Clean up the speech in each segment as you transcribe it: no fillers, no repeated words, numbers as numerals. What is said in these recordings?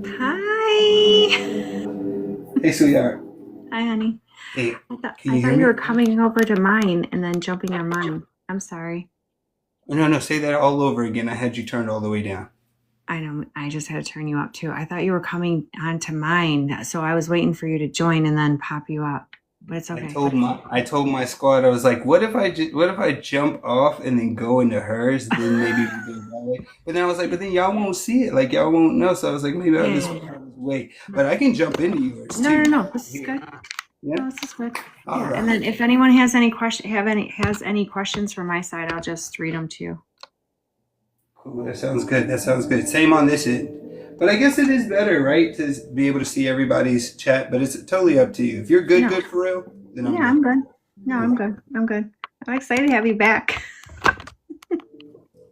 Hi. Hey, sweetheart. Hi, honey. Hey, I thought can I you hear thought you me? were coming over to mine and then jumping on mine. I'm sorry. No, no, say that all over again. I had you turned all the way down. I know I just had to turn you up too. I thought you were coming onto mine, so I was waiting for you to join and then pop you up. But it's okay. I told my squad, I was like, what if I jump off and then go into hers? Then maybe we do it that way. But then I was like, but then y'all won't see it, like y'all won't know. So I was like, maybe Yeah, yeah, yeah. I'll just wait. But I can jump into yours No, no, too. no. This is Here, good. yeah. No, this is good. All Yeah. And then right. if anyone has any has any questions from my side, I'll just read them to you. Cool. That sounds good. That sounds good. Same on this end. But I guess it is better, right, to be able to see everybody's chat. But it's totally up to you. If you're good, No. good for real, then I'm Yeah, good. I'm good. No, I'm Yeah. good. I'm good. I'm excited to have you back.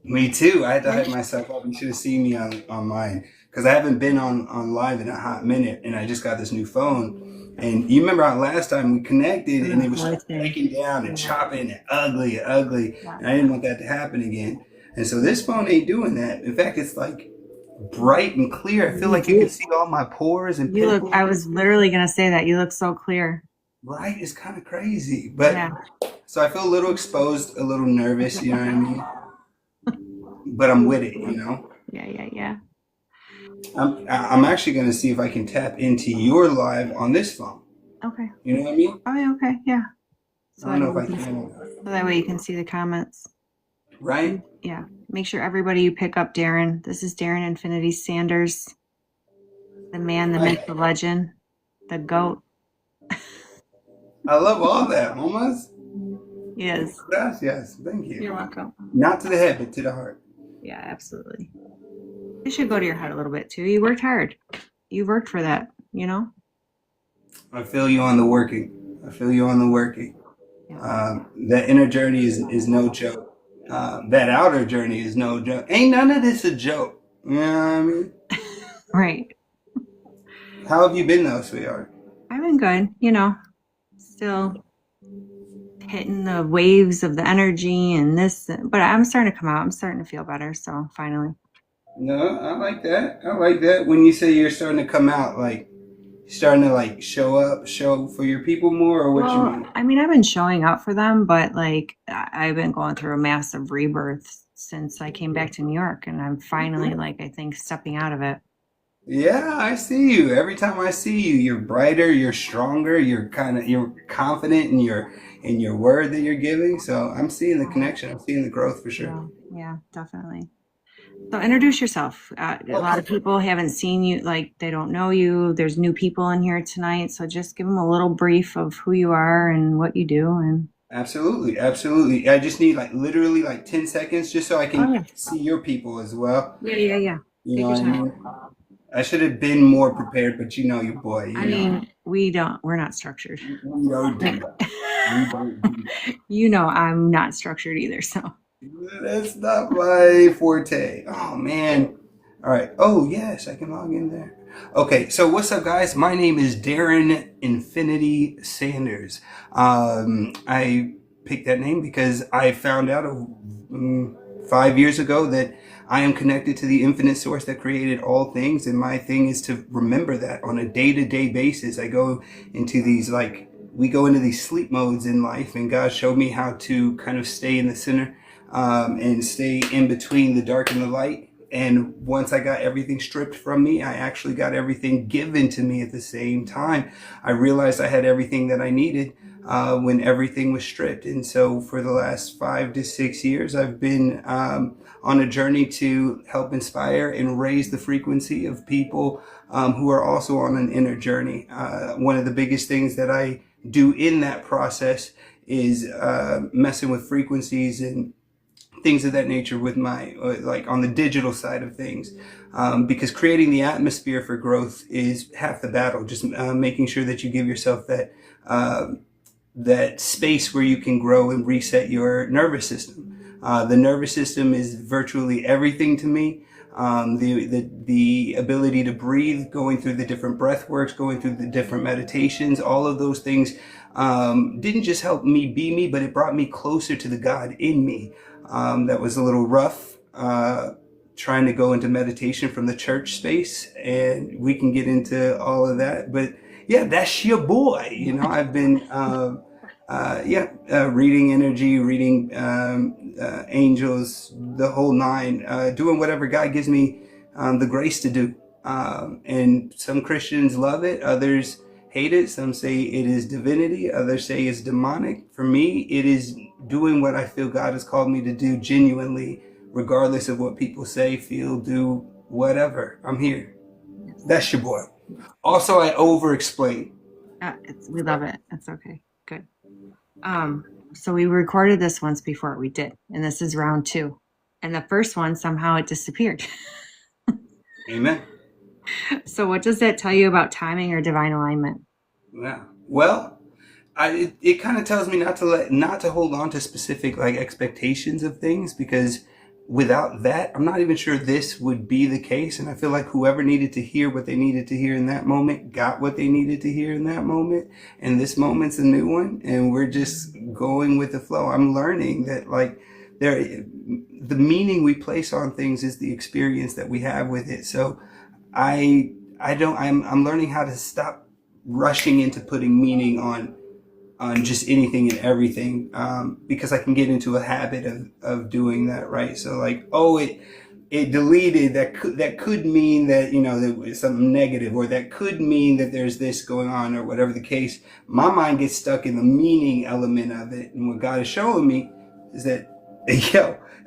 Me too. I had to hype myself up. You should have seen me on mine because I haven't been on live in a hot minute, and I just got this new phone. And you remember how last time we connected, and it was breaking down and chopping and ugly, and ugly, Yeah. and I didn't want that to happen again. And so this phone ain't doing that. In fact, it's like bright and clear. I feel like you can see all my pores and You look, pimples. I was literally gonna say that. You look so clear. Right? It's kind of crazy, but Yeah. so I feel a little exposed, a little nervous. You know what I mean? But I'm with it. You know. Yeah, yeah, yeah. I'm actually going to see if I can tap into your live on this phone. Okay. You know what I mean? Oh yeah, okay, yeah. I So don't that know way if you I can, can. so that way you can see the comments. Right? Yeah. Make sure everybody you pick up Darin. This is Darin Infinity Sanders, the man, the myth, Right. the legend, the goat. I love all that, mamas. Yes. Yes, yes. Thank You're you. welcome. Not to the head, but to the heart. Yeah, absolutely. It should go to your heart a little bit too. You worked hard. You worked for that, you know? I feel you on the working. I feel you on the working. Yeah. That inner journey is no joke. That outer journey is no joke. Ain't none of this a joke. You know what I mean? Right. How have you been though, sweetheart? I've been good, you know, still hitting the waves of the energy and this, but I'm starting to come out. I'm starting to feel better. So finally. No, I like that. I like that. When you say you're starting to come out, like starting to like show up, show for your people more, or what you Well, mean? I mean, I've been showing up for them, but like I've been going through a massive rebirth since I came back to New York, and I'm finally like I think stepping out of it. Yeah, I see you. Every time I see you, you're brighter, you're stronger, you're confident in your word that you're giving. So I'm seeing the connection. I'm seeing the growth for sure. Yeah, yeah, definitely. So introduce yourself. A lot of people haven't seen you, like they don't know you. There's new people in here tonight, so just give them a little brief of who you are and what you do. And Absolutely, absolutely. I just need like literally like 10 seconds just so I oh can yeah, see your people as well. yeah, yeah, yeah. You know Take what your I time. mean? I should have been more prepared, but you know your boy, I you know. mean, we don't. We're not structured. We don't do that. We don't do that. You know, I'm not structured either. So That's not my forte. Oh man. All right. Oh yes, I can log in there. Okay, so what's up, guys? My name is Darin Infinity Sanders. I picked that name because I found out 5 years ago that I am connected to the infinite source that created all things, and my thing is to remember that on a day-to-day basis. I go into these like we go into these sleep modes in life, and God showed me how to kind of stay in the center and stay in between the dark and the light. And once I got everything stripped from me, I actually got everything given to me at the same time. I realized I had everything that I needed when everything was stripped. And so for the last 5 to 6 years, I've been on a journey to help inspire and raise the frequency of people who are also on an inner journey. One of the biggest things that I do in that process is messing with frequencies and things of that nature with my like on the digital side of things, because creating the atmosphere for growth is half the battle. Just making sure that you give yourself that space where you can grow and reset your nervous system. The nervous system is virtually everything to me. The ability to breathe, going through the different breath works, going through the different meditations, all of those things didn't just help me be me, but it brought me closer to the God in me. That was a little rough trying to go into meditation from the church space, and we can get into all of that. But yeah, that's your boy. I've been reading energy, reading angels, the whole nine, doing whatever God gives me the grace to do. And some Christians love it, others hate it. Some say it is divinity, others say it's demonic. For me, it is doing what I feel God has called me to do genuinely, regardless of what people say, feel, do, whatever. I'm here. That's your boy. Also, I over explain. We love it. It's okay. Good. So we recorded this once before, we did, and this is round 2. And the first one, somehow it disappeared. Amen. So what does that tell you about timing or divine alignment? Yeah. Well, it kind of tells me not to hold on to specific like expectations of things, because without that, I'm not even sure this would be the case. And I feel like whoever needed to hear what they needed to hear in that moment got what they needed to hear in that moment. And this moment's a new one, and we're just going with the flow. I'm learning that like the meaning we place on things is the experience that we have with it. So I'm learning how to stop rushing into putting meaning on just anything and everything, because I can get into a habit of doing that, right? So like, oh, it deleted, that could mean that there was something negative, or that could mean that there's this going on, or whatever the case. My mind gets stuck in the meaning element of it, and what God is showing me is that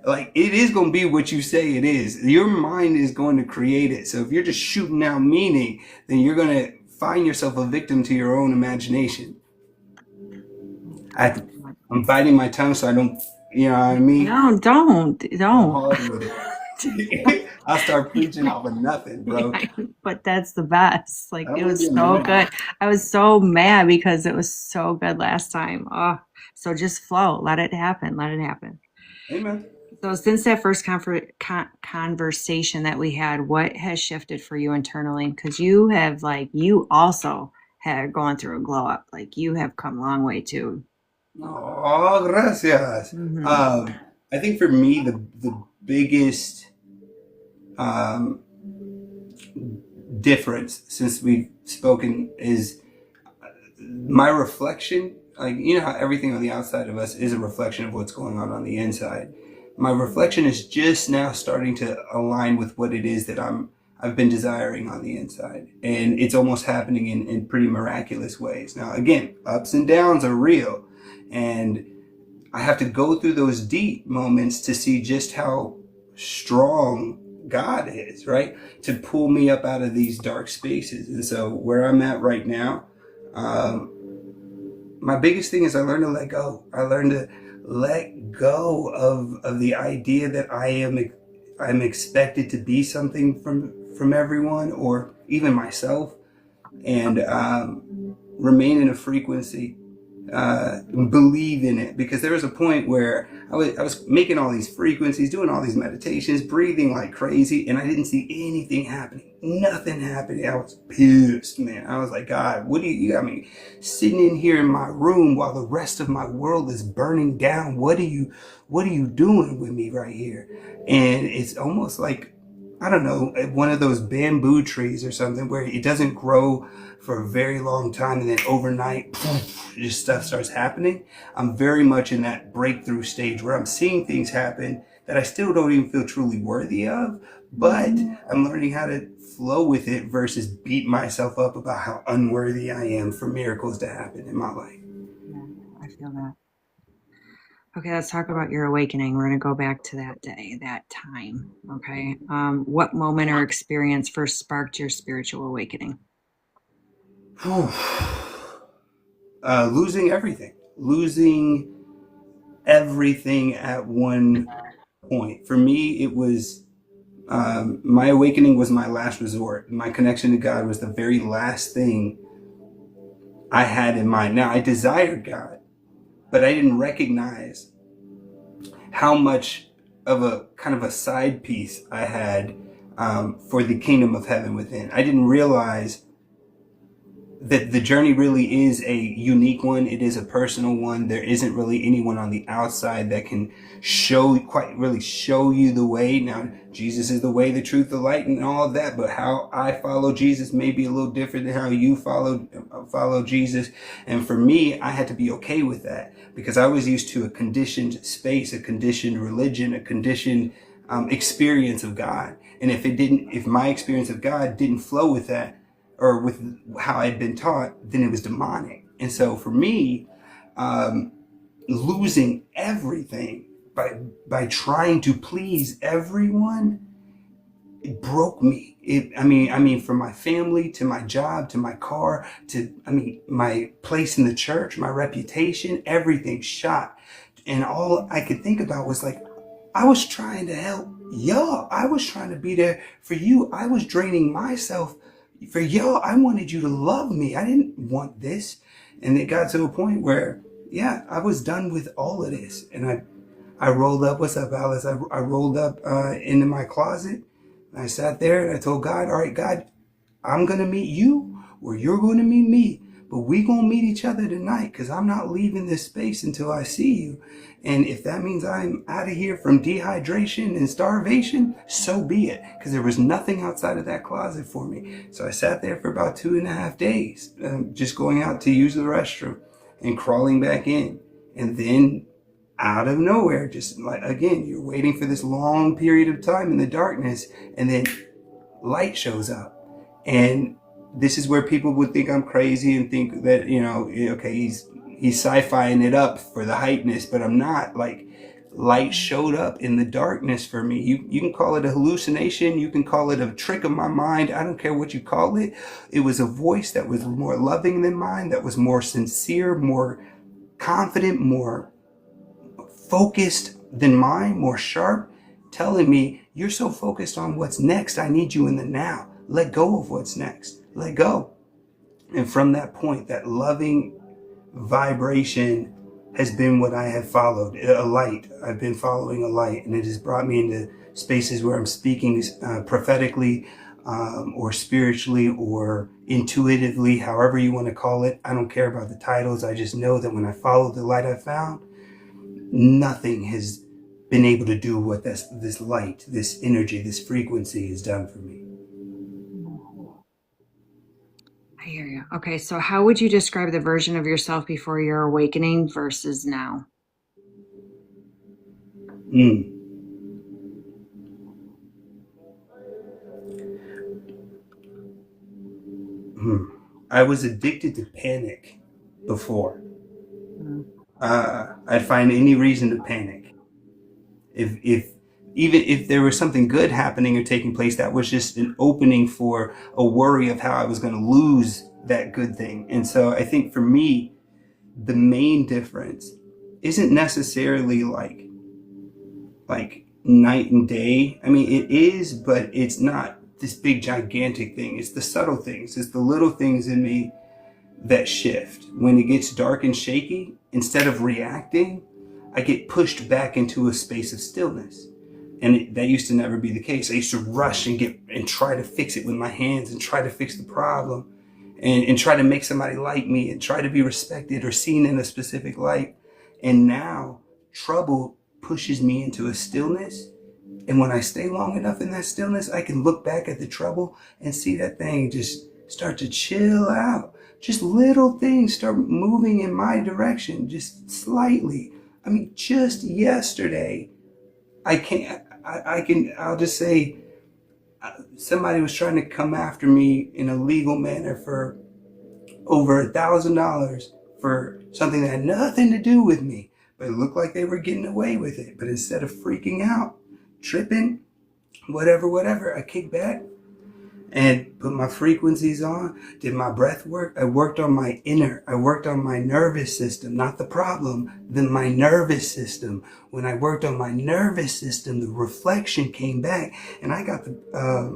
like, it is going to be what you say it is. Your mind is going to create it. So if you're just shooting out meaning, then you're going to find yourself a victim to your own imagination. I'm biting my tongue so I don't, you know what I mean? No, don't. I'm hard with it. I'll start preaching off of nothing, bro. But that's the best. Like, I it don't was get so mad. good. I was so mad because it was so good last time. Oh, so just flow. Let it happen. Let it happen. Amen. So since that first conversation that we had, what has shifted for you internally? Because you have, like, you also had gone through a glow up. Like, you have come a long way too. Oh, gracias. Mm-hmm. I think for me, the biggest um, difference since we've spoken is my reflection. Like, how everything on the outside of us is a reflection of what's going on the inside. My reflection is just now starting to align with what it is that I've been desiring on the inside, and it's almost happening in pretty miraculous ways. Now, again, ups and downs are real, and I have to go through those deep moments to see just how strong God is, right? To pull me up out of these dark spaces. And so where I'm at right now, um, my biggest thing is I learned to let go. I learned to let go of the idea that I'm expected to be something from everyone, or even myself, and remain in a frequency, believe in it. Because there was a point where I was making all these frequencies, doing all these meditations, breathing like crazy, and I didn't see anything happening. Nothing happening. I was pissed, man. I was like, God, what do you got me sitting in here in my room while the rest of my world is burning down? What are you doing with me right here? And it's almost like, I don't know, one of those bamboo trees or something, where it doesn't grow for a very long time, and then overnight, poof, just stuff starts happening. I'm very much in that breakthrough stage where I'm seeing things happen that I still don't even feel truly worthy of, but I'm learning how to flow with it versus beat myself up about how unworthy I am for miracles to happen in my life. Yeah, I feel that. Okay, let's talk about your awakening. We're going to go back to that day, that time. Okay. What moment or experience first sparked your spiritual awakening? Losing everything at one point. For me, it was my awakening was my last resort. My connection to God was the very last thing I had in mind. Now, I desired God, but I didn't recognize how much of a kind of a side piece I had for the kingdom of heaven within. I didn't realize that the journey really is a unique one. It is a personal one. There isn't really anyone on the outside that can show you the way. Now, Jesus is the way, the truth, the light, and all of that. But how I follow Jesus may be a little different than how you follow Jesus. And for me, I had to be okay with that because I was used to a conditioned space, a conditioned religion, a conditioned experience of God. And if my experience of God didn't flow with that, or with how I'd been taught, then it was demonic. And so for me, losing everything by trying to please everyone, it broke me. I mean, from my family to my job to my car to, my place in the church, my reputation, everything shot. And all I could think about was like, I was trying to help y'all. I was trying to be there for you. I was draining myself for y'all. I wanted you to love me. I didn't want this. And it got to a point where, yeah, I was done with all of this. And I rolled up. What's up, Alice? I rolled up into my closet. And I sat there and I told God, all right, God, I'm going to meet you or you're going to meet me. But we going to meet each other tonight because I'm not leaving this space until I see you. And if that means I'm out of here from dehydration and starvation, so be it. Because there was nothing outside of that closet for me. So I sat there for about 2.5 days, just going out to use the restroom and crawling back in. And then out of nowhere, just like, again, you're waiting for this long period of time in the darkness, and then light shows up. And this is where people would think I'm crazy and think that, okay, he's sci-fiing it up for the hypeness, but I'm not. Like, light showed up in the darkness for me. You can call it a hallucination. You can call it a trick of my mind. I don't care what you call it. It was a voice that was more loving than mine, that was more sincere, more confident, more focused than mine, more sharp, telling me, you're so focused on what's next. I need you in the now. Let go of what's next. Let go. And from that point, that loving vibration has been what I have followed. A light. I've been following a light, and it has brought me into spaces where I'm speaking prophetically, or spiritually, or intuitively, however you want to call it. I don't care about the titles. I just know that when I follow the light I found, nothing has been able to do what this light, this energy, this frequency has done for me. I hear you. Okay, so how would you describe the version of yourself before your awakening versus now? I was addicted to panic before. I'd find any reason to panic. Even if there was something good happening or taking place, that was just an opening for a worry of how I was going to lose that good thing. And so I think for me, the main difference isn't necessarily like night and day. I mean, it is, but it's not this big gigantic thing. It's the subtle things. It's the little things in me that shift. When it gets dark and shaky, instead of reacting, I get pushed back into a space of stillness. And that used to never be the case. I used to rush and try to fix it with my hands and try to fix the problem and try to make somebody like me and try to be respected or seen in a specific light. And now trouble pushes me into a stillness. And when I stay long enough in that stillness, I can look back at the trouble and see that thing just start to chill out. Just little things start moving in my direction, just slightly. I mean, just yesterday, I'll just say somebody was trying to come after me in a legal manner for over $1,000 for something that had nothing to do with me, but it looked like they were getting away with it. But instead of freaking out, tripping, whatever, I kicked back and put my frequencies on, did my breath work. I worked on my nervous system, not the problem, then my nervous system. When I worked on my nervous system, the reflection came back, and I got the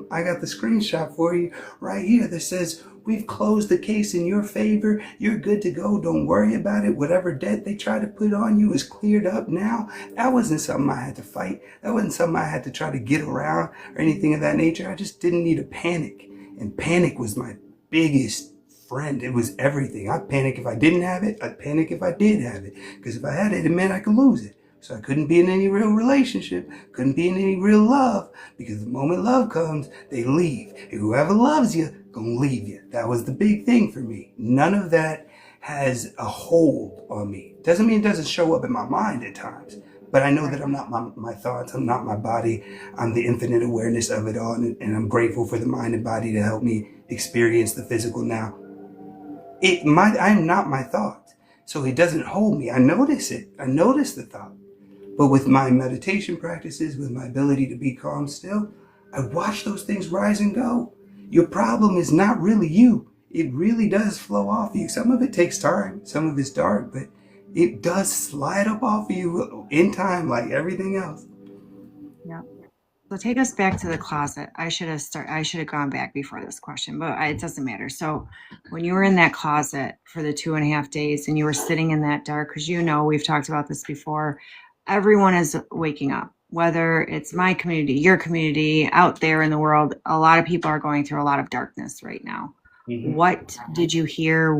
screenshot for you right here that says, we've closed the case in your favor. You're good to go. Don't worry about it. Whatever debt they try to put on you is cleared up now. That wasn't something I had to fight. That wasn't something I had to try to get around or anything of that nature. I just didn't need to panic. And panic was my biggest friend. It was everything. I'd panic if I didn't have it. I'd panic if I did have it. Because if I had it, it meant I could lose it. So I couldn't be in any real relationship, couldn't be in any real love, because the moment love comes, they leave. And whoever loves you, gonna leave you. That was the big thing for me. None of that has a hold on me. Doesn't mean it doesn't show up in my mind at times, but I know that I'm not my thoughts, I'm not my body, I'm the infinite awareness of it all, and I'm grateful for the mind and body to help me experience the physical now. I'm not my thoughts, so it doesn't hold me. I notice it. I notice the thought. But with my meditation practices, with my ability to be calm still, I watch those things rise and go. Your problem is not really you. It really does flow off you. Some of it takes time. Some of it's dark, but it does slide up off of you in time like everything else. Yeah. So take us back to the closet. I should have gone back before this question, but it doesn't matter. So when you were in that closet for the 2.5 days and you were sitting in that dark, because we've talked about this before, everyone is waking up, whether it's my community, your community, out there in the world. A lot of people are going through a lot of darkness right now. Mm-hmm. What did you hear?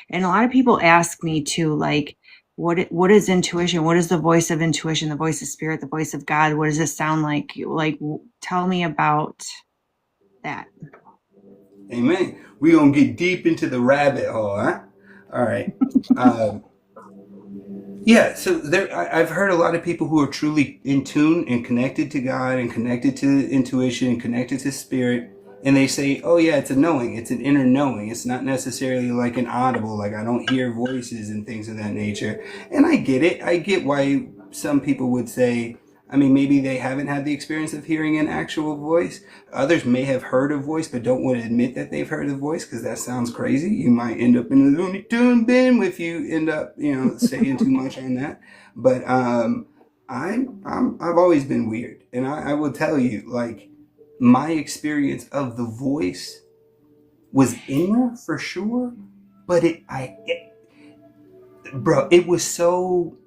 And a lot of people ask me too, like, what is intuition? What is the voice of intuition, the voice of spirit, the voice of God? What does it sound like? Like, tell me about that. Amen. We're going to get deep into the rabbit hole, huh? All right. Yeah, so I've heard a lot of people who are truly in tune and connected to God and connected to intuition and connected to spirit. And they say, oh, yeah, it's a knowing. It's an inner knowing. It's not necessarily like an audible, like I don't hear voices and things of that nature. And I get it. I get why some people would say, I mean, maybe they haven't had the experience of hearing an actual voice. Others may have heard a voice, but don't want to admit that they've heard a voice because that sounds crazy. You might end up in a Looney Tune bin if you end up, saying too much on that. But I've always been weird, and I will tell you, like, my experience of the voice was inner for sure, but bro, it was so.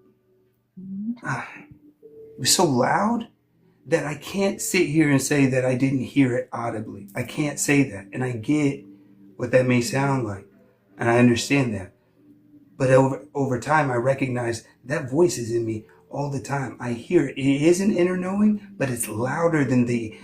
It was so loud that I can't sit here and say that I didn't hear it audibly. I can't say that. And I get what that may sound like. And I understand that. But over time, I recognize that voice is in me all the time. I hear it. It is an inner knowing, but it's louder than the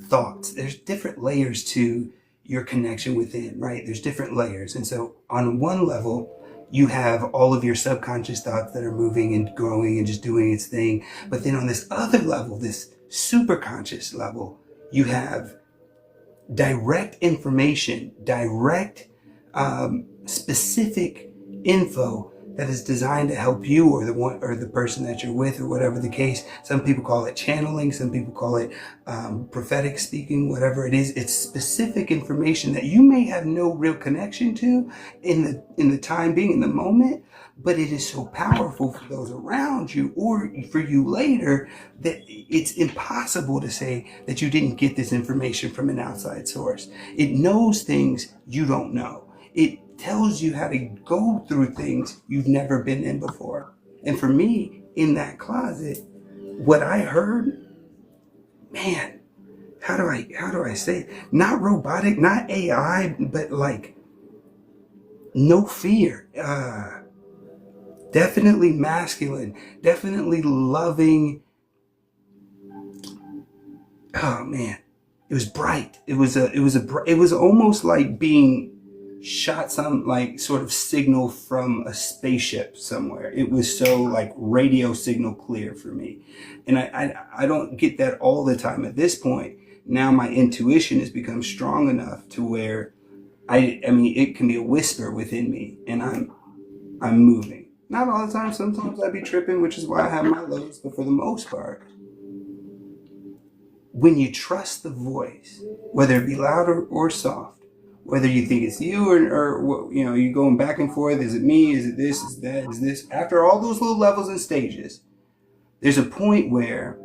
thoughts. There's different layers to your connection within, right? There's different layers. And so on one level, you have all of your subconscious thoughts that are moving and growing and just doing its thing. But then on this other level, this superconscious level, you have direct information, direct, specific info that is designed to help you or the person that you're with or whatever the case. Some people call it channeling. Some people call it prophetic speaking, whatever it is. It's specific information that you may have no real connection to in the time being, in the moment, but it is so powerful for those around you or for you later that it's impossible to say that you didn't get this information from an outside source. It knows things you don't know. It tells you how to go through things you've never been in before. And for me, in that closet, what I heard, man, how do I say it? Not robotic, not AI, but like no fear. Definitely masculine, definitely loving. Oh man, it was bright. It was almost like being shot some like sort of signal from a spaceship somewhere. It was so like radio signal clear for me. And I don't get that all the time at this point. Now my intuition has become strong enough to where I mean it can be a whisper within me and I'm moving. Not all the time, sometimes I be tripping, which is why I have my lows, but for the most part, when you trust the voice, whether it be loud or soft, whether you think it's you or you're going back and forth. Is it me? Is it this? Is that? Is this? After all those little levels and stages, there's a point where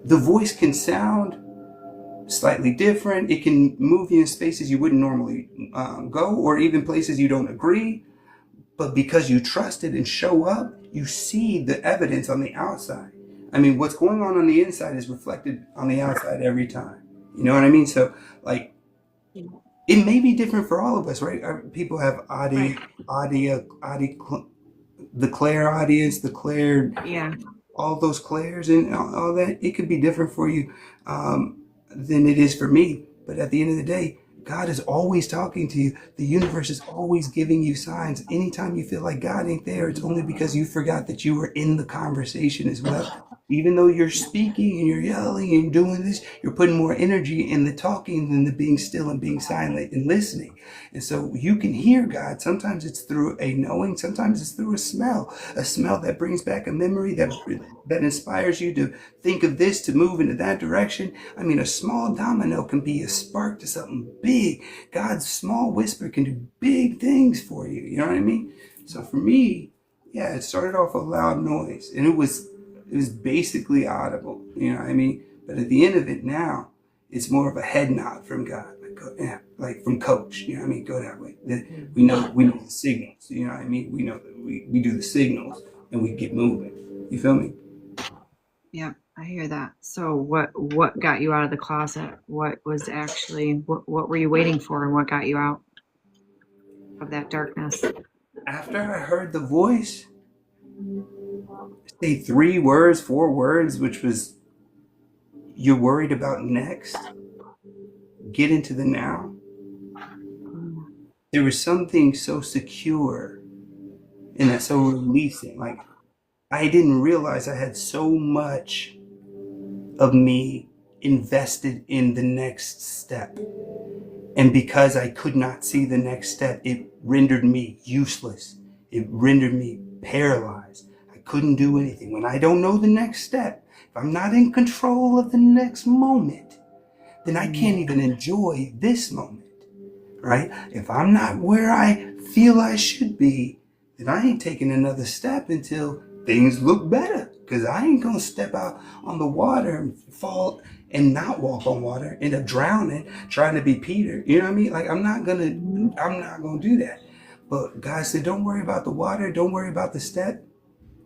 the voice can sound slightly different. It can move you in spaces you wouldn't normally go, or even places you don't agree. But because you trust it and show up, you see the evidence on the outside. I mean, what's going on the inside is reflected on the outside every time. You know what I mean? So, like, it may be different for all of us, right? People have Right. the Claire audience, the Claire, Yeah. all those Claires and all that. It could be different for you than it is for me. But at the end of the day, God is always talking to you. The universe is always giving you signs. Anytime you feel like God ain't there, it's only because you forgot that you were in the conversation as well. Even though you're speaking and you're yelling and doing this, you're putting more energy in the talking than the being still and being silent and listening. And so you can hear God. Sometimes it's through a knowing, sometimes it's through a smell that brings back a memory that inspires you to think of this, to move into that direction. I mean, a small domino can be a spark to something big. God's small whisper can do big things for you. You know what I mean? So for me, yeah, it started off a loud noise, and it was basically audible. You know what I mean? But at the end of it now, it's more of a head nod from God, like, yeah, like from Coach. You know what I mean? Go that way. We know the signals. You know what I mean? We know that we do the signals and we get moving. You feel me? Yeah, I hear that. So what got you out of the closet? What was actually what were you waiting for and what got you out of that darkness? After I heard the voice say 3 words, 4 words, which was, you're worried about next, get into the now. Mm, There was something so secure and that so releasing. Like, I didn't realize I had so much of me invested in the next step. And because I could not see the next step, it rendered me useless. It rendered me paralyzed. I couldn't do anything. When I don't know the next step, if I'm not in control of the next moment, then I can't even enjoy this moment, right? If I'm not where I feel I should be, then I ain't taking another step until things look better. Because I ain't going to step out on the water and fall and not walk on water, end up drowning, trying to be Peter. You know what I mean? Like, I'm not going to do that. But God said, don't worry about the water. Don't worry about the step.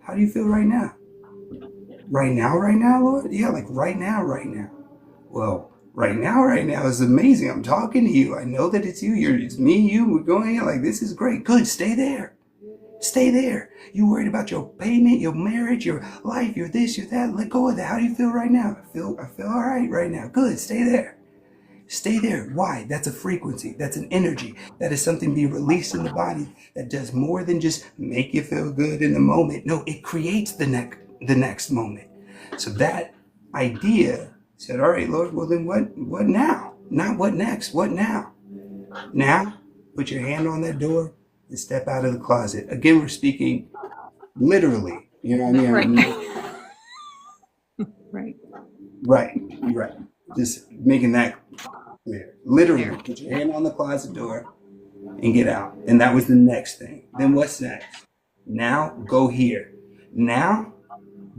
How do you feel right now? Right now, Lord? Yeah, like right now, right now. Well, right now is amazing. I'm talking to you. I know that it's you. It's me, you. We're going in. Like, this is great. Good. Stay there. Stay there. You worried about your payment, your marriage, your life, your this, your that. Let go of that. How do you feel right now? I feel all right now. Good. Stay there. Stay there. Why? That's a frequency. That's an energy. That is something being released in the body that does more than just make you feel good in the moment. No, it creates the next moment. So that idea said, all right, Lord, well then what now? Not what next, what now? Now, put your hand on that door and step out of the closet. Again, we're speaking literally. You know what I mean? right. Right. Right, right. Just making that clear. Literally, There. put your hand on the closet door and get out. And that was the next thing. Then what's next? Now go here. Now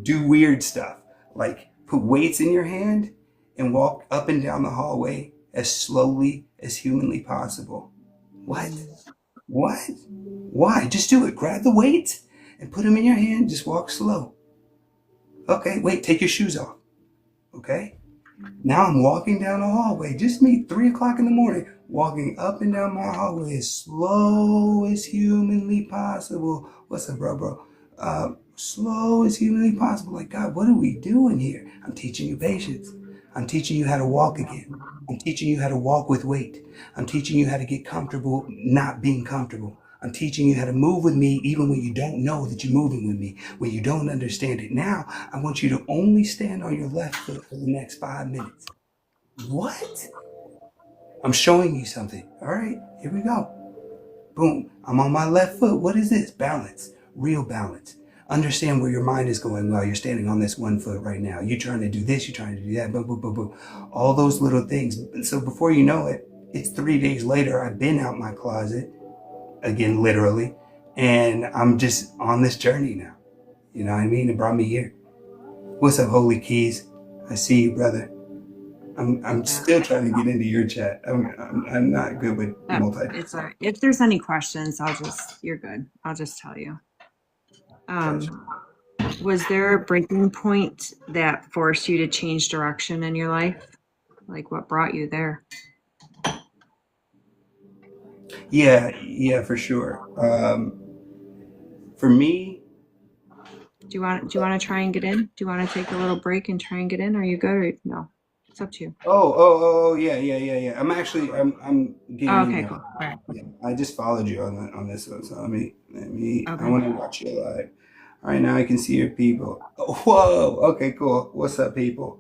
do weird stuff. Like put weights in your hand and walk up and down the hallway as slowly as humanly possible. What? What? Why? Just do it. Grab the weights and put them in your hand. Just walk slow. Okay, wait, take your shoes off. Okay? Now I'm walking down the hallway, just me, 3 o'clock in the morning, walking up and down my hallway as slow as humanly possible. What's up, bro? Slow as humanly possible. Like, God, what are we doing here? I'm teaching you patience. I'm teaching you how to walk again. I'm teaching you how to walk with weight. I'm teaching you how to get comfortable not being comfortable. I'm teaching you how to move with me even when you don't know that you're moving with me, when you don't understand it. Now, I want you to only stand on your left foot for the next 5 minutes. What? I'm showing you something. All right, here we go. Boom. I'm on my left foot. What is this? Balance. Real balance. Understand where your mind is going while you're standing on this one foot right now. You're trying to do this, you're trying to do that, boom, boom, boom, boom. All those little things. So before you know it, it's 3 days later. I've been out my closet, again, literally, and I'm just on this journey now. You know what I mean? It brought me here. What's up, Holy Keys? I see you, brother. I'm Yeah. still trying to get into your chat. I'm not good with It's multitasking. all right. If there's any questions, you're good. I'll just tell you. Gotcha. Um, was there a breaking point that forced you to change direction in your life? Like what brought you there? Yeah, for sure. For me, Do you want to try and get in? Do you want to take a little break and try and get in? Are you good or no? It's up to you. yeah. I'm getting Oh, in okay, now. cool. All right. Yeah, I just followed you on this one, so I Okay. want to watch you live. All right, now I can see your people. Oh, whoa, okay, cool. What's up, people?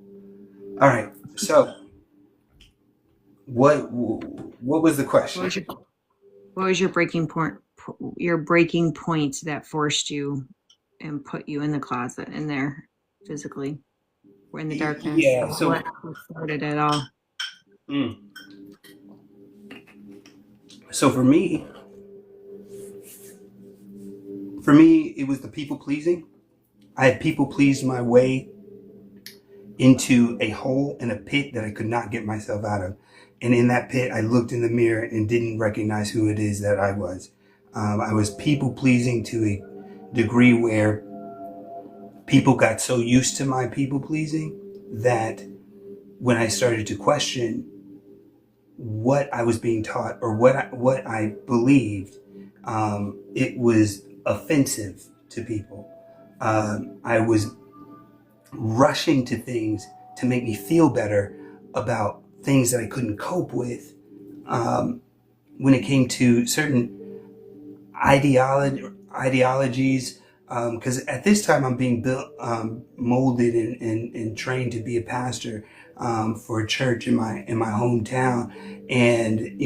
All right, so what was the What question? was your what was your breaking point? Your breaking point that forced you and put you in the closet in there physically, or in the darkness. Yeah, so What started it all? mm, so for me, it was the people pleasing. I had people pleased my way into a hole and a pit that I could not get myself out of. And in that pit, I looked in the mirror and didn't recognize who it is that I was. I was people pleasing to a degree where people got so used to my people pleasing that when I started to question what I was being taught or what I believed, it was offensive to people. I was rushing to things to make me feel better about things that I couldn't cope with. Um, when it came to certain ideologies, because at this time I'm being built, molded, and trained to be a pastor for a church in my hometown. And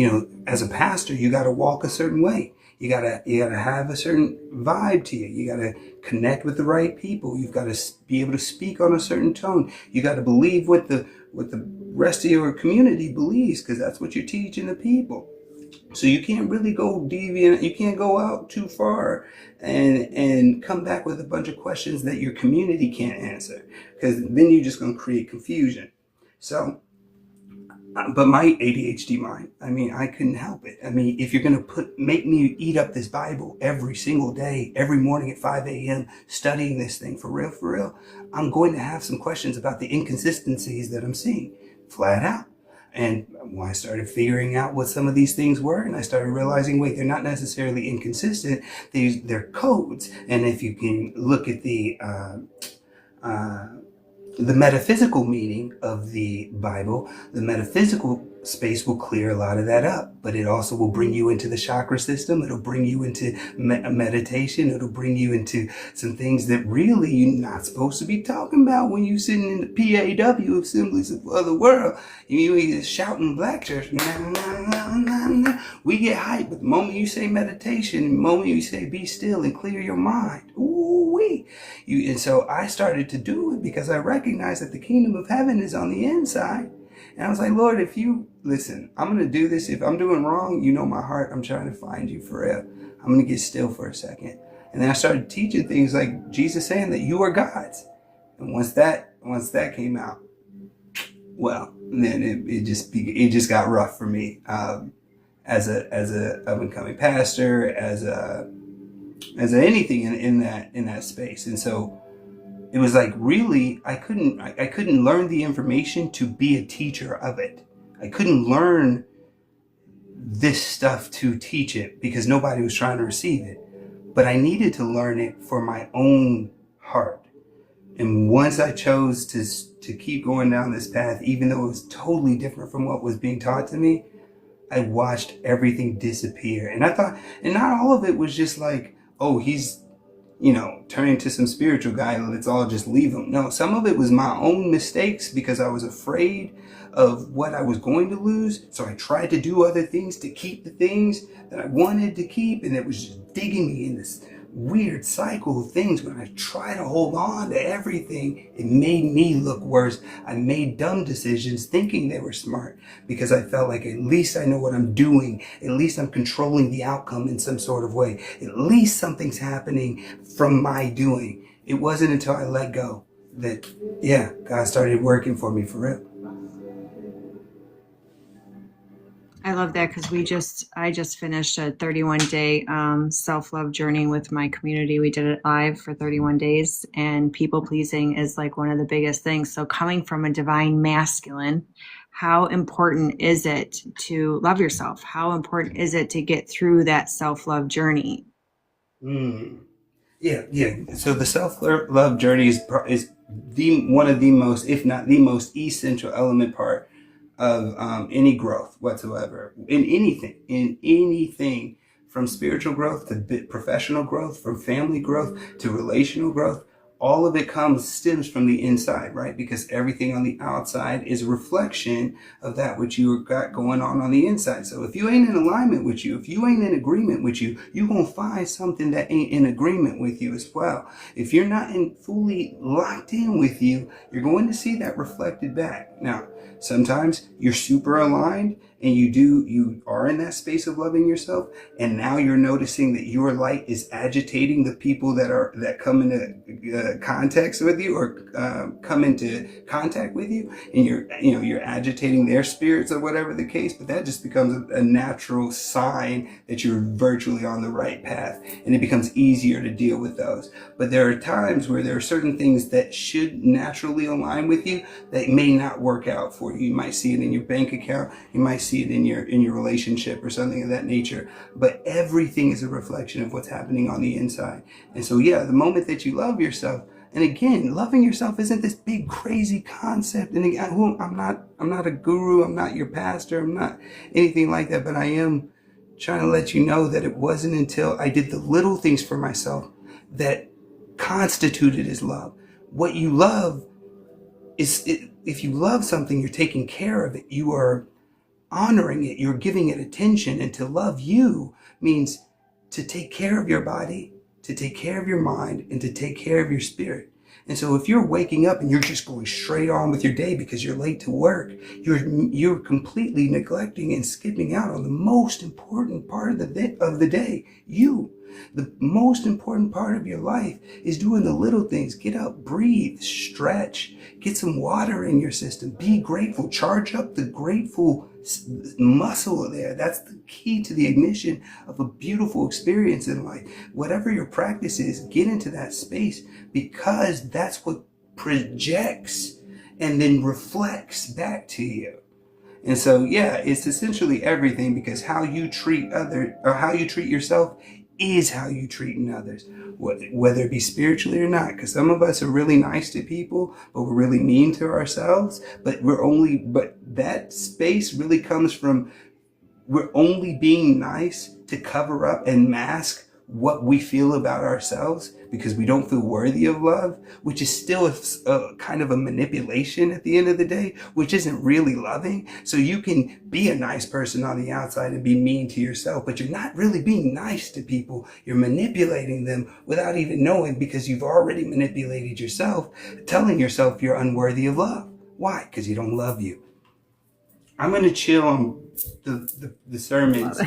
as a pastor, you got to walk a certain way. You gotta have a certain vibe to you. You gotta connect with the right people. You've got to be able to speak on a certain tone. You got to believe what the rest of your community believes, because that's what you're teaching the people. So you can't really go deviant. You can't go out too far and come back with a bunch of questions that your community can't answer, because then you're just going to create confusion. So, but my ADHD mind, I mean, I couldn't help it. I mean, if you're going to make me eat up this Bible every single day, every morning at 5 a.m., studying this thing for real, I'm going to have some questions about the inconsistencies that I'm seeing, flat out. And when I started figuring out what some of these things were, and I started realizing, wait, they're not necessarily inconsistent. They're codes. And if you can look at uh, the metaphysical meaning of the Bible, the metaphysical space will clear a lot of that up, but it also will bring you into the chakra system. It'll bring you into meditation. It'll bring you into some things that really you're not supposed to be talking about when you're sitting in the PAW assemblies of the world. You shouting black church. We get hyped, but the moment you say meditation, the moment you say be still and clear your mind, ooh wee. And so I started to do it because I recognized that the kingdom of heaven is on the inside. And I was like, Lord, if you listen, I'm going to do this. If I'm doing wrong, you know my heart. I'm trying to find you for real. I'm going to get still for a second. And then I started teaching things like Jesus saying that you are God's. And once that came out, well, then it just got rough for me, as a up and coming pastor, as a anything in that space. And so it was like, really, I couldn't learn the information to be a teacher of it. I couldn't learn this stuff to teach it because nobody was trying to receive it. But I needed to learn it for my own heart. And once I chose to keep going down this path, even though it was totally different from what was being taught to me, I watched everything disappear. And I thought, and not all of it was just like, oh, he's turn into some spiritual guy and let's all just leave him. No, some of it was my own mistakes because I was afraid of what I was going to lose. So I tried to do other things to keep the things that I wanted to keep. And it was just digging me in this weird cycle of things. When I try to hold on to everything, it made me look worse. I made dumb decisions thinking they were smart because I felt like at least I know what I'm doing. At least I'm controlling the outcome in some sort of way. At least something's happening from my doing. It wasn't until I let go that, yeah, God started working for me for real. I love that because I just finished a 31-day self-love journey with my community. We did it live for 31 days, and people pleasing is like one of the biggest things. So coming from a divine masculine, how important is it to love yourself? How important is it to get through that self-love journey? Mm. Yeah, yeah. So the self love journey is the one of the most, if not the most essential element part of any growth whatsoever in anything from spiritual growth to professional growth, from family growth to relational growth. All of it stems from the inside, right? Because everything on the outside is a reflection of that which you got going on the inside. So if you ain't in alignment with you, if you ain't in agreement with you, you're going to find something that ain't in agreement with you as well. If you're not fully locked in with you, you're going to see that reflected back. Now, sometimes you're super aligned and you are in that space of loving yourself, and now you're noticing that your light is agitating the people that come into context with you, or come into contact with you, and you're agitating their spirits or whatever the case. But that just becomes a natural sign that you're virtually on the right path, and it becomes easier to deal with those. But there are times where there are certain things that should naturally align with you that may not work out for you. You might see it in your bank account, you might see it in your relationship or something of that nature. But everything is a reflection of what's happening on the inside. And so yeah, the moment that you love yourself, and again, loving yourself isn't this big crazy concept. And again, I'm not a guru, I'm not your pastor, I'm not anything like that, but I am trying to let you know that it wasn't until I did the little things for myself that constituted as love. What you love if you love something, you're taking care of it. You are honoring it. You're giving it attention. And to love you means to take care of your body, to take care of your mind, and to take care of your spirit. And so if you're waking up and you're just going straight on with your day because you're late to work, you're completely neglecting and skipping out on the most important part of the day, you. The most important part of your life is doing the little things. Get up, breathe, stretch, get some water in your system, be grateful, charge up the grateful muscle there. That's the key to the ignition of a beautiful experience in life. Whatever your practice is, get into that space, because that's what projects and then reflects back to you. And so, yeah, it's essentially everything, because how you treat how you treat yourself is how you treat others, whether it be spiritually or not. Because some of us are really nice to people, but we're really mean to ourselves. But that space really comes from, we're only being nice to cover up and mask what we feel about ourselves, because we don't feel worthy of love, which is still a kind of a manipulation at the end of the day, which isn't really loving. So you can be a nice person on the outside and be mean to yourself, but you're not really being nice to people. You're manipulating them without even knowing, because you've already manipulated yourself, telling yourself you're unworthy of love. Why? Because you don't love you. I'm going to chill on the sermons.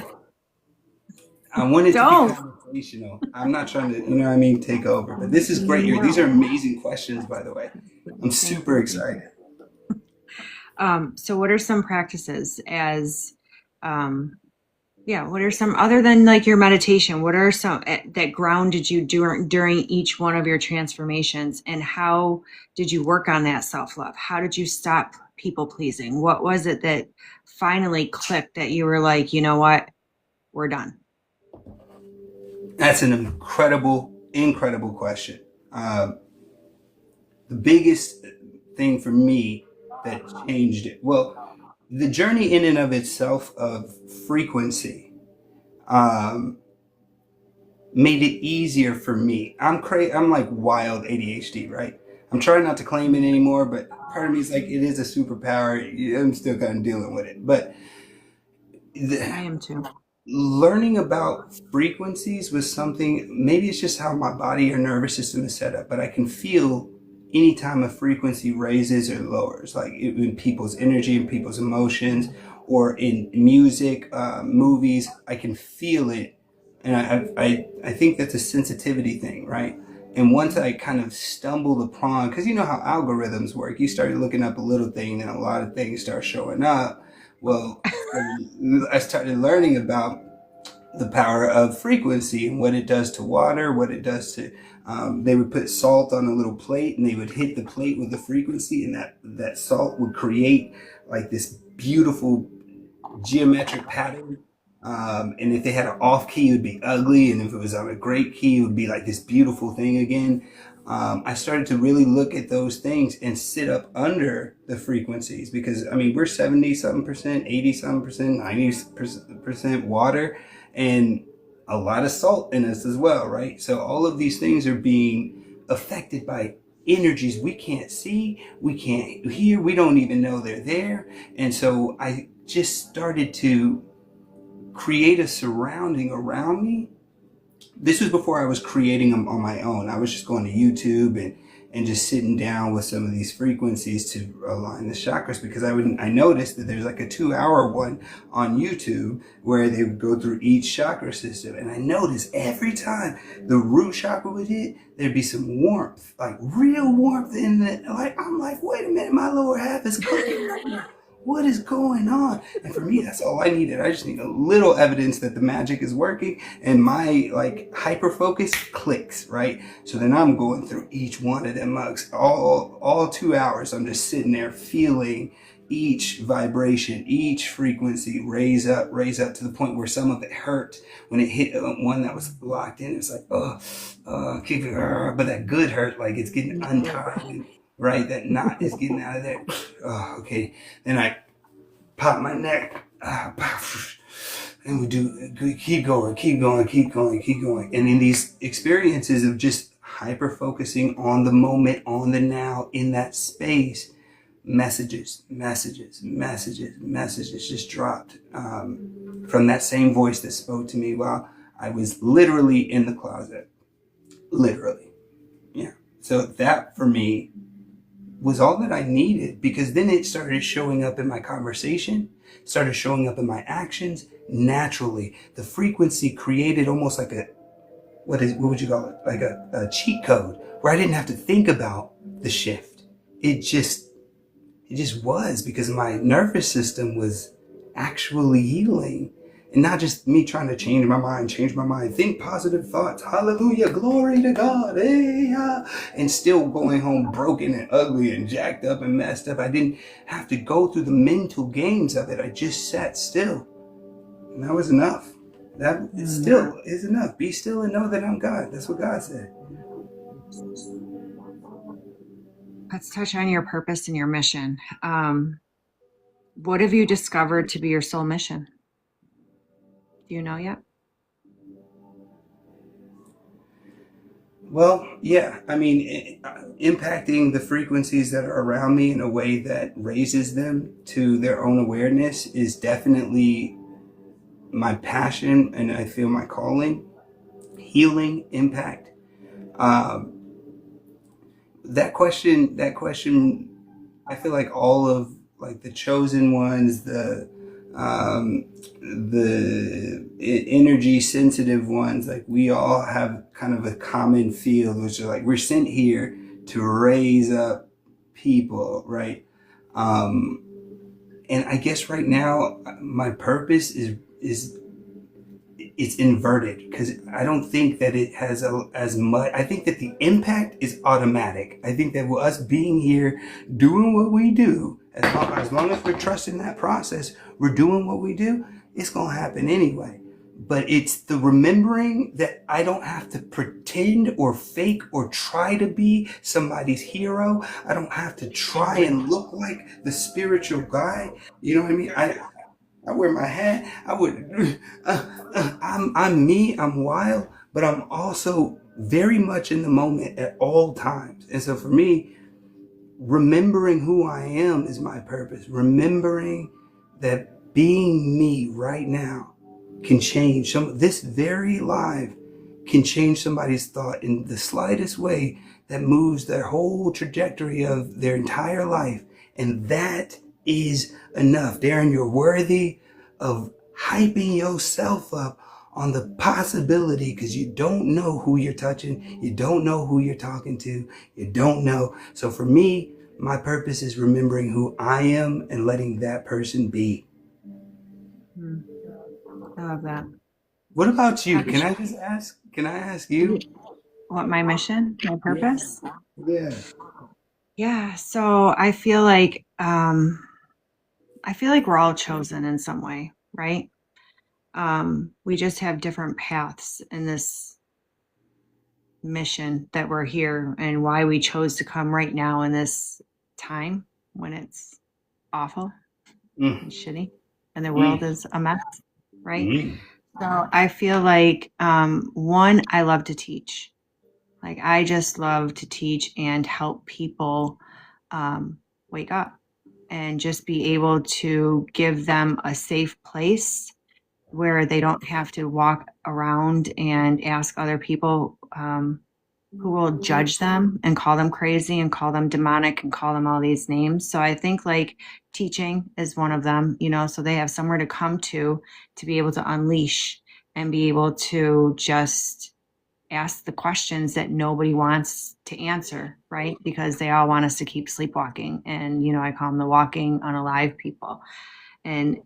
I want it to be Don't. conversational. I'm not trying to, take over. But this is great. These are amazing questions, by the way. I'm super excited. So what are some practices what are some, other than like your meditation, what are some that grounded you during each one of your transformations, and how did you work on that self-love? How did you stop people pleasing? What was it that finally clicked that you were like, you know what, we're done? That's an incredible, incredible question. The biggest thing for me that changed it, well, the journey in and of itself of frequency, um, made it easier for me. I'm like wild ADHD, right? I'm trying not to claim it anymore, but part of me is like, it is a superpower. I'm still kind of dealing with it. But I am too. learning about frequencies was something, maybe it's just how my body or nervous system is set up, but I can feel anytime a frequency raises or lowers, like in people's energy and people's emotions, or in music, movies, I can feel it. And I think that's a sensitivity thing, right? And once I kind of stumbled upon, because you know how algorithms work, you started looking up a little thing and a lot of things start showing up. Well, I started learning about the power of frequency and what it does to water, what it does to. They would put salt on a little plate, and they would hit the plate with the frequency, and that salt would create like this beautiful geometric pattern. And if they had an off key, it would be ugly, and if it was on a great key, it would be like this beautiful thing again. I started to really look at those things and sit up under the frequencies, because I mean, we're 70 something percent, 80 something percent, 90% water, and a lot of salt in us as well, right? So all of these things are being affected by energies we can't see, we can't hear, we don't even know they're there. And so I just started to create a surrounding around me. This was before I was creating them on my own. I was just going to YouTube and just sitting down with some of these frequencies to align the chakras, because I noticed that there's like a 2-hour one on YouTube where they would go through each chakra system, and I noticed every time the root chakra would hit, there'd be some warmth, like real warmth in the, like, I'm like, wait a minute, my lower half is cooking right now. What is going on? And for me, that's all I needed. I just need a little evidence that the magic is working, and my like hyper focus clicks, right? So then I'm going through each one of them mugs all 2 hours. I'm just sitting there feeling each vibration, each frequency raise up to the point where some of it hurt when it hit one that was locked in. It's like, keep it, but that good hurt, like it's getting untied. Right, that knot is getting out of there. Oh, okay. Then I pop my neck, and we keep going. And in these experiences of just hyper focusing on the moment, on the now, in that space, messages just dropped from that same voice that spoke to me while I was literally in the closet. Literally, yeah. So that for me was all that I needed, because then it started showing up in my conversation, started showing up in my actions naturally. The frequency created almost like what would you call it? Like a cheat code where I didn't have to think about the shift. It just was, because my nervous system was actually healing. And not just me trying to change my mind, think positive thoughts, hallelujah, glory to God, hey, and still going home broken and ugly and jacked up and messed up. I didn't have to go through the mental games of it. I just sat still, and that was enough. That still is enough. Be still and know that I'm God. That's what God said. Let's touch on your purpose and your mission. What have you discovered to be your soul mission? Do you know yet? Well, yeah. I mean, impacting the frequencies that are around me in a way that raises them to their own awareness is definitely my passion, and I feel my calling. Healing, impact. That question, I feel like all of like the chosen ones, the energy sensitive ones, like we all have kind of a common field, which is like we're sent here to raise up people, right? And I guess right now my purpose is it's inverted, because I don't think that it has as much. I think that the impact is automatic. I think that with us being here, doing what we do, as long as we're trusting that process, we're doing what we do, it's going to happen anyway. But it's the remembering that I don't have to pretend or fake or try to be somebody's hero. I don't have to try and look like the spiritual guy. You know what I mean? I wear my hat. I'm me. I'm wild, but I'm also very much in the moment at all times. And so for me, remembering who I am is my purpose. Remembering that being me right now can change this very life can change somebody's thought in the slightest way that moves their whole trajectory of their entire life. And that is enough. Darin, you're worthy of hyping yourself up on the possibility, because you don't know who you're touching. You don't know who you're talking to. You don't know. So for me, my purpose is remembering who I am and letting that person be. I love that. What about How you? did Can I ask you? what my mission, my Yeah. purpose? Yeah. Yeah, so I feel like we're all chosen in some way, right? We just have different paths in this mission that we're here and why we chose to come right now in this time when it's awful Mm, and shitty and the world mm, is a mess, right? mm, So I feel like one, I love to teach. Like I just love to teach and help people um, wake up and just be able to give them a safe place where they don't have to walk around and ask other people who will judge them and call them crazy and call them demonic and call them all these names. So I think like teaching is one of them, you know, so they have somewhere to come to be able to unleash and be able to just ask the questions that nobody wants to answer, right? Because they all want us to keep sleepwalking. And, you know, I call them the walking unalive people. And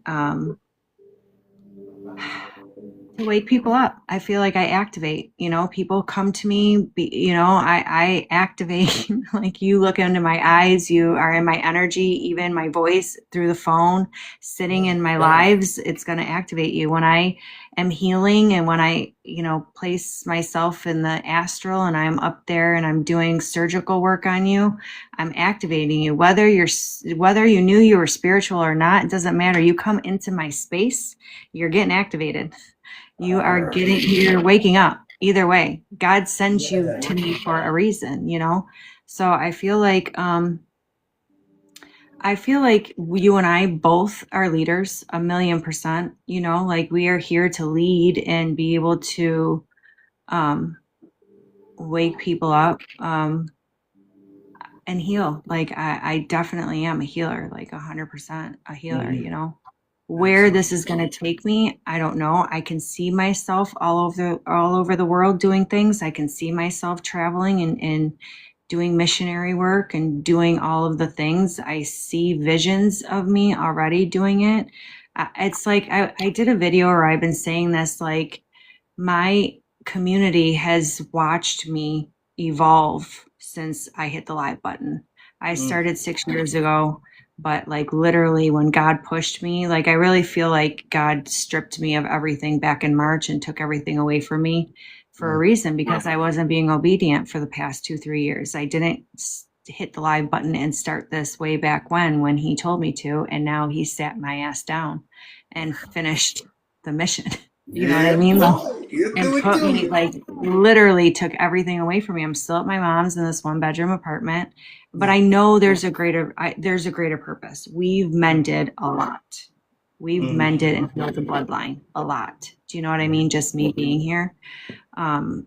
to wake people up. I feel like I activate, you know, people come to me, you know, I activate, like you look into my eyes, you are in my energy, even my voice through the phone, sitting in my lives, it's going to activate you. When I am healing and when I, you know, place myself in the astral and I'm up there and I'm doing surgical work on you, I'm activating you. Whether you knew you were spiritual or not, it doesn't matter. You come into my space, you're getting activated. You're waking up either way. God sends you yeah. to me for a reason, you know? So I feel like you and I both are leaders, 1,000,000%, you know, like we are here to lead and be able to um wake people up and heal. Like I definitely am a healer, like 100% a healer, Hmm. you know? Where Absolutely. this is going to take me, I don't know. I can see myself all over the world doing things. I can see myself traveling and doing missionary work and doing all of the things. I see visions of me already doing it. It's like I did a video where I've been saying this, like my community has watched me evolve since I hit the live button. I Mm, started 6 years ago, but like literally when God pushed me, like I really feel like God stripped me of everything back in March and took everything away from me for a mm, reason because I wasn't being obedient for the past 2, 3 years. I didn't hit the live button and start this way back when he told me to, and now he sat my ass down and finished the mission. You know what I yeah, mean? Like, boy. You and do it put to me me. like literally took everything away from me. I'm still at my mom's in this 1 bedroom apartment, but Yeah. I know there's a greater purpose. We've mended a lot. We've Mm, mended and built a bloodline a lot. Do you know what I mean? Just me being here.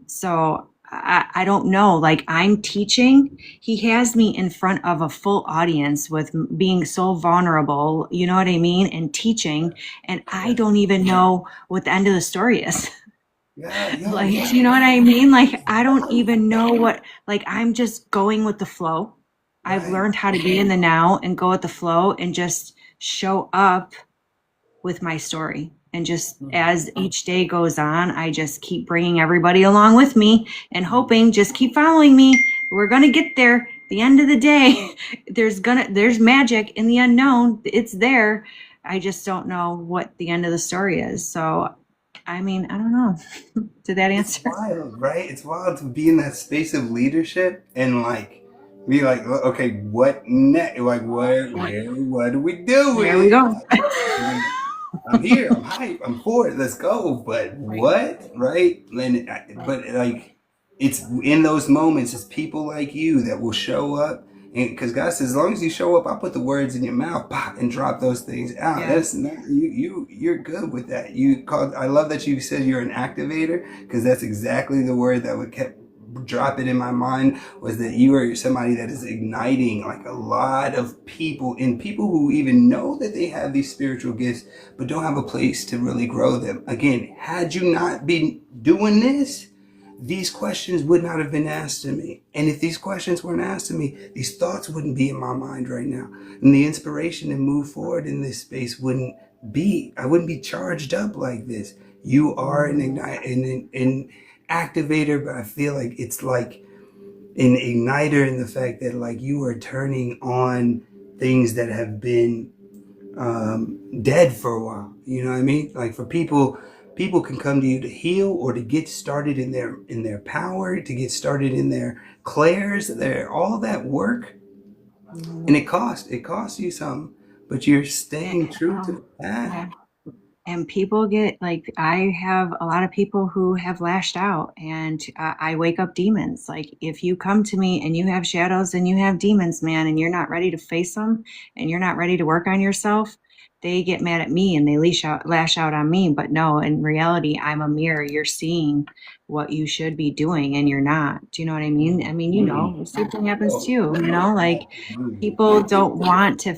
So I don't know. Like I'm teaching, he has me in front of a full audience with being so vulnerable. You know what I mean? And teaching, and I yeah. don't even know what the end of the story is. Yeah. Yo. Like, Yeah. do you know what I mean? Like, I don't even know what, like, I'm just going with the flow. I've Right. learned how to be in the now and go with the flow and just show up with my story. And just Mm, as each day goes on, I just keep bringing everybody along with me and mm. hoping, just keep following me. We're going to get there. The end of the day, there's magic in the unknown. It's there. I just don't know what the end of the story is. So, I mean, I don't know. Did that It's answer? wild, right? It's wild to be in that space of leadership and like be like, okay, what next? Like, what do we do with There we it? go. Like, I'm here. I'm hype. I'm for it. Let's go. But Right. what? Right? But like, it's in those moments, it's people like you that will show up. And because God says, as long as you show up, I'll put the words in your mouth, pop, and drop those things out. Yeah. That's not you're good with that. You called. I love that you said you're an activator because that's exactly the word that would kept drop it in my mind was that you are somebody that is igniting like a lot of people and people who even know that they have these spiritual gifts but don't have a place to really grow them. Again, had you not been doing this, these questions would not have been asked to me. And if these questions weren't asked to me, these thoughts wouldn't be in my mind right now. And the inspiration to move forward in this space wouldn't be, I wouldn't be charged up like this. You are an ignite, an activator, but I feel like it's like an igniter in the fact that like you are turning on things that have been dead for a while. You know what I mean? Like for people, people can come to you to heal or to get started in their power, to get started in their clairs, their all that work, and Mhm. it costs you something, but you're staying true to the path. Yeah. And people get like, I have a lot of people who have lashed out, and I wake up demons. Like, if you come to me and you have shadows and you have demons, man, and you're not ready to face them and you're not ready to work on yourself, they get mad at me and they lash out on me. But no, in reality, I'm a mirror. You're seeing what you should be doing and you're not. Do you know what I mean? I mean, Mm. the same thing happens to Oh, you, like absolutely. people don't want to,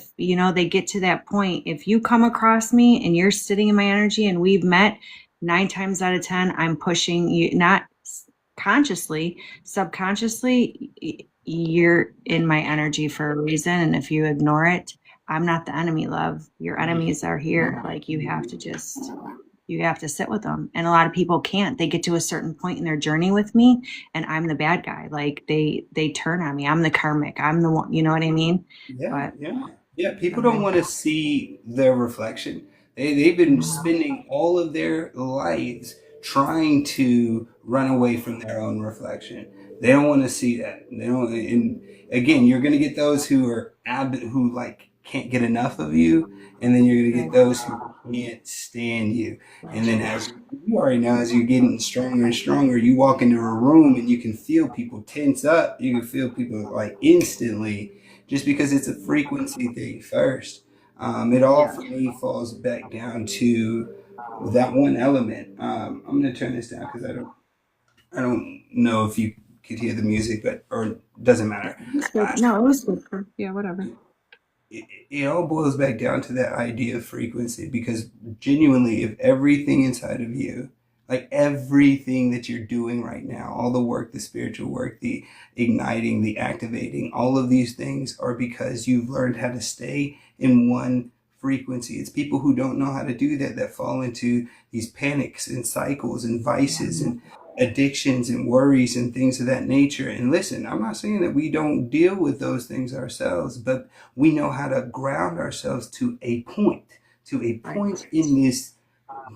they get to that point. If you come across me and you're sitting in my energy and we've met, 9 times out of 10, I'm pushing you, not consciously, subconsciously, you're in my energy for a reason. And if you ignore it, I'm not the enemy, love. Your enemies are here. Like, you have to sit with them. And a lot of people can't. They get to a certain point in their journey with me and I'm the bad guy. Like, they turn on me. I'm the karmic. I'm the one, you know what I mean? Yeah, But yeah, yeah. People don't um, want to see their reflection. They've been no, spending all of their lives trying to run away from their own reflection. They don't want to see that. They don't. And again, you're going to get those who are who like can't get enough of you, and then you're going to get right. those who can't stand you. And then as you already know, as you're getting stronger and stronger, you walk into a room and you can feel people tense up. You can feel people like instantly just because it's a frequency thing first. It all Yeah. for me falls back down to that one element. I'm gonna turn this down because I don't know if you could hear the music, but or doesn't Yeah, matter. it was good. Uh, No, it was good. Yeah, whatever. it all boils back down to that idea of frequency because genuinely, if everything inside of you, like everything that you're doing right now, all the work, the spiritual work, the igniting, the activating, all of these things are because you've learned how to stay in one frequency. It's people who don't know how to do that that fall into these panics and cycles and vices and addictions and worries and things of that nature. And listen, I'm not saying that we don't deal with those things ourselves, but we know how to ground ourselves to a point Right. in this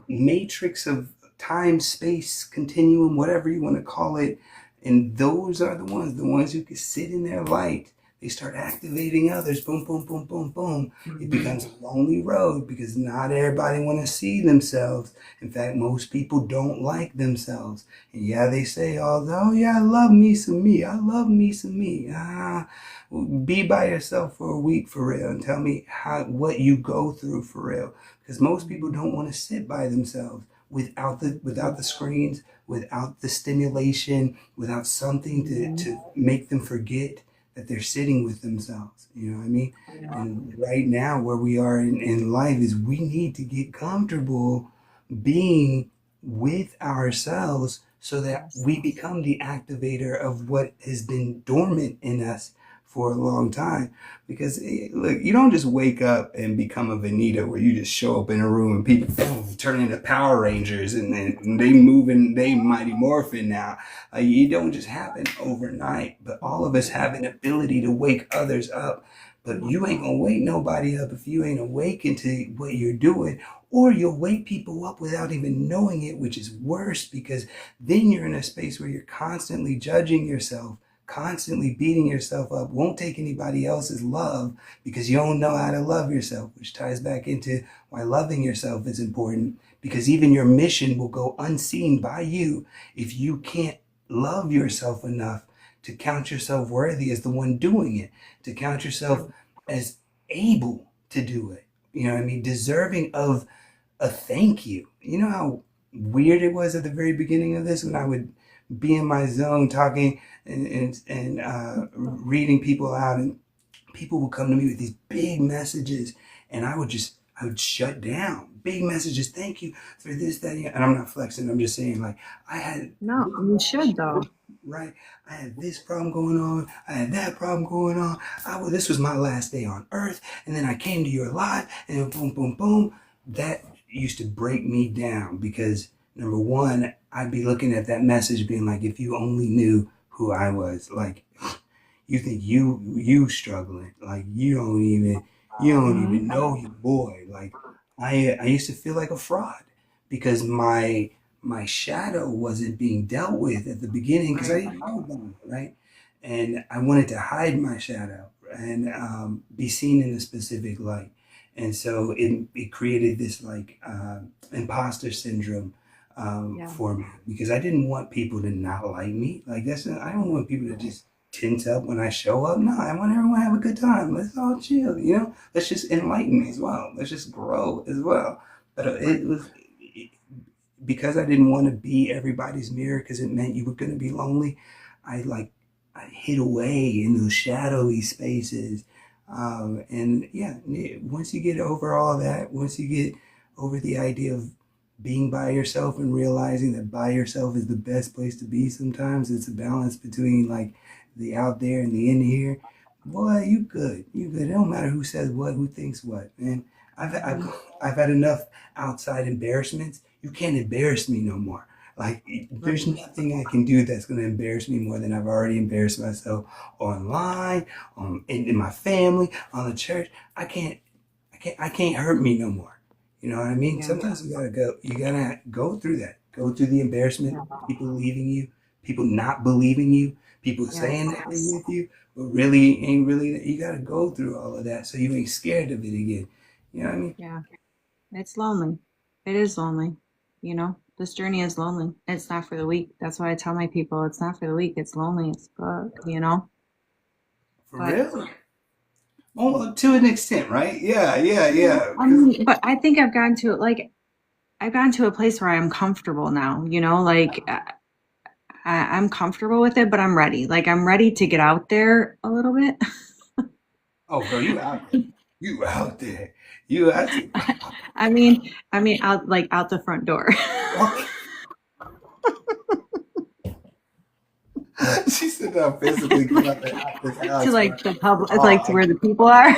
matrix of time, space, continuum, whatever you want to call it. And those are the ones who can sit in their light. They start activating others. Boom, boom, boom, boom, boom. It becomes a lonely road because not everybody want to see themselves. In fact, most people don't like themselves. And yeah, they say, oh yeah, I love me some me. I love me some me. Be by yourself for a week for real and tell me what you go through for real because most people don't want to sit by themselves without the screens, without the stimulation, without something to make them forget that they're sitting with themselves. You know what I mean? And right now where we are in life is we need to get comfortable being with ourselves so that Yes. we become the activator of what has been dormant in us for a long time. Because look, you don't just wake up and become a Vanita where you just show up in a room and people boom, turn into Power Rangers and then they move and they Mighty Morphin now. It don't just happen overnight, but all of us have an ability to wake others up. But you ain't gonna wake nobody up if you ain't awakened to what you're doing, or you'll wake people up without even knowing it, which is worse because then you're in a space where you're constantly judging yourself, constantly beating yourself up, won't take anybody else's love because you don't know how to love yourself, which ties back into why loving yourself is important because even your mission will go unseen by you if you can't love yourself enough to count yourself worthy as the one doing it, to count yourself as able to do it. You know what I mean? Deserving of a thank you. You know how weird it was at the very beginning of this when I would be in my zone talking and reading people out, and people would come to me with these big messages, and I would shut down. Big messages, thank you for this, that, and I'm not flexing. I'm just saying, like I had No, you should though. right? I had this problem going on. I had that problem going on. This was my last day on earth. And then I came to your live and boom, boom, boom. That used to break me down because number one, I'd be looking at that message being like, if you only knew who I was, like, you think you struggling, like you don't even know your boy. Like I used to feel like a fraud because my shadow wasn't being dealt with at the beginning because I Right. didn't know about it, right? And I wanted to hide my shadow and be seen in a specific light. And so it created this like imposter syndrome Yeah. for me because I didn't want people to not like me. Like I don't want people to just tense up when I show up. No, I want everyone to have a good time. Let's all chill, you know? Let's just enlighten as well. Let's just grow as well. But Right. it was because I didn't want to be everybody's mirror because it meant you were going to be lonely. I like I hid away in those shadowy spaces. And yeah, once you get over all that, once you get over the idea of being by yourself and realizing that by yourself is the best place to be, sometimes it's a balance between like the out there and the in here. Boy, you good. You good. It don't matter who says what, who thinks what. And I've, Mhm. I've, I've had enough outside embarrassments. You can't embarrass me no more. Like, there's Right. nothing I can do that's going to embarrass me more than I've already embarrassed myself online, in my family, on the church. I can't hurt me no more. You know what I mean? Yeah. Sometimes you gotta go through that. Go through the embarrassment, Yeah. people leaving you, people not believing you, people Yeah. saying that they with you, but really ain't really. You gotta go through all of that so you ain't scared of it again. You know what I mean? Yeah. It's lonely. It is lonely. You know, this journey is lonely. It's not for the weak. That's why I tell my people it's not for the weak. It's lonely as fuck, you know? For But real? Oh, to an extent, right? Yeah, yeah, yeah, yeah. I Because mean, but I think I've gotten to a place where I'm comfortable now, you know, like I'm comfortable with it, but I'm ready. Like I'm ready to get out there a little bit. oh, girl, you out there? You out there? You out there? Out the front door. Okay. She said, "I'm physically get out this To house, right?" like the public, like to Oh, where the people are.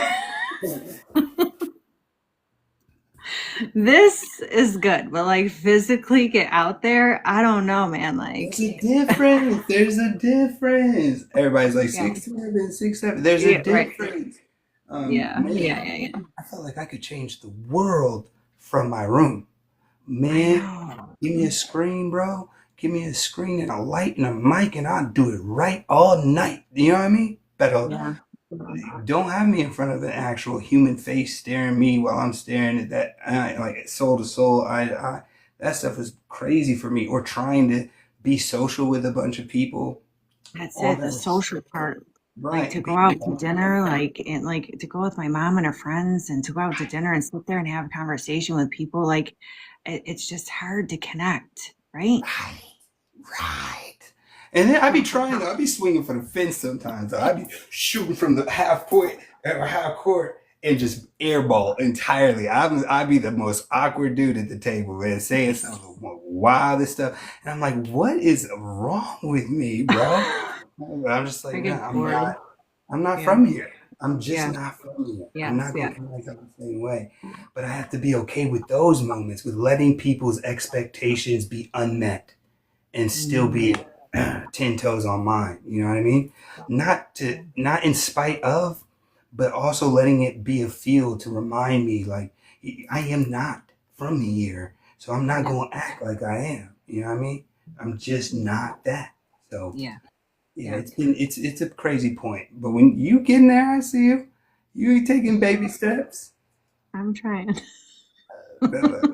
This is good, but like physically get out there, I don't know, man. there's Like, a difference. There's a difference. Everybody's like yeah, 6'7", 6'7". There's a yeah, right, difference. yeah, Man, yeah, yeah, yeah. I felt like I could change the world from my room. I Man, know. give me a screen, bro. Give me a screen and a light and a mic, and I'll do it right all night. You know what I mean? But Yeah, don't have me in front of an actual human face staring me while I'm staring at that like soul to soul eye to eye. That stuff is crazy for me. Or trying to be social with a bunch of people. that's All it. The that is social part, like to right. go out to dinner, like to go with my mom and her friends, and to go out to dinner and sit there and have a conversation with people. Like, it's just hard to connect, right? Right. Right. And then I be trying, I be swinging for the fence sometimes. I be shooting from the half point or half court and just airball entirely. I be the most awkward dude at the table, man, saying some of the wildest stuff. And I'm like, what is wrong with me, bro? I'm just I like, nah, get bored. I'm not Yeah, from here. I'm just yeah, not from here. I'm yes, not gonna yeah. connect up the same way. But I have to be okay with those moments, with letting people's expectations be unmet and still Mm, be 10 toes on mine. You know what I mean? Not in spite of, but also letting it be a field to remind me like I am not from here. So I'm not yeah, going to act like I am. You know what I mean? I'm just not that. So yeah, yeah, yeah. it's a crazy point. But when you get in there, I see you. You taking baby steps. I'm trying. Bella.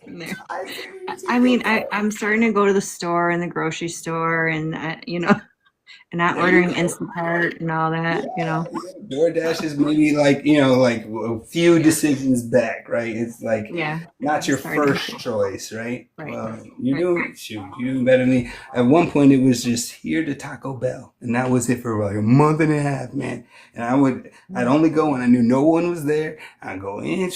Getting there. I see you I taking mean, baby. I'm starting to go to the store and the grocery store and, and not There you ordering go. Instacart and all Yeah, that, yeah. DoorDash is maybe like, like a few Yeah, decisions back, right? It's like yeah. not I'm your starting first to. choice, right? Right, Well, right. you're doing better than me. At one point, it was just here to Taco Bell, and that was it for like a month and a half, man. And I'd only go when I knew no one was there. I'd go in,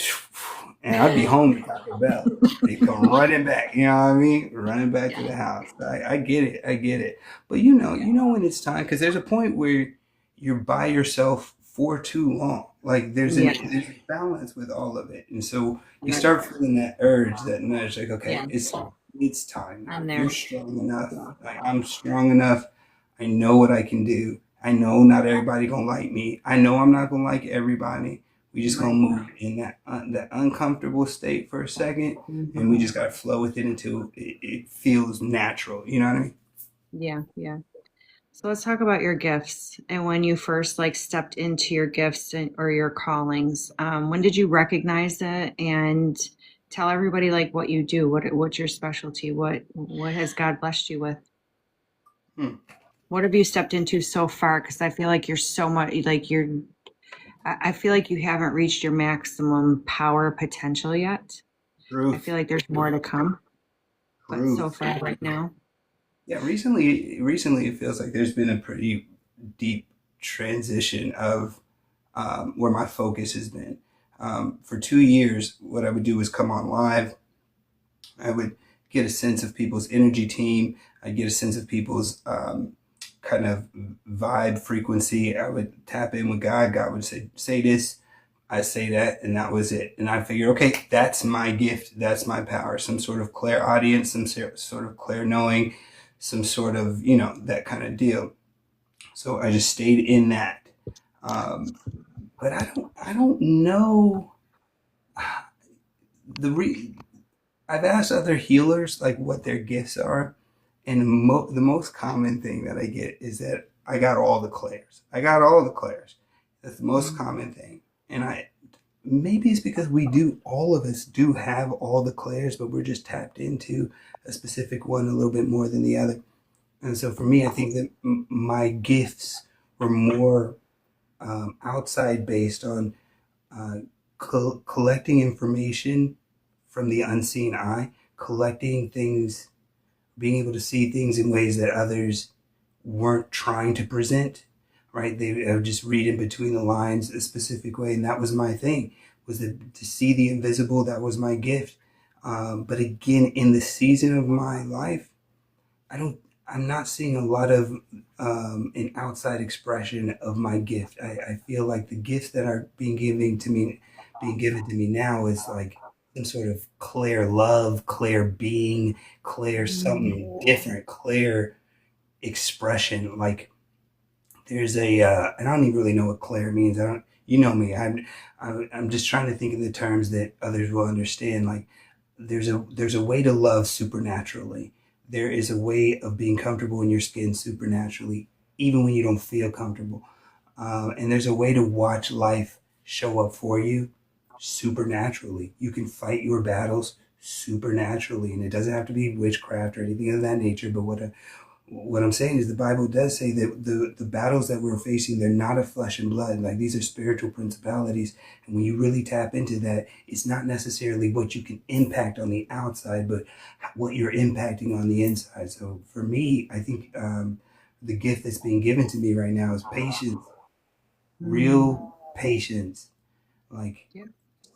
and I'd be home at Taco Bell. They come running back, you know what I mean? Running back to Yeah, the house. I get it, I get it. But yeah, you know when it's time, because there's a point where you're by yourself for too long. Like Yeah. there's a balance with all of it, and so you Right. start feeling that urge, that nudge, like okay, Yeah. it's time now. I'm You're there. strong enough. Like, I'm strong enough. I know what I can do. I know not everybody gonna like me. I know I'm not gonna like everybody. We just gonna Right. move in that uncomfortable state for a second, and we Hmm. just gotta flow with it until it feels natural. You know what I mean? Yeah. Yeah. So let's talk about your gifts and when you first like stepped into your gifts or your callings. When did you recognize it? And tell everybody like what you do. What's your specialty? What has God blessed you with? Hmm. What have you stepped into so far? Because I feel like you're so much like you're. I feel like you haven't reached your maximum power potential yet. I feel Truth, like there's more to come, but so truth. far right now. Yeah, recently it feels like there's been a pretty deep transition of where my focus has been. For 2 years, what I would do was come on live. I would get a sense of people's energy team. I'd get a sense of people's kind of vibe frequency. I would tap in with God. God would say this. I say that, and that was it. And I figured, okay, that's my gift. That's my power. Some sort of clairaudience, some sort of clair knowing, some sort of, that kind of deal. So I just stayed in that. Um, but I don't know the I've asked other healers like what their gifts are, and the most common thing that I get is that I got all the clairs. I got all the clairs. That's the most common thing, and I maybe it's because all of us do have all the clairs, but we're just tapped into a specific one a little bit more than the other. And so for me, I think that my gifts were more outside based on uh, collecting information from the unseen eye, collecting things, being able to see things in ways that others weren't trying to present, right? They would just read in between the lines a specific way, and that was my thing, was to see the invisible. That was my gift. But again, in the season of my life, I don't. I'm not seeing a lot of an outside expression of my gift. I feel like the gifts that are being given to me now is like some sort of clear love, clear being, clear something different, clear expression. Like there's and I don't even really know what clear means. I don't. You know me. I'm just trying to think in the terms that others will understand. Like there's a way to love supernaturally. There is a way of being comfortable in your skin supernaturally, even when you don't feel comfortable. And there's a way to watch life show up for you supernaturally. You can fight your battles supernaturally, and it doesn't have to be witchcraft or anything of that nature. But what I'm saying is the Bible does say that the battles that we're facing, they're not of flesh and blood. Like these are spiritual principalities. And when you really tap into that, it's not necessarily what you can impact on the outside, but what you're impacting on the inside. So for me, I think the gift that's being given to me right now is patience, Mm. real patience. Like Yeah.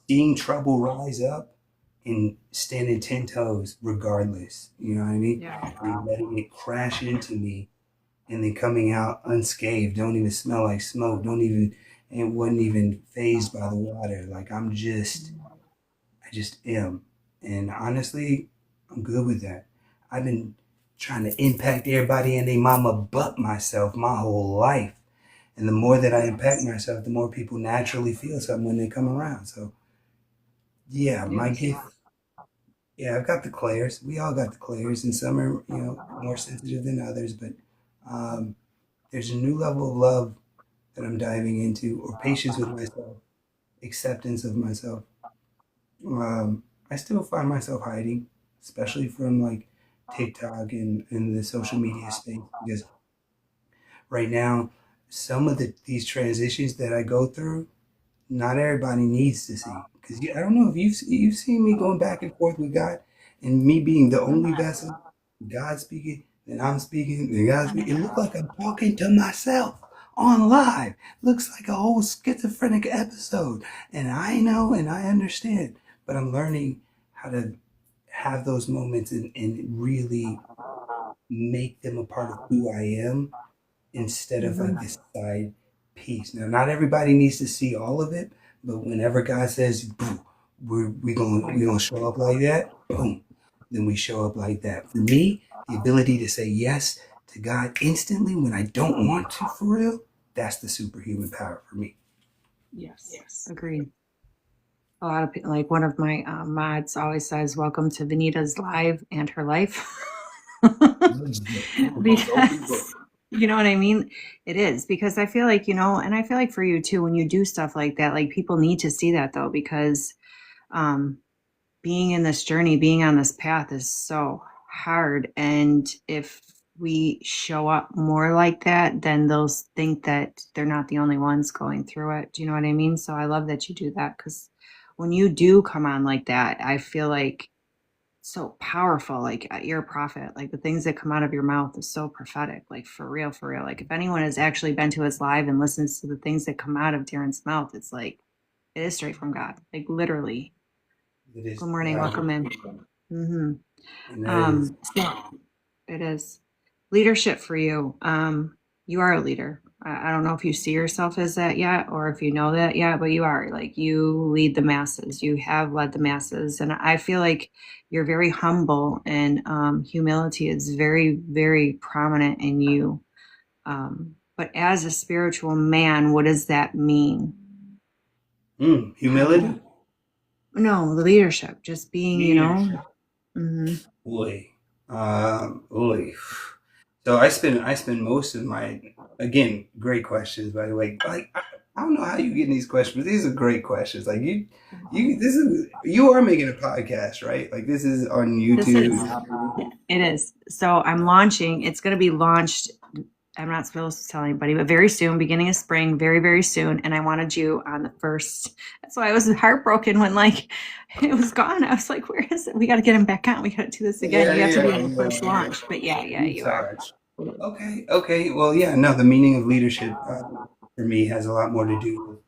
seeing trouble rise up and standing 10 toes regardless. You know what I mean? Yeah. And letting it crash into me and then coming out unscathed, don't even smell like smoke, don't even, and wasn't even phased by the water. Like I just am. And honestly, I'm good with that. I've been trying to impact everybody and their mama but myself my whole life. And the more that I impact myself, the more people naturally feel something when they come around. So yeah, my Yeah. gift, yeah, I've got the clairs. We all got the clairs, and some are, more sensitive than others, but um, there's a new level of love that I'm diving into, or patience with myself, acceptance of myself. I still find myself hiding, especially from like TikTok and the social media space, because right now, some of these transitions that I go through, not everybody needs to see. Because I don't know if you've seen me going back and forth with God, and me being the only vessel, God speaking, then I'm speaking, then God speaking. It looked like I'm talking to myself on live. Looks like a whole schizophrenic episode, and I know and I understand, but I'm learning how to have those moments and really make them a part of who I am instead of like Mhm. this side. peace. Now, not everybody needs to see all of it, but whenever God says, "Boom, we gonna show up like that," boom, then we show up like that. For me, the ability to say yes to God instantly when I don't want to, for real, that's the superhuman power for me. Yes, agreed. A lot of people, like one of my mods always says, "Welcome to Vanita's live and her life," because you know what I mean. It is because I feel like and I feel like for you too, when you do stuff like that, like people need to see that though, because um, being in this journey, being on this path is so hard, and if we show up more like that, then they'll think that they're not the only ones going through it. Do you know what I mean? So I love that you do that, because when you do come on like that, I feel like so powerful. Like you're a prophet. Like the things that come out of your mouth is so prophetic. Like for real, for real. Like if anyone has actually been to his live and listens to the things that come out of Darin's mouth, it's like it is straight from God. Like literally. It is, Good morning, welcome in. Mm-hmm. and that is. So it is leadership for you. You are a leader. I don't know if you see yourself as that yet, or if you know that yet, but you are. Like you lead the masses. You have led the masses, and I feel like you're very humble, and humility is very, very prominent in you. But as a spiritual man, what does that mean? Humility. No, the leadership, just being, Leadership. Mm-hmm. Boy, boy. So I spend most of my, again, great questions, by the way. Like I don't know how you get these questions, but these are great questions. Like you are making a podcast, right? Like this is on This is, YouTube. it is. So I'm launching, it's going to be launched. I'm not supposed to tell anybody, but very soon, beginning of spring, very, very soon. And I wanted you on the first. That's why I was heartbroken when like it was gone. I was like, where is it? We got to get him back on. We got to do this again. You have to be on the first launch. But yeah, you are. Okay. Well, yeah. No, the meaning of leadership for me has a lot more to do with.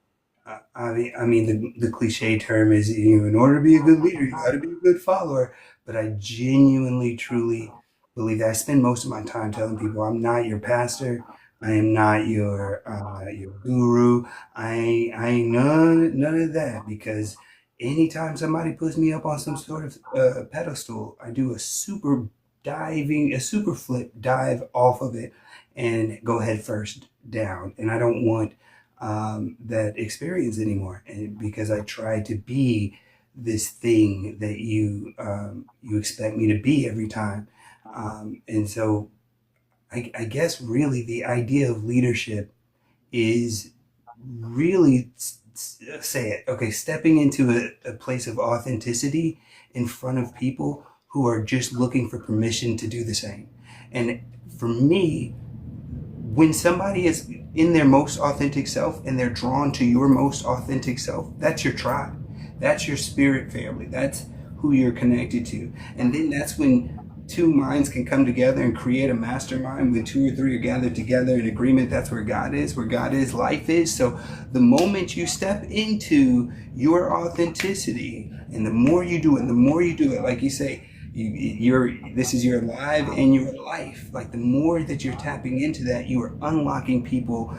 I mean, the cliche term is, in order to be a good leader, you got to be a good follower. But I genuinely, truly believe that. I spend most of my time telling people, I'm not your pastor. I am not your guru. I ain't none of that, because anytime somebody puts me up on some sort of pedestal, I do a super flip dive off of it and go head first down. And I don't want that experience anymore, and because I try to be this thing that you expect me to be every time, and so I guess really the idea of leadership is really say it okay, stepping into a place of authenticity in front of people who are just looking for permission to do the same. And for me, when somebody is in their most authentic self and they're drawn to your most authentic self, that's your tribe. That's your spirit family. That's who you're connected to. And then that's when two minds can come together and create a mastermind. When two or three are gathered together in agreement, that's where God is. Where God is, life is. So the moment you step into your authenticity, and the more you do it, like you say, this is your live and your life. Like the more that you're tapping into that, you are unlocking people,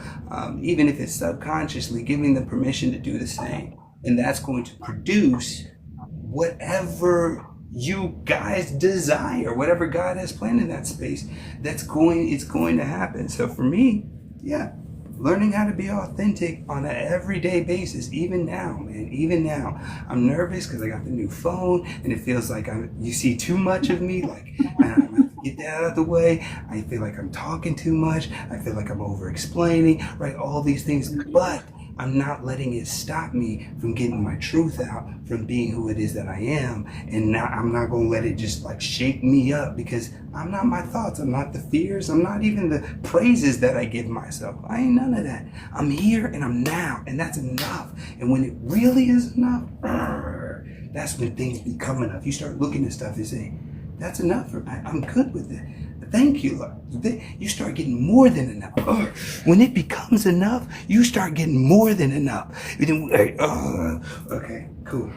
even if it's subconsciously, giving them permission to do the same. And that's going to produce whatever you guys desire, whatever God has planned in that space. It's going to happen. So for me, yeah, learning how to be authentic on an everyday basis, even now, man, even now. I'm nervous because I got the new phone and it feels like you see too much of me. Like, man, I'm gonna get that out of the way. I feel like I'm talking too much. I feel like I'm over explaining, right? All these things, but I'm not letting it stop me from getting my truth out, from being who it is that I am. And now I'm not going to let it just like shake me up, because I'm not my thoughts. I'm not the fears. I'm not even the praises that I give myself. I ain't none of that. I'm here and I'm now, and that's enough. And when it really is enough, that's when things become enough. You start looking at stuff and say, that's enough. I'm good with it. Thank you, Lord. You start getting more than enough. When it becomes enough, you start getting more than enough. Okay, cool.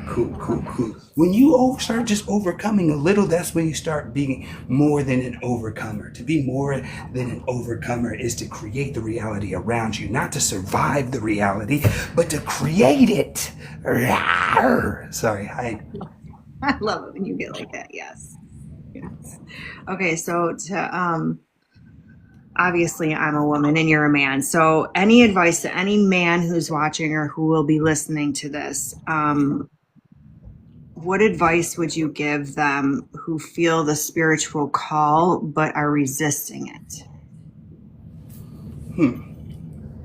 When you start just overcoming a little, that's when you start being more than an overcomer. To be more than an overcomer is to create the reality around you, not to survive the reality, but to create it. Sorry, I love it when you get like that. Yes. Yes. Okay, so obviously I'm a woman and you're a man. So any advice to any man who's watching or who will be listening to this, what advice would you give them who feel the spiritual call but are resisting it?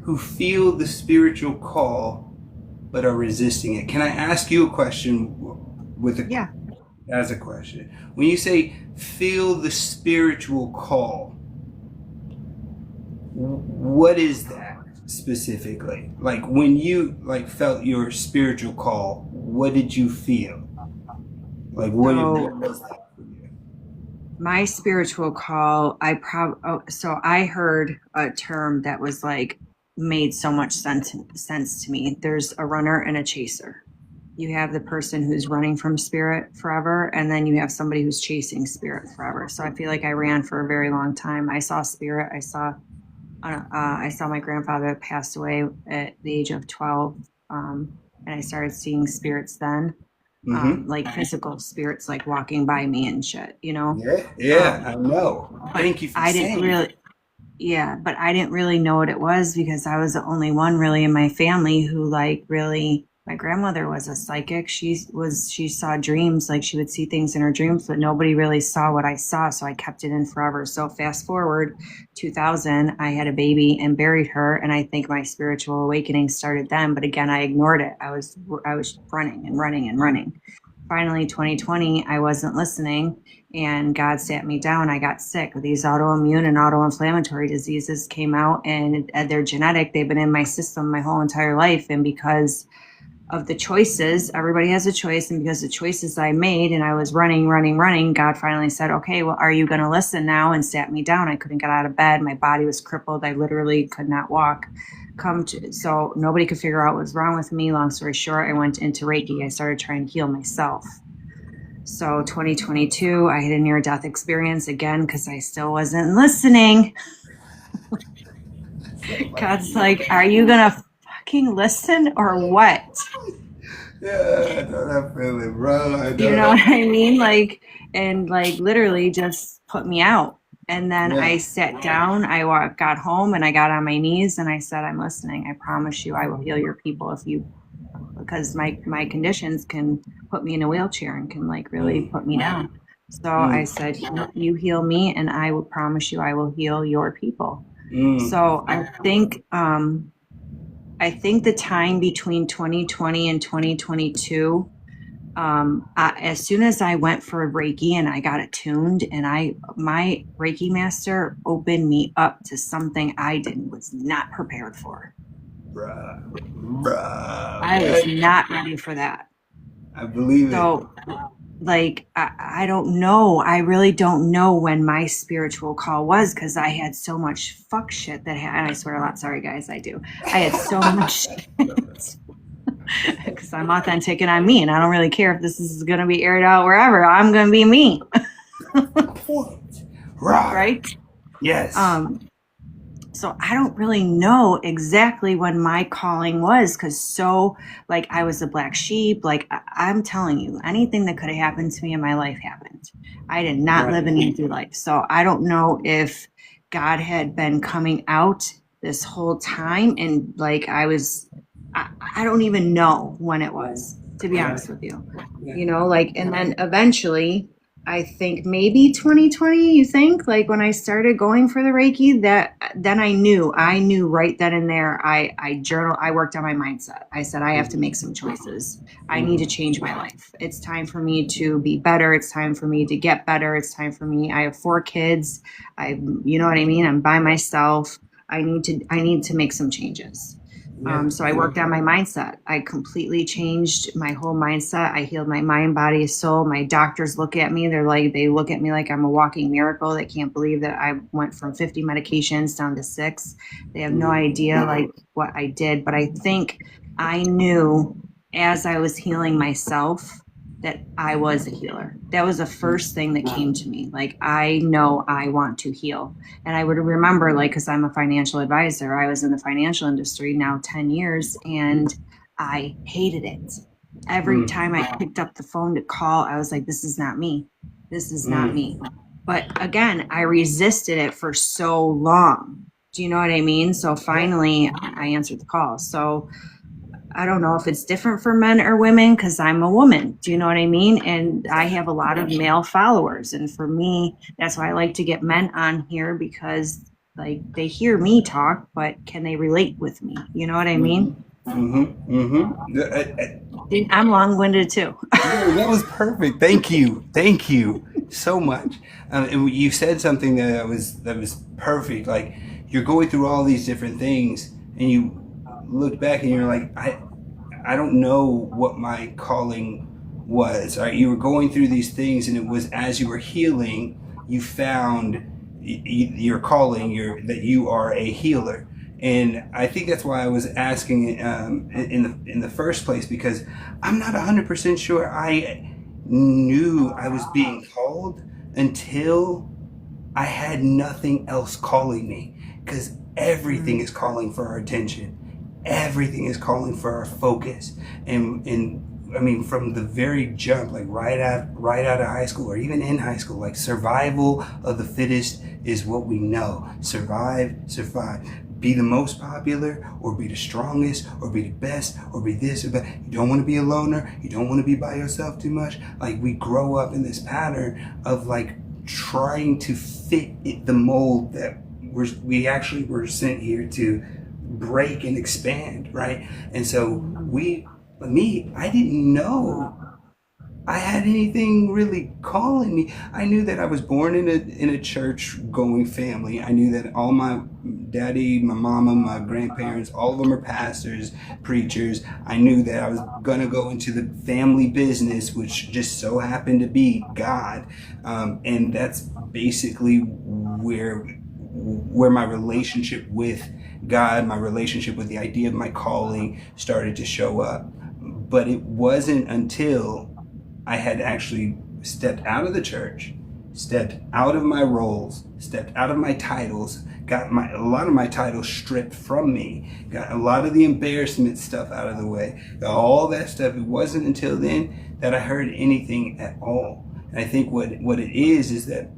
who feel the spiritual call but are resisting it. Can I ask you a question with a Yeah. as a question? When you say feel the spiritual call, what is that specifically? Like when you felt your spiritual call, what did you feel? Like what was that for you? My spiritual call, so I heard a term that was like made so much sense to me. There's a runner and a chaser. You have the person who's running from spirit forever, and then you have somebody who's chasing spirit forever. So I feel like I ran for a very long time. I saw spirit. I saw my grandfather passed away at the age of 12, and I started seeing spirits then, like physical spirits, like walking by me and shit. Yeah, I know. Thank you for I didn't saying. really, yeah, but I didn't really know what it was because I was the only one really in my family who my grandmother was a psychic. She saw dreams, like she would see things in her dreams, but nobody really saw what I saw. So I kept it in forever. So fast forward 2000, I had a baby and buried her. And I think my spiritual awakening started then. But again, I ignored it. I was running and running and running. Finally, 2020, I wasn't listening and God sat me down. I got sick. These autoimmune and autoinflammatory diseases came out and they're genetic. They've been in my system my whole entire life. And because of the choices, everybody has a choice. And because of the choices I made and I was running, God finally said, okay, well, are you going to listen now? And sat me down. I couldn't get out of bed. My body was crippled. I literally could not walk. So nobody could figure out what was wrong with me. Long story short, I went into Reiki. I started trying to heal myself. So 2022, I had a near-death experience again because I still wasn't listening. God's like, are you going to fucking listen or what? Yeah, I know that feeling, bro. You know what I mean? And literally just put me out. And then I sat down, got home and I got on my knees and I said, I'm listening. I promise you I will heal your people because my conditions can put me in a wheelchair and can really put me down. So I said, you heal me and I will promise you I will heal your people. So I think the time between 2020 and 2022, as soon as I went for Reiki and I got attuned and my Reiki master opened me up to something I was not prepared for. Bruh. I was not ready for that. I believe it. I don't know. I really don't know when my spiritual call was because I had so much fuck shit and I swear a lot. Sorry, guys, I do. I had so much shit because I'm authentic and I'm me, and I don't really care if this is going to be aired out wherever. I'm going to be me. Right? Yes. So I don't really know exactly when my calling was because I was a black sheep. I'm telling you, anything that could have happened to me in my life happened. I did not live an easy life. So I don't know if God had been coming out this whole time and I don't even know when it was, to be honest with you. And then eventually I think maybe 2020, you think, when I started going for the Reiki, then I knew right then and there. I worked on my mindset. I said, I have to make some choices. I need to change my life. It's time for me to be better. It's time for me to get better. It's time for me. I have 4 kids. You know what I mean? I'm by myself. I need to make some changes. Yeah. So I worked on my mindset. I completely changed my whole mindset. I healed my mind, body, soul. My doctors look at me. They look at me like I'm a walking miracle. They can't believe that I went from 50 medications down to 6. They have no idea like what I did. But I think I knew as I was healing myself that I was a healer. That was the first thing that came to me. Like, I know I want to heal. And I would remember, like, because I'm a financial advisor, I was in the financial industry now 10 years and I hated it. Every Mm, time I picked up the phone to call, I was like, this is not me. This is not mm, me. But again, I resisted it for so long. Do you know what I mean? So yeah. finally, I answered the call. So I don't know if it's different for men or women because I'm a woman. Do you know what I mean? And I have a lot of male followers. And for me, that's why I like to get men on here because like they hear me talk, but can they relate with me? You know what I mean? Mm-hmm. Mm-hmm. I'm long winded too. No, that was perfect. Thank you. Thank you so much. And you said something that was perfect. Like you're going through all these different things, and you look back and you're like, I don't know what my calling was. Right? You were going through these things, and it was as you were healing, you found your calling. That you are a healer. And I think that's why I was asking in the first place because I'm not 100% sure I knew I was being called until I had nothing else calling me because everything is calling for our attention. Everything is calling for our focus. And I mean, from the very jump, like right out of high school or even in high school, like survival of the fittest is what we know. Survive, survive. Be the most popular or be the strongest or be the best or be this or that. You don't want to be a loner. You don't want to be by yourself too much. Like we grow up in this pattern of like trying to fit the mold that we actually were sent here to break and expand, right? And so I didn't know I had anything really calling me. I knew that I was born in a church going family. I knew that all my daddy, my mama, my grandparents, all of them are pastors, preachers. I knew that I was gonna go into the family business, which just so happened to be God, and that's basically where my relationship with God, my relationship with the idea of my calling started to show up. But it wasn't until I had actually stepped out of the church, stepped out of my roles, stepped out of my titles, got a lot of my titles stripped from me, got a lot of the embarrassment stuff out of the way, got all that stuff. It wasn't until then that I heard anything at all. And I think what it is that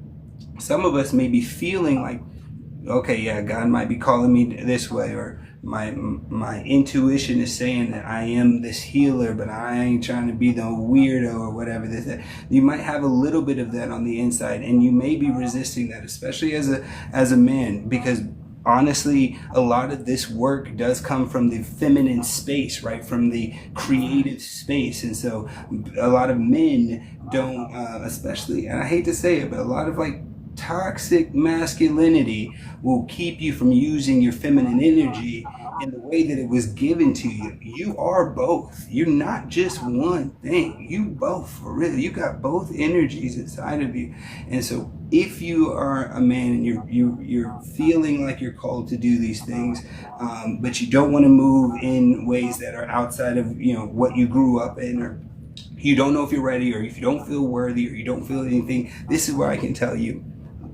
some of us may be feeling like, okay, yeah, God might be calling me this way, or my intuition is saying that I am this healer, but I ain't trying to be the weirdo or whatever. That you might have a little bit of that on the inside, and you may be resisting that, especially as a man, because honestly, a lot of this work does come from the feminine space, right? From the creative space. And so a lot of men don't, especially, and I hate to say it, but a lot of like toxic masculinity will keep you from using your feminine energy in the way that it was given to you. You are both. You're not just one thing. You both, for real. You got both energies inside of you. And so if you are a man and you're feeling like you're called to do these things, but you don't want to move in ways that are outside of what you grew up in, or you don't know if you're ready, or if you don't feel worthy, or you don't feel anything, this is where I can tell you,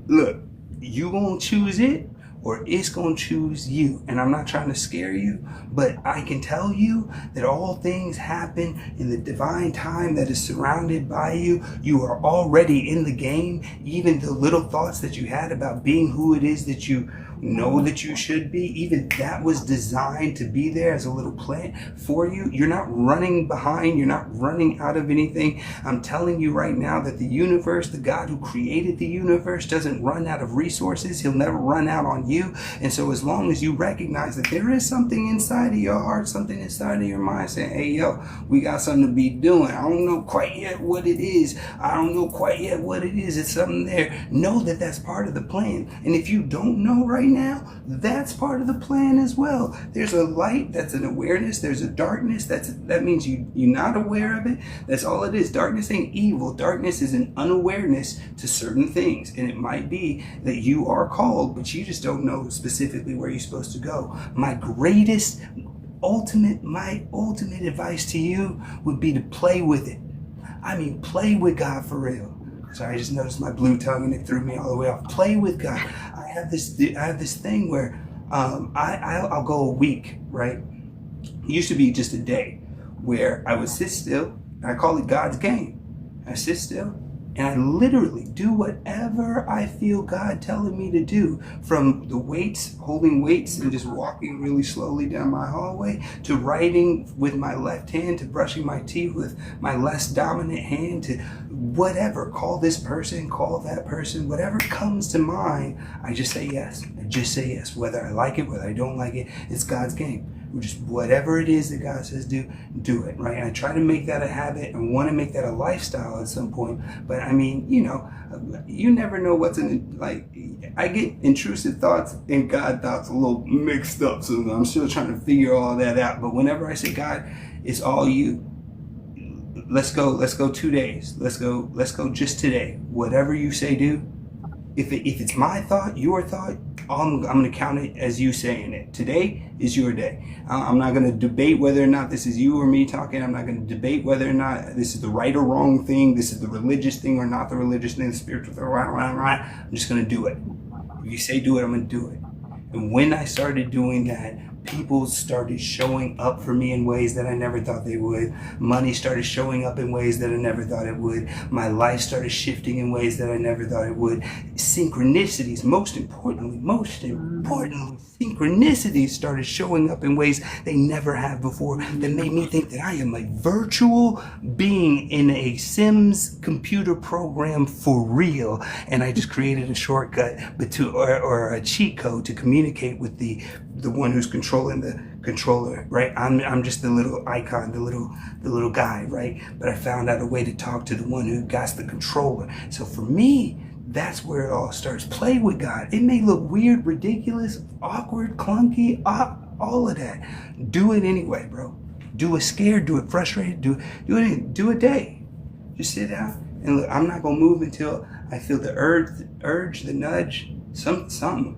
look, you gonna choose it or it's gonna choose you. And I'm not trying to scare you, but I can tell you that all things happen in the divine time that is surrounded by you. You are already in the game. Even the little thoughts that you had about being who it is that you know that you should be, even that was designed to be there as a little plant for you. You're not running behind, you're not running out of anything. I'm telling you right now that the universe, the God who created the universe, doesn't run out of resources. He'll never run out on you. And so as long as you recognize that there is something inside of your heart, something inside of your mind saying, hey, yo, we got something to be doing. I don't know quite yet what it is. I don't know quite yet what it is. It's something there. Know that that's part of the plan. And if you don't know right now, that's part of the plan as well. There's a light, that's an awareness. There's a darkness, that means you're not aware of it. That's all it is. Darkness ain't evil. Darkness is an unawareness to certain things. And it might be that you are called, but you just don't know specifically where you're supposed to go. My ultimate advice to you would be to play with it. I mean, play with God for real. Sorry, I just noticed my blue tongue and it threw me all the way off. Play with God. I have this thing where I'll go a week, right? It used to be just a day where I would sit still. I call it God's game. I sit still and I literally do whatever I feel God telling me to do, from the weights, holding weights and just walking really slowly down my hallway, to writing with my left hand, to brushing my teeth with my less dominant hand, to whatever. Call this person, call that person, whatever comes to mind, I just say yes. I just say yes. Whether I like it, whether I don't like it, it's God's game. Just whatever it is that God says do it, right? And I try to make that a habit and want to make that a lifestyle at some point. But I mean, you never know what's in it. Like, I get intrusive thoughts and God thoughts a little mixed up, so I'm still trying to figure all that out. But whenever I say, God, it's all you. Let's go 2 days. Let's go just today. Whatever you say, do. If it's my thought, your thought, I'm going to count it as you saying it. Today is your day. I'm not going to debate whether or not this is you or me talking. I'm not going to debate whether or not this is the right or wrong thing. This is the religious thing or not the religious thing, the spiritual thing. I'm just going to do it. If you say do it, I'm going to do it. And when I started doing that, people started showing up for me in ways that I never thought they would. Money started showing up in ways that I never thought it would. My life started shifting in ways that I never thought it would. Synchronicities, most importantly, synchronicities started showing up in ways they never have before, that made me think that I am a virtual being in a Sims computer program for real. And I just created a shortcut or a cheat code to communicate with the one who's controlling the controller, right? I'm just the little icon, the little guy, right? But I found out a way to talk to the one who got the controller. So for me, that's where it all starts. Play with God. It may look weird, ridiculous, awkward, clunky, all of that. Do it anyway, bro. Do it scared, do it frustrated, do a day. Just sit down and look. I'm not gonna move until I feel the urge, the nudge, something.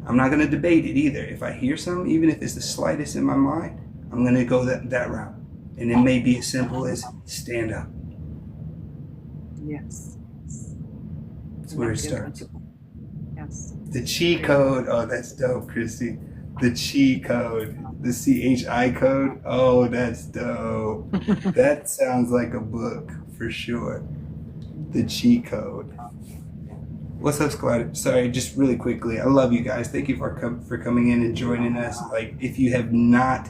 I'm not going to debate it either. If I hear something, even if it's the slightest in my mind, I'm going to go that route. And it may be as simple as stand up. Yes. That's where it starts. Yes. The cheat code. Oh, that's dope, Christy. The cheat code. The CHI code. Oh, that's dope. That sounds like a book for sure. The cheat code. What's up, squad? Sorry, just really quickly. I love you guys. Thank you for coming in and joining us. Like, if you have not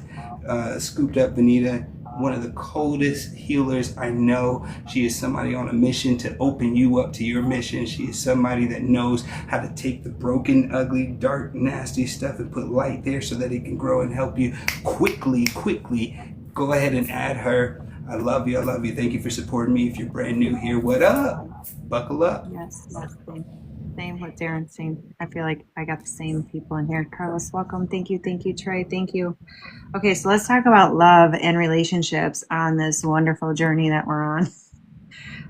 scooped up Benita, one of the coldest healers I know. She is somebody on a mission to open you up to your mission. She is somebody that knows how to take the broken, ugly, dark, nasty stuff and put light there so that it can grow and help you quickly. Go ahead and add her. I love you. Thank you for supporting me. If you're brand new here, what up? Buckle up. Yes. Same what Darin's saying. I feel like I got the same people in here. Carlos, welcome. Thank you, Trey. Thank you. Okay, so let's talk about love and relationships on this wonderful journey that we're on.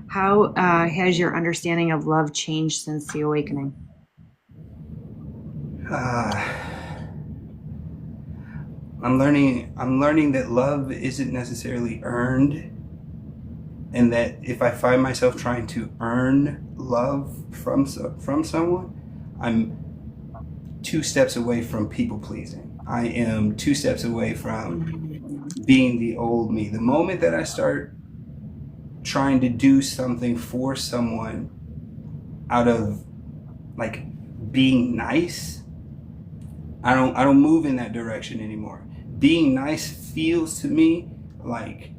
How has your understanding of love changed since the awakening? I'm learning that love isn't necessarily earned, and that if I find myself trying to earn love from someone, I'm 2 steps away from people pleasing. I am 2 steps away from being the old me. The moment that I start trying to do something for someone out of like being nice, I don't move in that direction anymore. Being nice feels to me like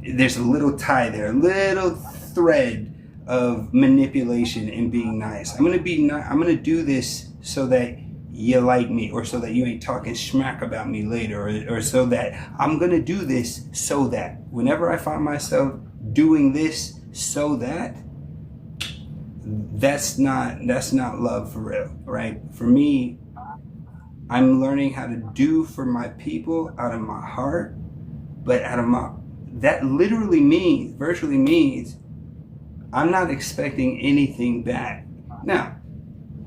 there's a little tie there, a little thread of manipulation in being nice. I'm gonna do this so that you like me, or so that you ain't talking smack about me later, or so that I'm gonna do this so that whenever I find myself doing this so that, that's not love for real, right? For me, I'm learning how to do for my people out of my heart, but out of my that literally means virtually means I'm not expecting anything back. Now,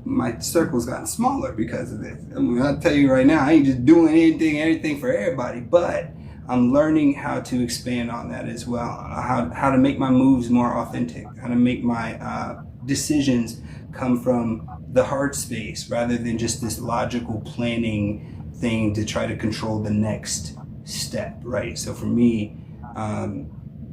my circle's gotten smaller because of this. I mean, I'll tell you right now, I ain't just doing everything for everybody, but I'm learning how to expand on that as well. How to make my moves more authentic, how to make my decisions come from the heart space rather than just this logical planning thing to try to control the next step, right? So for me, um,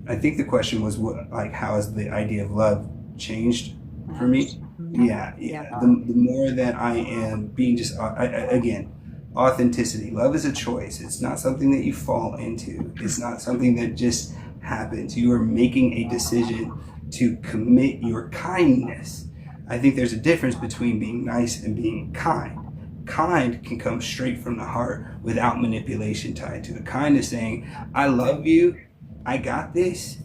I think the question was what, like, how has the idea of love changed for me? Yeah, Yeah. yeah. The more that I am being just, again, authenticity. Love is a choice. It's not something that you fall into. It's not something that just happens. You are making a decision to commit your kindness. I think there's a difference between being nice and being kind. Kind can come straight from the heart without manipulation tied to it. Kind is saying, I love you, I got this,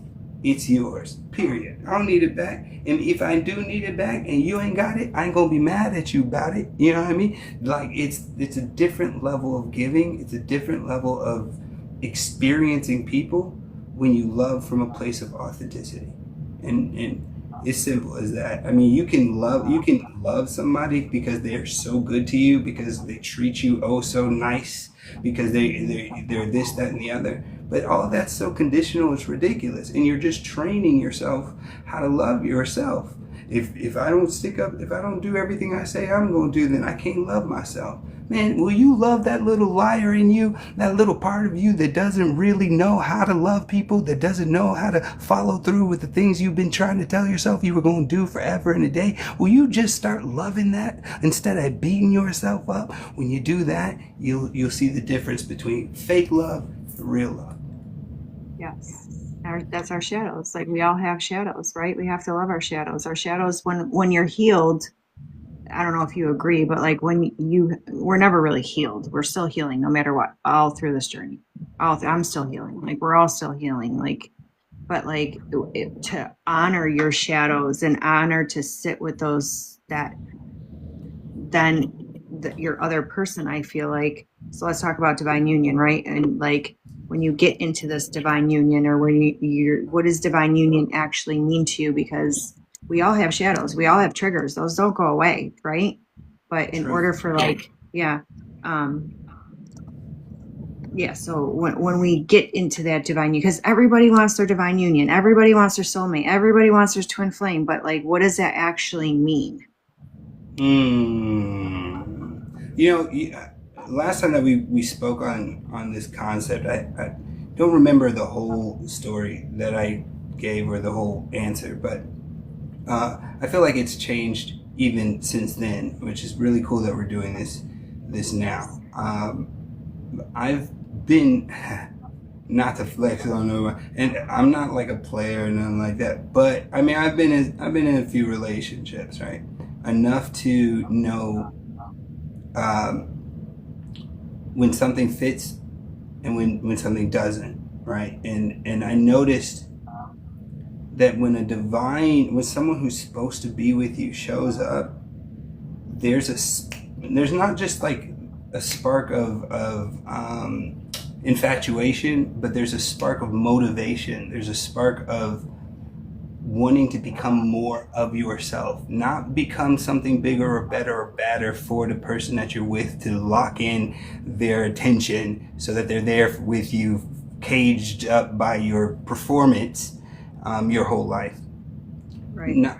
it's yours, period. I don't need it back. And if I do need it back and you ain't got it, I ain't gonna be mad at you about it. You know what I mean? Like it's a different level of giving, it's a different level of experiencing people when you love from a place of authenticity. And it's simple as that. I mean, you can love somebody because they are so good to you, because they treat you oh so nice, because they're this, that, and the other. But all that's so conditional, it's ridiculous. And you're just training yourself how to love yourself. If I don't stick up, if I don't do everything I say I'm gonna do, then I can't love myself. Man, will you love that little liar in you, that little part of you that doesn't really know how to love people, that doesn't know how to follow through with the things you've been trying to tell yourself you were going to do forever and a day? Will you just start loving that instead of beating yourself up? When you do that, you'll see the difference between fake love and real love. Yes. That's our shadows. Like we all have shadows, right? We have to love our shadows. Our shadows, when you're healed, I don't know if you agree, but like we're never really healed. We're still healing no matter what, all through this journey. I'm still healing. Like we're all still healing. Like, but like to honor your shadows and honor to sit with those that then your other person, I feel like. So let's talk about divine union, right? And like when you get into this divine union, or when you're what does divine union actually mean to you? Because we all have shadows, we all have triggers, those don't go away, right? But in True. order for like, yeah, um yeah, so when we get into that divine union, because everybody wants their divine union, everybody wants their soulmate, everybody wants their twin flame, but like what does that actually mean? You know, last time that we spoke on this concept, I don't remember the whole story that I gave or the whole answer, but I feel like it's changed even since then, which is really cool that we're doing this now. I've been not to flex on no, and I'm not like a player or nothing like that, but I mean I've been in a few relationships, right? Enough to know um, when something fits and when something doesn't, right? And I noticed that when someone who's supposed to be with you shows up, there's not just like a spark of infatuation, but there's a spark of motivation. There's a spark of wanting to become more of yourself, not become something bigger or better or badder for the person that you're with to lock in their attention so that they're there with you, caged up by your performance your whole life. Right. Not,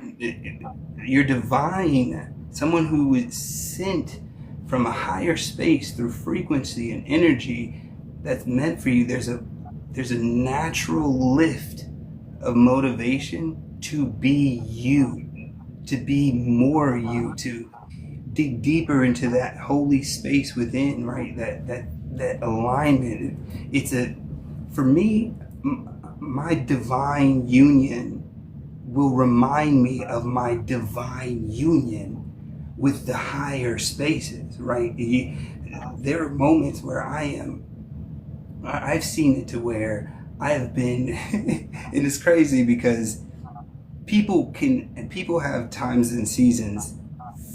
you're divine, someone who is sent from a higher space through frequency and energy that's meant for you. There's a natural lift of motivation to be you, to be more you, to dig deeper into that holy space within, right? That alignment. It's a For me, my divine union will remind me of my divine union with the higher spaces, right? There are moments where I've seen it to where I have been, and it's crazy because people have times and seasons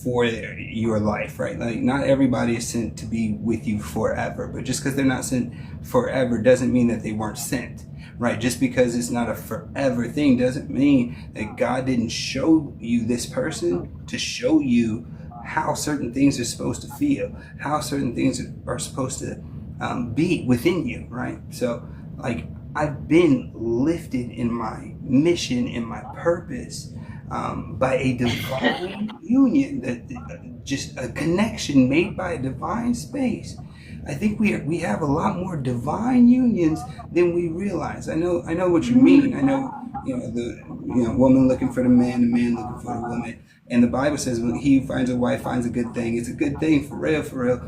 for your life, right? Like not everybody is sent to be with you forever, but just because they're not sent forever doesn't mean that they weren't sent, right? Just because it's not a forever thing doesn't mean that God didn't show you this person to show you how certain things are supposed to feel, how certain things are supposed to be within you, right? So, like, I've been lifted in my mission, in my purpose, by a divine union, that just a connection made by a divine space. I think we have a lot more divine unions than we realize. I know what you mean. I know the woman looking for the man looking for the woman, and the Bible says when he who finds a wife finds a good thing. It's a good thing for real, for real.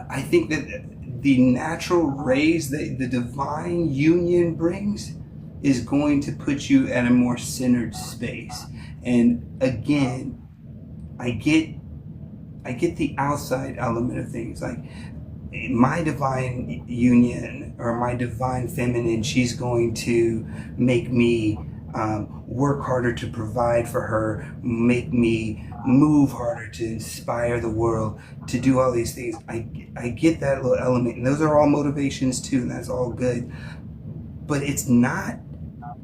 I think that the natural rays that the divine union brings is going to put you at a more centered space. And again, I get I get the outside element of things. Like my divine union or my divine feminine, she's going to make me work harder to provide for her, make me move harder to inspire the world, to do all these things. I get that little element, and those are all motivations too, and that's all good. But it's not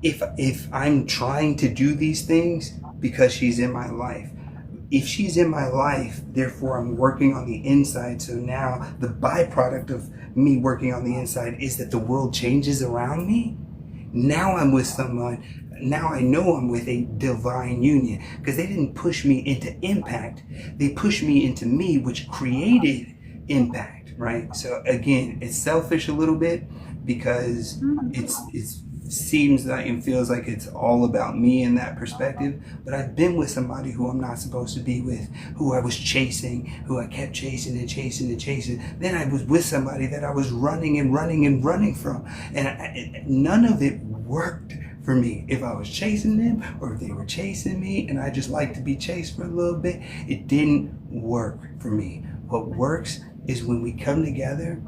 if I'm trying to do these things because she's in my life. If she's in my life, therefore I'm working on the inside. So now the byproduct of me working on the inside is that the world changes around me. Now I'm with someone. Now I know I'm with a divine union because they didn't push me into impact. They pushed me into me, which created impact, right? So again, it's selfish a little bit because it's seems like and feels like it's all about me in that perspective. But I've been with somebody who I'm not supposed to be with, who I was chasing, who I kept chasing and chasing and chasing. Then I was with somebody that I was running and running and running from, and none of it worked for me. If I was chasing them or if they were chasing me and I just like to be chased for a little bit, it didn't work for me. What works is when we come together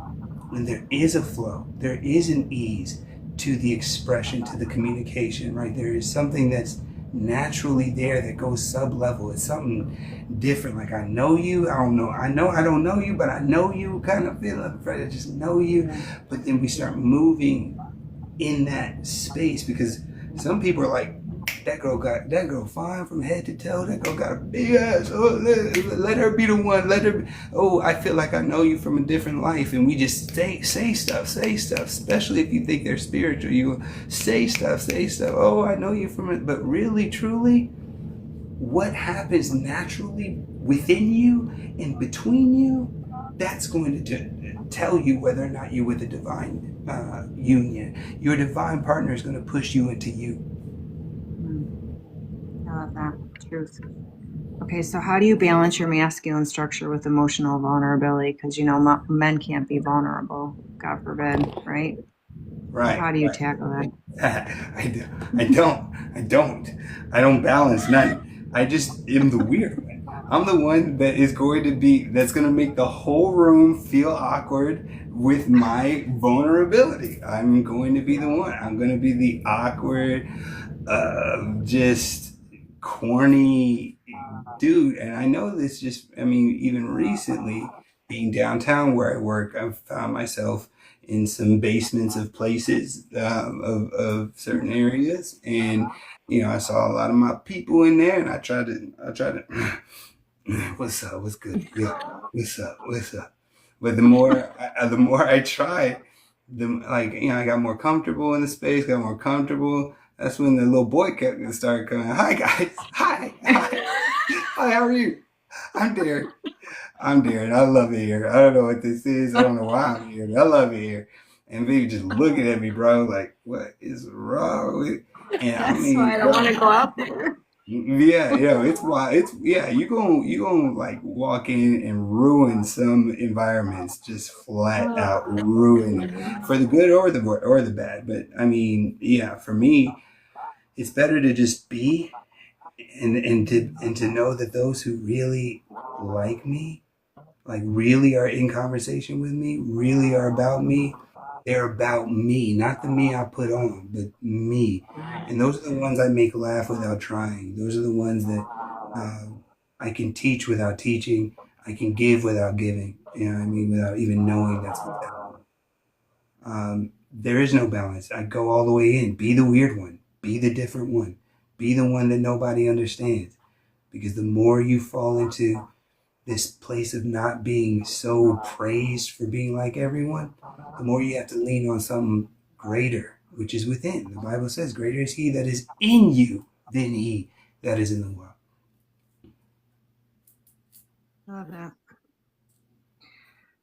and there is a flow, there is an ease to the expression, to the communication, right? There is something that's naturally there that goes sub-level. It's something different. Like I know you, I don't know. I know I don't know you, but I know you kind of feel like I just know you. But then we start moving in that space because some people are like, that girl fine from head to toe. That girl got a big ass. Oh, let her be the one. Let her be. Oh, I feel like I know you from a different life, and we just say stuff. Especially if you think they're spiritual, you say stuff. Oh, I know you from it, but really, truly, what happens naturally within you and between you, that's going to tell you whether or not you're with a divine union. Your divine partner is going to push you into you. I love that. Truth. Okay, so how do you balance your masculine structure with emotional vulnerability? Because men can't be vulnerable, God forbid, right? Right. How do you tackle that? I don't balance none. I just am the weird one. I'm the one that is that's going to make the whole room feel awkward with my vulnerability. I'm going to be the one. I'm going to be the awkward, just corny dude. And I know this even recently being downtown where I work, I've found myself in some basements of places, of certain areas. And, I saw a lot of my people in there and I tried to, what's up? What's good? Yeah. What's up? But the more I tried, I got more comfortable in the space, got more comfortable. That's when the little boy started coming. Hi guys. Hi. Hi, how are you? I'm Darin. I love it here. I don't know what this is. I don't know why I'm here, but I love it here. And people just looking at me, bro, like, what is wrong with? And That's why I don't want to go out there. Yeah, it's why you gonna like walk in and ruin some environments, just flat out ruin it for the good or the bad. But for me, it's better to just be and to know that those who really like me, like really are in conversation with me, really are about me, They're about me, not the me I put on, but me. And those are the ones I make laugh without trying. Those are the ones that uh, I can teach without teaching. I can give without giving. You know what I mean? Without even knowing that's what's happening. There is no balance. I go all the way in. Be the weird one. Be the different one. Be the one that nobody understands. Because the more you fall into this place of not being so praised for being like everyone, the more you have to lean on something greater, which is within. The Bible says, greater is he that is in you than he that is in the world. Love that.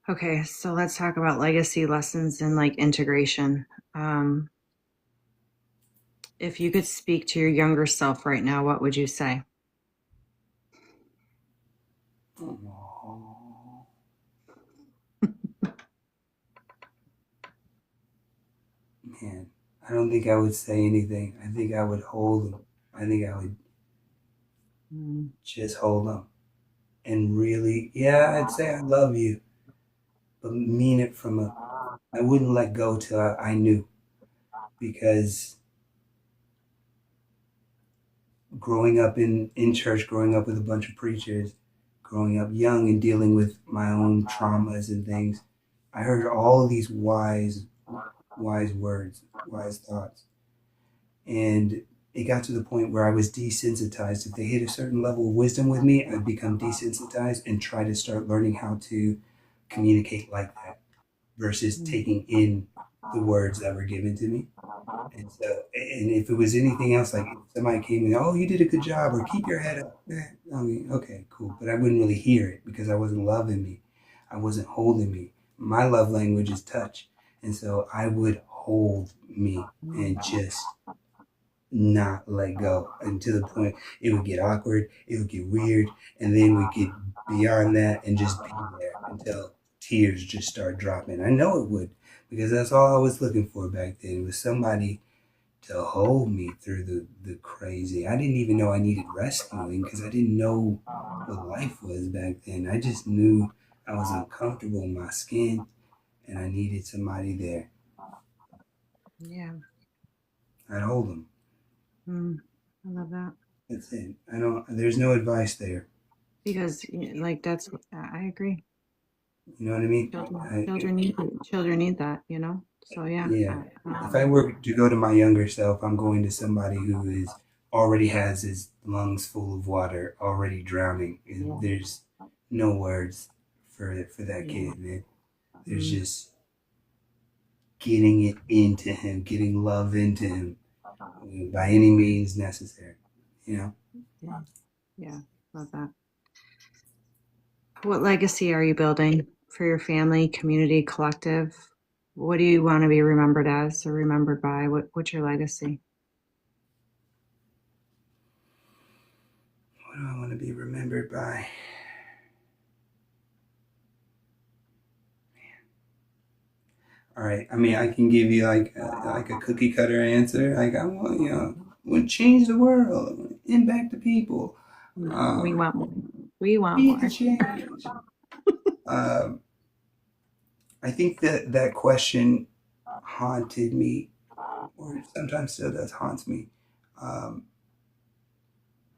Okay, so let's talk about legacy lessons and like integration. Um, if you could speak to your younger self right now, what would you say? Aww. Man, I don't think I would say anything. I think I would hold them. I think I would Mm, just hold them. And really, yeah, I'd say I love you, but mean it from a, I wouldn't let go till I knew. Because growing up in church, growing up with a bunch of preachers, growing up young and dealing with my own traumas and things, I heard all of these wise words, wise thoughts. And it got to the point where I was desensitized. If they hit a certain level of wisdom with me, I'd become desensitized and try to start learning how to communicate like that versus mm, taking in the words that were given to me. And so, and if it was anything else, like if somebody came and, oh, you did a good job, or keep your head up, I mean, okay, cool. But I wouldn't really hear it because I wasn't loving me. I wasn't holding me. My love language is touch. And so I would hold me and just not let go. And to the point it would get awkward, it would get weird, and then we get beyond that and just be there until tears just start dropping. I know it would because that's all I was looking for back then. It was somebody to hold me through the crazy. I didn't even know I needed rescuing because I didn't know what life was back then. I just knew I was uncomfortable in my skin and I needed somebody there. yeah, I'd hold them. mm, I love that That's it. I don't. There's no advice there. because like that's I agree. You know what I mean? Children need that, you know. So yeah, Yeah. If I were to go to my younger self, I'm going to somebody who is already has his lungs full of water, already drowning. yeah, There's no words for that yeah, kid. There's mm, just getting it into him, getting love into him by any means necessary. You know? yeah, yeah. Love that. What legacy are you building for your family, community, collective? What do you want to be remembered as or remembered by? What's your legacy? What do I want to be remembered by? All right. I mean, I can give you like a cookie cutter answer. Like I want, want to change the world, I want to impact the people, No, we um, want more. We want be the more. change. Um, I think that that question haunted me, or sometimes still does haunts me, um,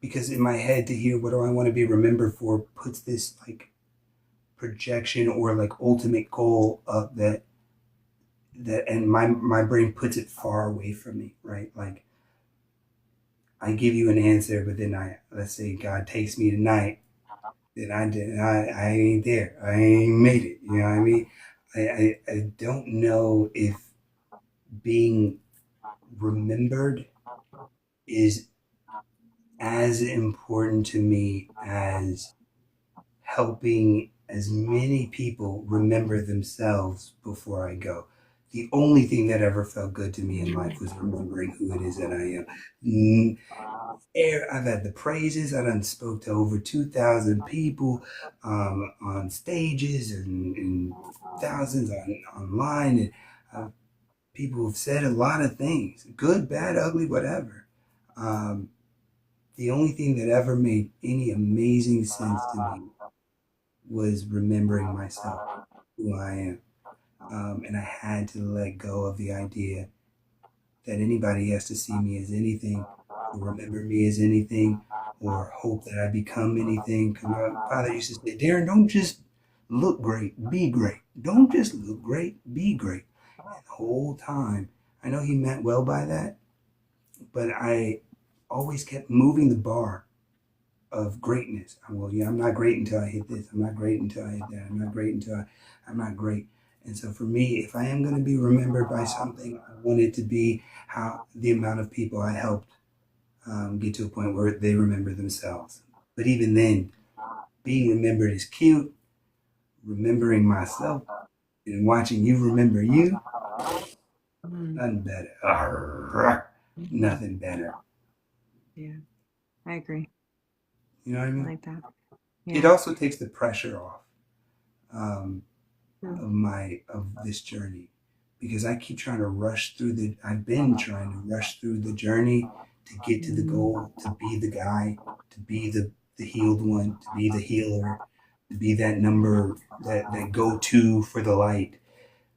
because in my head to hear what do I want to be remembered for puts this like projection or like ultimate goal up that and my brain puts it far away from me, right? Like I give you an answer, but then let's say God takes me tonight, then I ain't there. I ain't made it. You know what I mean? I don't know if being remembered is as important to me as helping as many people remember themselves before I go. The only thing that ever felt good to me in life was remembering who it is that I am. I've had the praises. I done spoke to over 2,000 people on stages and thousands online. And people have said a lot of things, good, bad, ugly, whatever. Um, the only thing that ever made any amazing sense to me was remembering myself, who I am. And I had to let go of the idea that anybody has to see me as anything, or remember me as anything, or hope that I become anything. Because my father used to say, Darin, don't just look great, be great. Don't just look great, be great. And the whole time, I know he meant well by that, but I always kept moving the bar of greatness. Well, yeah, I'm not great until I hit this. I'm not great until I hit that. I'm not great until I'm not great. And so for me, if I am going to be remembered by something, I want it to be how the amount of people I helped get to a point where they remember themselves. But even then, being remembered is cute. Remembering myself and watching you remember you, Mm. nothing better. Arrgh, Mhm. nothing better. Yeah, I agree. You know what I I mean? like that. It Yeah. also takes the pressure off. Um, Mm. of this journey, because I keep trying to rush through the I've been trying to rush through the journey to get to the Mm. goal, to be the guy, to be the healed one, to be the healer, to be that number, that go to for the light.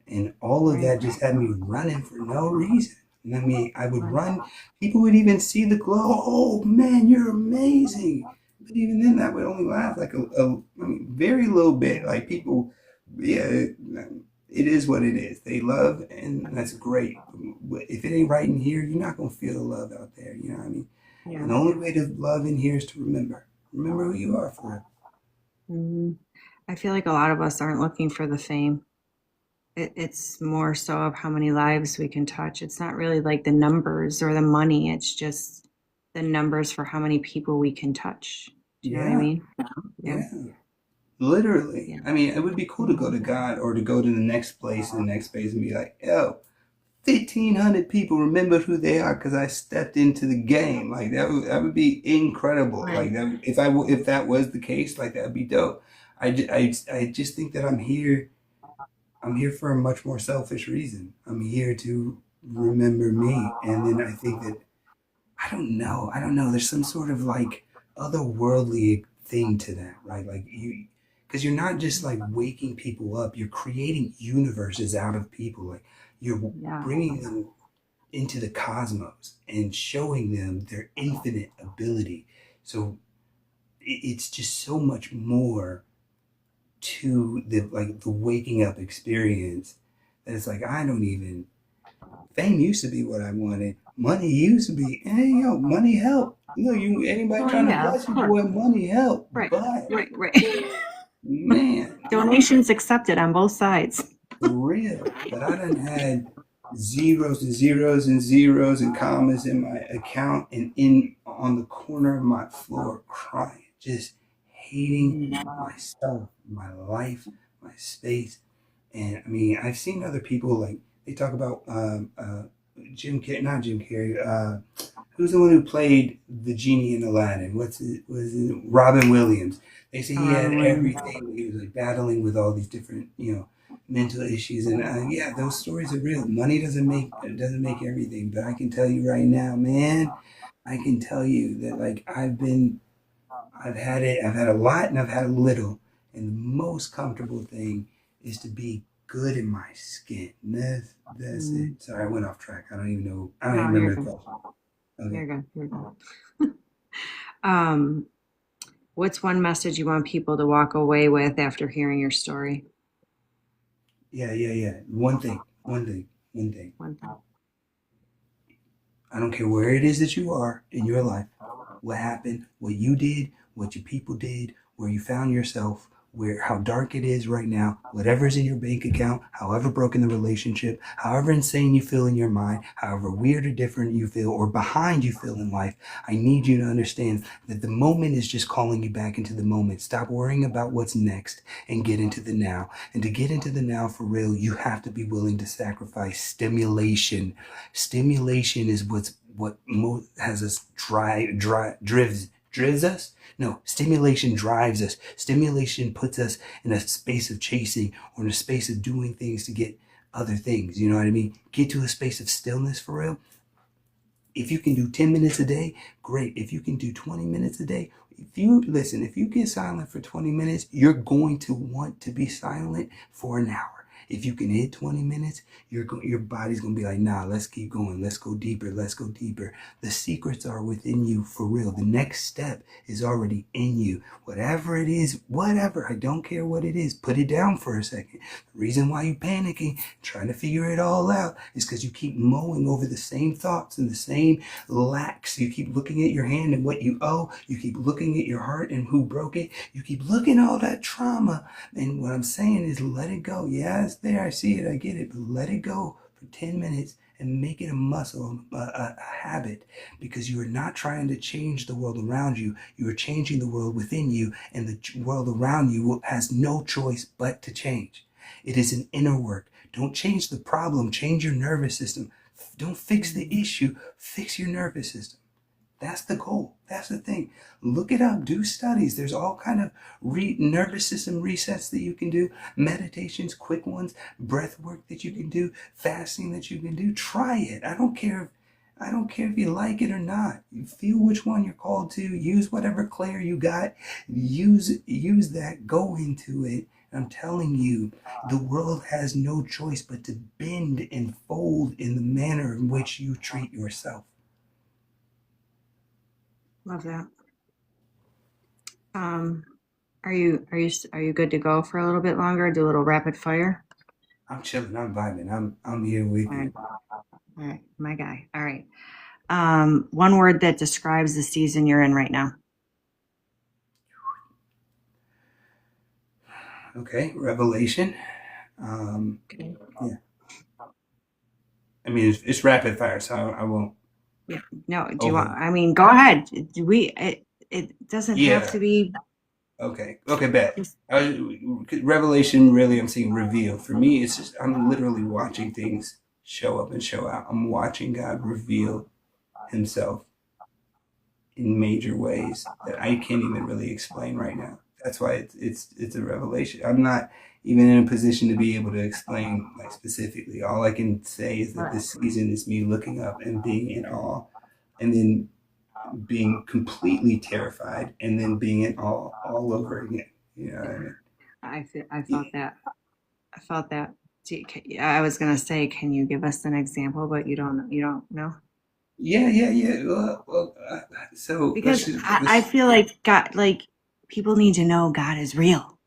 And all of Right. that just had me running for no reason. And I mean, I would Right. run, people would even see the glow. Oh man, you're amazing. But even then, that would only last like I mean, very little bit. Like people, yeah, it is what it is. They love, and that's great. But if it ain't right in here, you're not gonna feel the love out there. You know what I mean? Yeah. And the only way to love in here is to remember who you are for real. Mhm. I feel like a lot of us aren't looking for the fame. It's more so of how many lives we can touch. It's not really like the numbers or the money. It's just the numbers for how many people we can touch. Do you know what I Yeah, mean? Yeah. yeah. Literally. Yeah. I mean, it would be cool to go to God or to go to the next place, the next space, and be like, yo, 1,500 people remember who they are because I stepped into the game. Like that would be incredible. Right. Like that, if that was the case, like that would be dope. I just think that I'm here for a much more selfish reason. I'm here to remember me. And then I think that I don't know. There's some sort of like otherworldly thing to that, right? Like because you're not just like waking people up. You're creating universes out of people. Like you're Yeah. bringing them into the cosmos and showing them their infinite ability. So it's just so much more to the waking up experience that it's like I don't even fame used to be what I wanted. Money used to be, hey yo, money help. You know, you anybody Well, trying to yeah, of bless you, course. boy, money help. Right. But Right. Right. man, Donations accepted on both sides. for real. But I done had zeros and zeros and zeros and commas in my account and in on the corner of my floor crying, just hating Mm. myself, my life, my space. And I mean, I've seen other people like they talk about Jim Carrey, not Jim Carrey. Who's the one who played the genie in Aladdin? What's it? Was it Robin Williams? They say he had Robin Williams. everything. He was like battling with all these different, mental issues. And yeah, those stories are real. Money doesn't make everything. But I can tell you right now, man, I can tell you that like I've had it. I've had a lot and I've had a little. And the most comfortable thing is to be good in my skin. That's it. Mm. Sorry, I went off track. I don't even know. I don't even No, you're remember the good. question. Okay. You're good. You're good. Um, what's one message you want people to walk away with after hearing your story? Yeah, yeah, yeah. One thing. One thing. I don't care where it is that you are in your life, what happened, what you did, what your people did, where you found yourself, where how dark it is right now, whatever's in your bank account, however broken the relationship, however insane you feel in your mind, however weird or different you feel or behind you feel in life, I need you to understand that the moment is just calling you back into the moment. Stop worrying about what's next and get into the now. And to get into the now for real, you have to be willing to sacrifice stimulation. Stimulation is what has us drives us. No, stimulation drives us. Stimulation puts us in a space of chasing or in a space of doing things to get other things. You know what I mean? Get to a space of stillness for real. If you can do 10 minutes a day, great. If you can do 20 minutes a day, if you get silent for 20 minutes, you're going to want to be silent for an hour. If you can hit 20 minutes, your body's going to be like, nah, let's keep going. Let's go deeper. Let's go deeper. The secrets are within you for real. The next step is already in you. Whatever it is, whatever, I don't care what it is, put it down for a second. The reason why you're panicking, trying to figure it all out, is because you keep mowing over the same thoughts and the same lacks. You keep looking at your hand and what you owe. You keep looking at your heart and who broke it. You keep looking at all that trauma. And what I'm saying is let it go. Yeah, it's there. I see it. I get it. But let it go for 10 minutes and make it a muscle, a habit, because you are not trying to change the world around you. You are changing the world within you, and the world around you has no choice but to change. It is an inner work. Don't change the problem. Change your nervous system. Don't fix the issue. Fix your nervous system. That's the goal. That's the thing. Look it up. Do studies. There's all kind of nervous system resets that you can do. Meditations, quick ones, breath work that you can do, fasting that you can do. Try it. I don't care. I don't care if you like it or not. You feel which one you're called to. Use whatever clair you got. Use that. Go into it. I'm telling you, the world has no choice but to bend and fold in the manner in which you treat yourself. Love that. Um, are you good to go for a little bit longer? Do a little rapid fire? I'm chilling. I'm vibing. I'm here with All you. right. All right, my guy. All right. One word that describes the season you're in right now. Okay, revelation. Okay. Yeah. I mean, it's rapid fire, so I won't Yeah. No, do you want, over. I mean, go ahead. Do we, it doesn't have Yeah. to be Okay. Okay. Bet. just, Revelation. Really, I'm seeing reveal. For me, it's just I'm literally watching things show up and show out. I'm watching God reveal Himself in major ways that I can't even really explain right now. That's why it's a revelation. I'm not even in a position to be able to explain like specifically. All I can say is that this season is me looking up and being in awe, and then being completely terrified, and then being in awe all over again. You know what I mean? I felt that. I felt that. I was gonna say, can you give us an example, but you don't know? Yeah, yeah, yeah. So Because I feel like God, like people need to know God is real.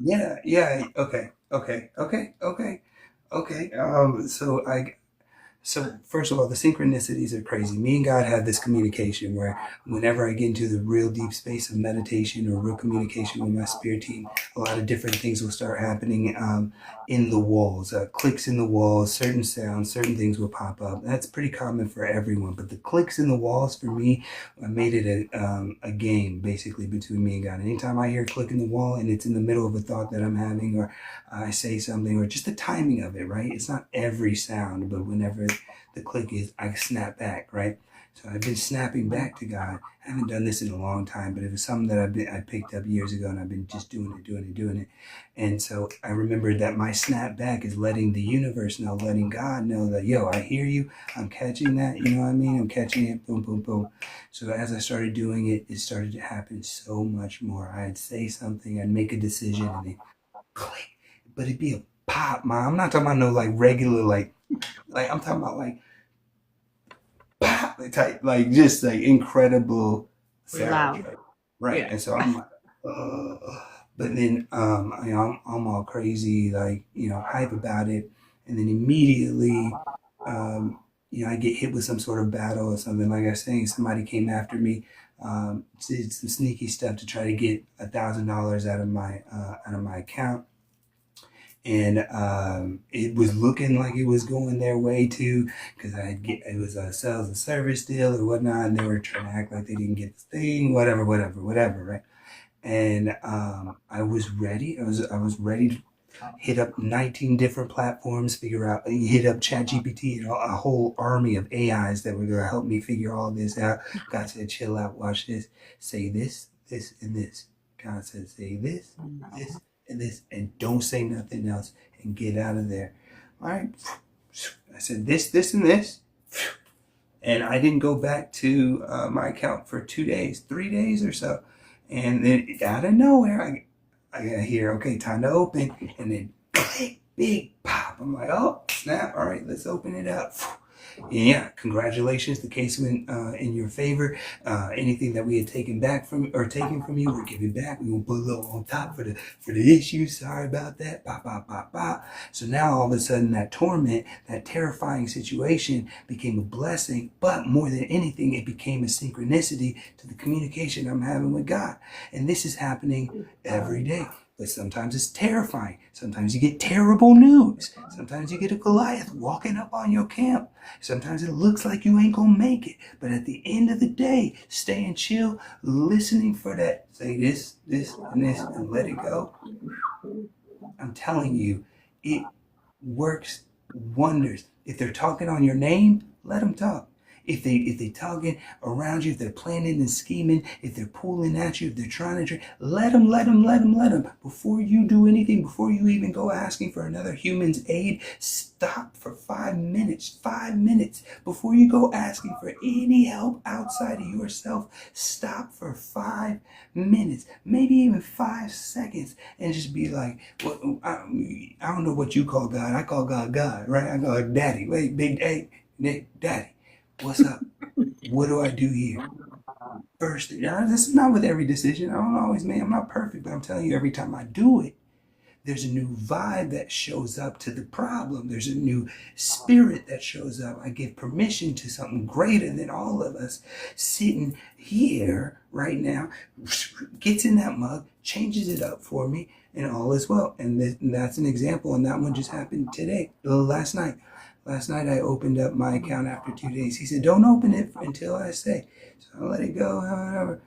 yeah, yeah. Okay, okay, okay, okay, okay. So first of all, the synchronicities are crazy. Me and God have this communication where whenever I get into the real deep space of meditation or real communication with my spirit team, a lot of different things will start happening in the walls, clicks in the walls, certain sounds, certain things will pop up. That's pretty common for everyone. But the clicks in the walls for me, I made it a game basically between me and God. Anytime I hear a click in the wall and it's in the middle of a thought that I'm having, or I say something, or just the timing of it, right? It's not every sound, but whenever the click is, I snap back, right? So I've been snapping back to God. I haven't done this in a long time, but it was something that I picked up years ago, and I've been just doing it. And so I remembered that my snap back is letting the universe know, letting God know that, yo, I hear you. I'm catching that. You know what I mean? I'm catching it. Boom, boom, boom. So as I started doing it, it started to happen so much more. I'd say something, I'd make a decision, and it click, but it'd be a pop, man. I'm not talking about no like regular like I'm talking about like pop type, like just like incredible sounds, Loud. right? Right. Yeah. And so I'm like, but then I'm all crazy, like hype about it, and then immediately, I get hit with some sort of battle or something. Like I was saying, somebody came after me, did some sneaky stuff to try to get $1,000 out of my account, and it was looking like it was going their way too, because it was a sales and service deal or whatnot, and they were trying to act like they didn't get the thing, whatever, right? And I was ready. I was ready to hit up 19 different platforms, figure out, hit up ChatGPT and a whole army of AIs that were going to help me figure all this out. God said, chill out, watch this, say this, this, and this. God said, say this, this, and this, and don't say nothing else, and get out of there. All right. I said this, and this. And I didn't go back to my account for 2 days, 3 days or so. And then out of nowhere, I hear, okay, time to open. And then click, big pop. I'm like, oh, snap. All right, let's open it up. Yeah, congratulations. The case went in your favor. Anything that we had taken back from or taken from you, we're giving back. We will put a little on top for the issue. Sorry about that. Pop, pop, pop, pop. So now all of a sudden that torment, that terrifying situation became a blessing, but more than anything, it became a synchronicity to the communication I'm having with God. And this is happening every day. But sometimes it's terrifying. Sometimes you get terrible news. Sometimes you get a Goliath walking up on your camp. Sometimes it looks like you ain't gonna make it. But at the end of the day, staying chill, listening for that, say this, and this, and let it go. I'm telling you, it works wonders. If they're talking on your name, let them talk. If they talking around you, if they're planning and scheming, if they're pulling at you, if they're trying to, let them. Before you do anything, before you even go asking for another human's aid, stop for 5 minutes. 5 minutes before you go asking for any help outside of yourself. Stop for 5 minutes, maybe even 5 seconds, and just be like, well, I don't know what you call God. I call God God, right? I call it Daddy. Wait, big Daddy. What's up? What do I do here? First, this is not with every decision. I don't always, man, I'm not perfect, but I'm telling you, every time I do it, there's a new vibe that shows up to the problem. There's a new spirit that shows up. I give permission to something greater than all of us sitting here right now, gets in that mug, changes it up for me, and all is well. And that's an example, and that one just happened today, last night. Last night I opened up my account after 2 days. He said, don't open it until I say. So I let it go, however.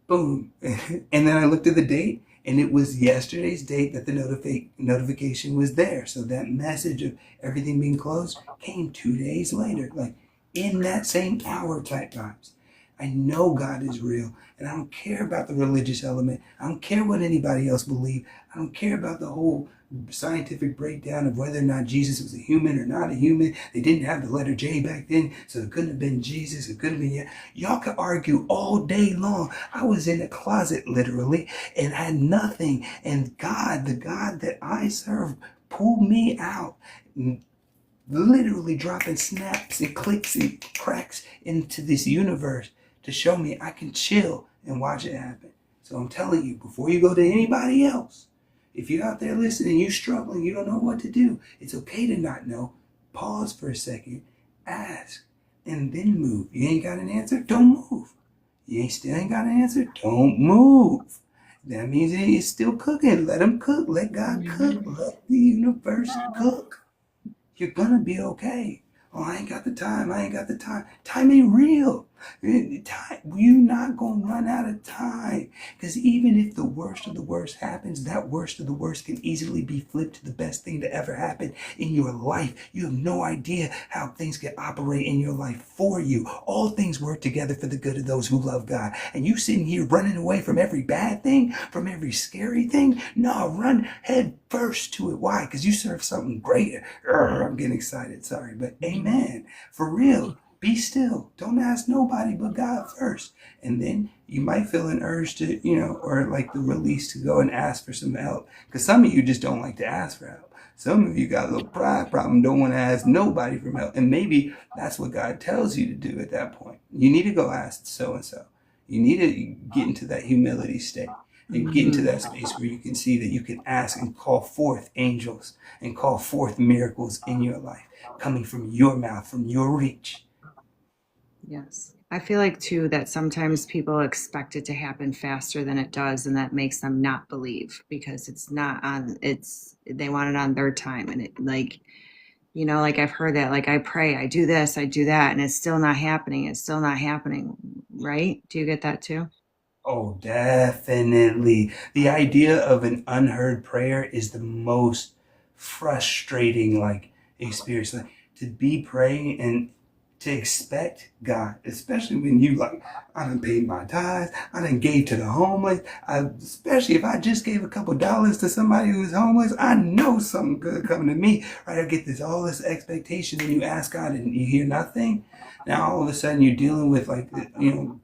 Boom. And then I looked at the date, and it was yesterday's date that the notification was there. So that message of everything being closed came 2 days later, like in that same hour type vibes. I know God is real, and I don't care about the religious element. I don't care what anybody else believes. I don't care about the whole scientific breakdown of whether or not Jesus was a human or not a human. They didn't have the letter J back then, so it couldn't have been Jesus. It couldn't have been. Y'all could argue all day long. I was in a closet literally and had nothing, and God, the God that I serve, pulled me out, literally dropping snaps and clicks and cracks into this universe to show me I can chill and watch it happen. So I'm telling you, before you go to anybody else, if you're out there listening, you're struggling, you don't know what to do, it's okay to not know. Pause for a second, ask, and then move. You ain't got an answer? Don't move. You still ain't got an answer? Don't move. That means it's still cooking. Let them cook. Let God cook. Let the universe cook. You're gonna be okay. Oh, I ain't got the time. I ain't got the time. Time ain't real. You're not going to run out of time. Because even if the worst of the worst happens, that worst of the worst can easily be flipped to the best thing to ever happen in your life. You have no idea how things can operate in your life for you. All things work together for the good of those who love God. And you sitting here running away from every bad thing, from every scary thing? No, run head first to it. Why? Because you serve something greater. I'm getting excited. Sorry. But amen. For real. Be still. Don't ask nobody but God first. And then you might feel an urge to, or like the release to go and ask for some help. Because some of you just don't like to ask for help. Some of you got a little pride problem, don't want to ask nobody for help. And maybe that's what God tells you to do at that point. You need to go ask so-and-so. You need to get into that humility state and get into that space where you can see that you can ask and call forth angels and call forth miracles in your life coming from your mouth, from your reach. Yes. I feel like too that sometimes people expect it to happen faster than it does, and that makes them not believe because they want it on their time. And it like I've heard that, like I pray, I do this, I do that, and it's still not happening. It's still not happening. Right? Do you get that too? Oh, definitely. The idea of an unheard prayer is the most frustrating, experience. Like, to be praying and to expect God, especially when you I done paid my tithes, I done gave to the homeless. Especially if I just gave a couple dollars to somebody who's homeless, I know something good coming to me, right? I get all this expectation, and you ask God and you hear nothing. Now all of a sudden you're dealing with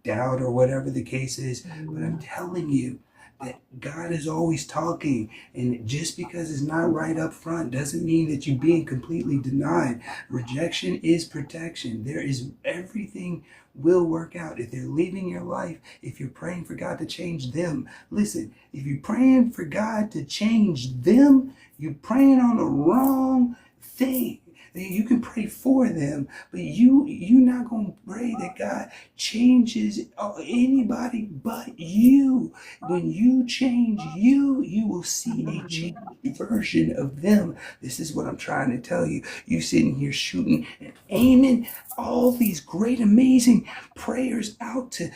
doubt or whatever the case is. But I'm telling you, that God is always talking, and just because it's not right up front doesn't mean that you're being completely denied. Rejection is protection. There is everything will work out. If they're leaving your life, if you're praying for God to change them, listen, if you're praying for God to change them, you're praying on the wrong thing. You can pray for them, but you're not going to pray that God changes anybody but you. When you change you, you will see a changed version of them. This is what I'm trying to tell you. You sitting here shooting and aiming all these great, amazing prayers out to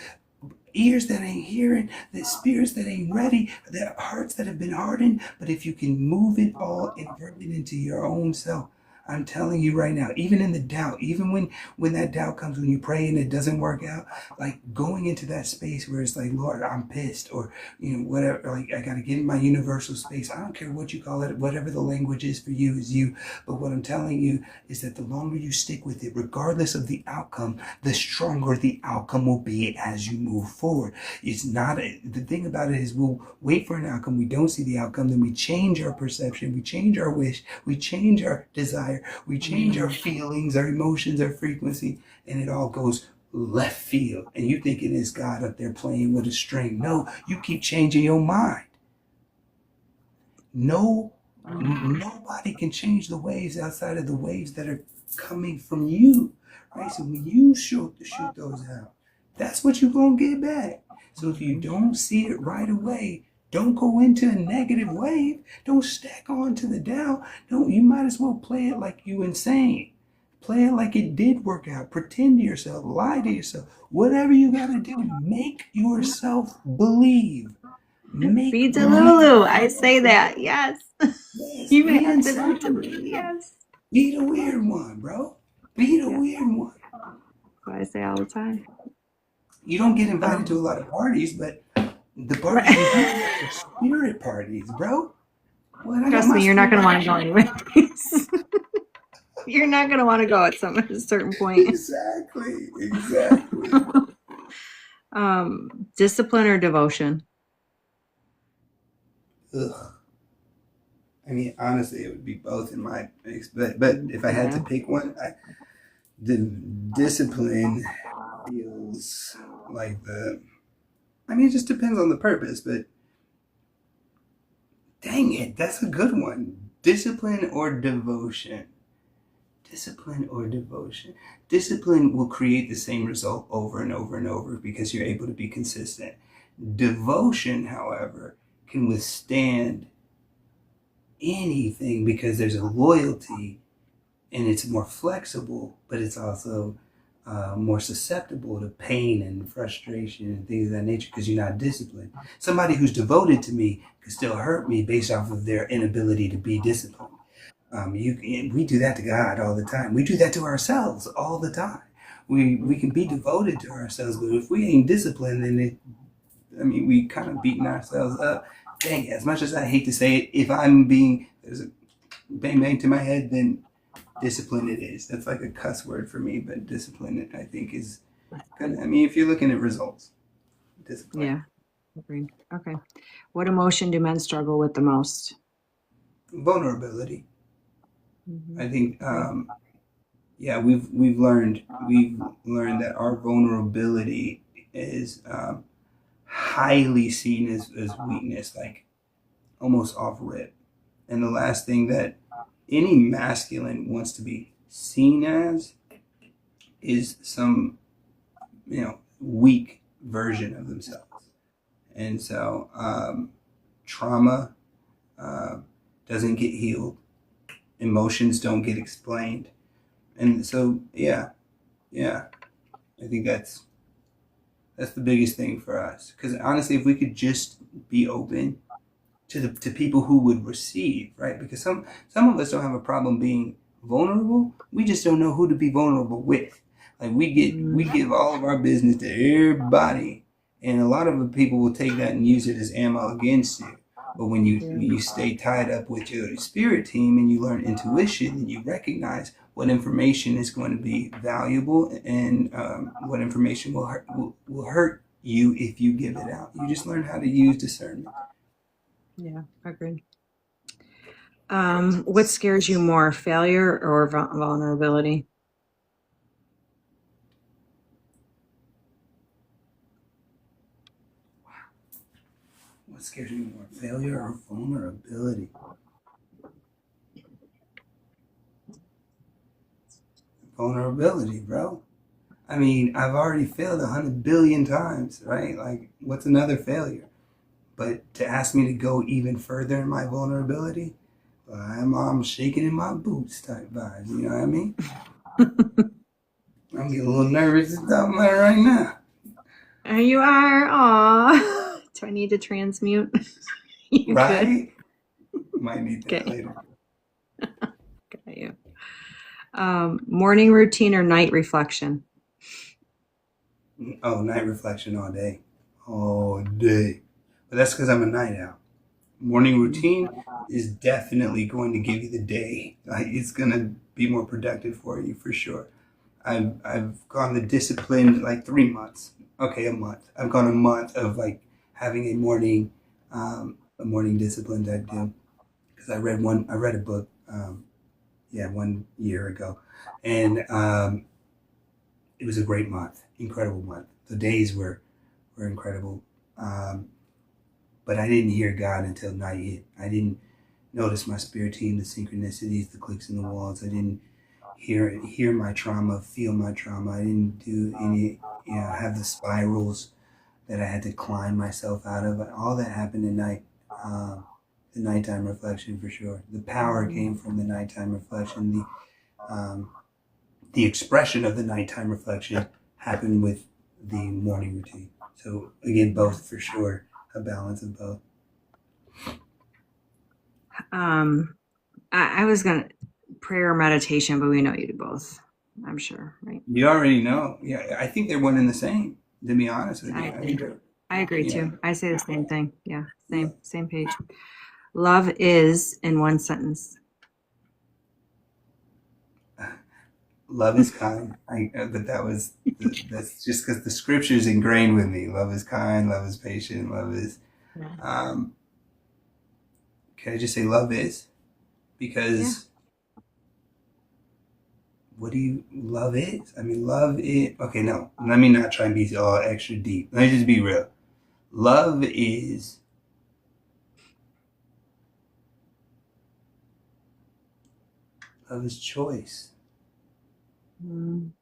ears that ain't hearing, the spirits that ain't ready, the hearts that have been hardened. But if you can move it all, invert it into your own self, I'm telling you right now, even in the doubt, even when that doubt comes, when you pray and it doesn't work out, like going into that space where it's like, Lord, I'm pissed, or whatever, like I gotta get in my universal space. I don't care what you call it, whatever the language is for you is you. But what I'm telling you is that the longer you stick with it, regardless of the outcome, the stronger the outcome will be as you move forward. It's not the thing about it is we'll wait for an outcome, we don't see the outcome, then we change our perception, we change our wish, we change our desire, we change our feelings, our emotions, our frequency, and it all goes left field. And you thinking it's God up there playing with a string. No, you keep changing your mind. No, nobody can change the waves outside of the waves that are coming from you. Right? So when you shoot those out, that's what you're gonna get back. So if you don't see it right away, don't go into a negative wave. Don't stack on to the down. Don't. You might as well play it like you insane. Play it like it did work out. Pretend to yourself. Lie to yourself. Whatever you got to do, make yourself believe. Be Make Delulu. I say that. Yes. yes, You be have to be insane. Delulu. Yes. Be the weird one, bro. Be the Yeah. weird one. That's what I say all the time. You don't get invited to a lot of parties, but the parties Right. you do are spirit parties, bro. What I got Trust my me, you're not spirit. going to want to go anyways. You're not going to want to go at a certain point. Exactly. Discipline or devotion? Ugh. I mean, honestly, it would be both in my mix. But if I had to Yeah. pick one, the discipline feels like the. I mean, it just depends on the purpose. But dang it, that's a good one. Discipline or devotion? Discipline or devotion? Discipline will create the same result over and over and over because you're able to be consistent. Devotion, however, can withstand anything because there's a loyalty and it's more flexible, but it's also more susceptible to pain and frustration and things of that nature because you're not disciplined. Somebody who's devoted to me could still hurt me based off of their inability to be disciplined. We do that to God all the time. We do that to ourselves all the time. We can be devoted to ourselves, but if we ain't disciplined, then we kind of beating ourselves up. Dang, as much as I hate to say it, if I'm being there's a bang bang to my head, then discipline it is. That's like a cuss word for me, but discipline I think is good. I mean, if you're looking at results, discipline. Yeah. Agreed. Okay. What emotion do men struggle with the most? Vulnerability. I think Okay. yeah, we've learned that our vulnerability is highly seen as weakness, like almost off rip. And the last thing that any masculine wants to be seen as is some weak version of themselves. And so trauma uh, doesn't get healed, emotions don't get explained, and so yeah, I think that's the biggest thing for us. Because honestly, if we could just be open to people who would receive, right? Because some of us don't have a problem being vulnerable. We just don't know who to be vulnerable with. Like we give all of our business to everybody, and a lot of the people will take that and use it as ammo against you. But when you stay tied up with your spirit team and you learn intuition and you recognize what information is going to be valuable and what information will hurt you if you give it out. You just learn how to use discernment. Yeah, agreed. What scares you more, failure or vulnerability? What scares you more, failure or vulnerability? Vulnerability, bro. I mean, I've already failed 100 billion times, right? Like, what's another failure? But to ask me to go even further in my vulnerability, I'm shaking in my boots type vibes. You know what I mean? I'm getting a little nervous about that right now. You are. Aw. Do I need to transmute? You good? Right? Might need that Okay. later. Got you. Morning routine or night reflection? Oh, night reflection all day. All day. But that's because I'm a night owl. Morning routine is definitely going to give you the day. Like, it's going to be more productive for you for sure. I've gone the discipline like 3 months. Okay, a month. I've gone a month of like having a morning discipline that I do because I read a book, yeah, 1 year ago, and it was a great month, incredible month. The days were incredible, um, but I didn't hear God until night hit. I didn't notice my spirit team, the synchronicities, the clicks in the walls. I didn't hear my trauma, feel my trauma. I didn't do any, have the spirals that I had to climb myself out of. All that happened at night. The nighttime reflection for sure. The power came from the nighttime reflection. The expression of the nighttime reflection happened with the morning routine. So again, Yeah. both for sure, a balance of both. Um, I was gonna prayer or meditation, but we know you do both. I'm sure, right? You already know. Yeah, I think they're one and the same. To be honest with I you, I think agree. they're. I agree Yeah, too. I say the same thing. Yeah, yeah. same page. Love is in one sentence. Love is kind. But that's just because the scripture's ingrained with me. Love is kind. Love is patient. Love is. Yeah. Um, can I just say love is? Yeah. Because what do you love is? I mean, love it. Okay, no. Let me not try and be all extra deep. Let me just be real. Love is love is choice. Mm,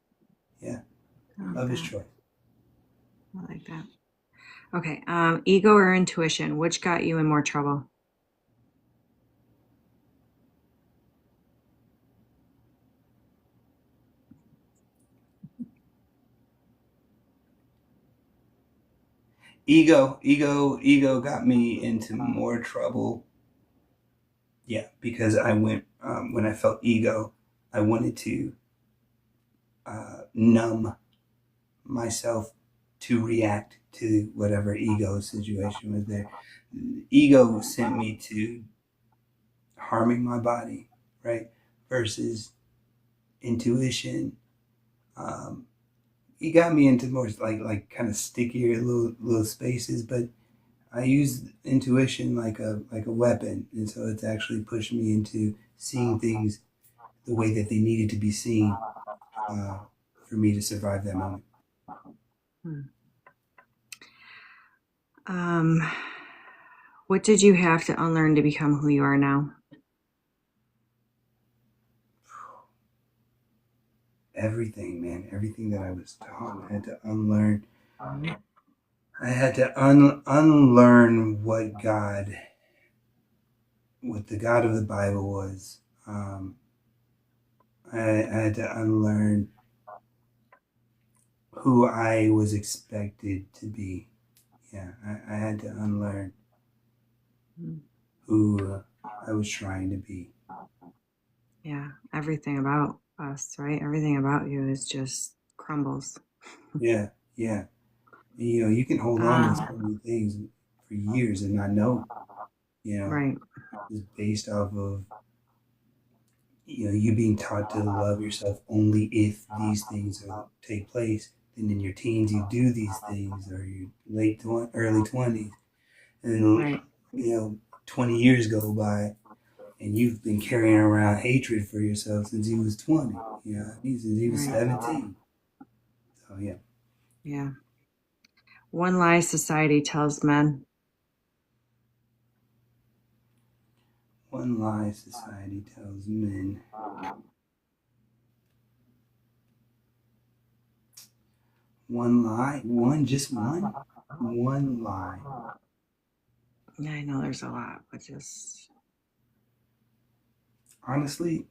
Yeah, I like love is that. choice. I like that. Okay. Ego or intuition? Which got you in more trouble? Ego got me into more trouble. Yeah, because I went when I felt ego, I wanted to numb myself to react to whatever ego situation was there. Ego sent me to harming my body, right? Versus intuition. Um, it got me into more like kind of stickier little spaces, but I use intuition like a weapon, and so it's actually pushed me into seeing things the way that they needed to be seen uh, for me to survive that moment. Hmm. Um, what did you have to unlearn to become who you are now? Everything, man, everything that I was taught, I had to unlearn. I had to unlearn what the God of the Bible was. I had to unlearn who I was expected to be. Yeah, I had to unlearn Hmm. who I was trying to be. Yeah, everything about us, right? Everything about you is just crumbles. Yeah, yeah. You know, you can hold on to so Um, many things for years and not know, you know, right. just based off of, you being taught to love yourself only if these things take place. then in your teens you do these things, or your early 20s, and then Right. 20 years go by, and you've been carrying around hatred for yourself since he was 20. Since he was Right. 17. So yeah, Yeah. One lie society tells men. one lie society tells men. One lie, just one lie. Yeah, I know there's a lot, but just Honestly,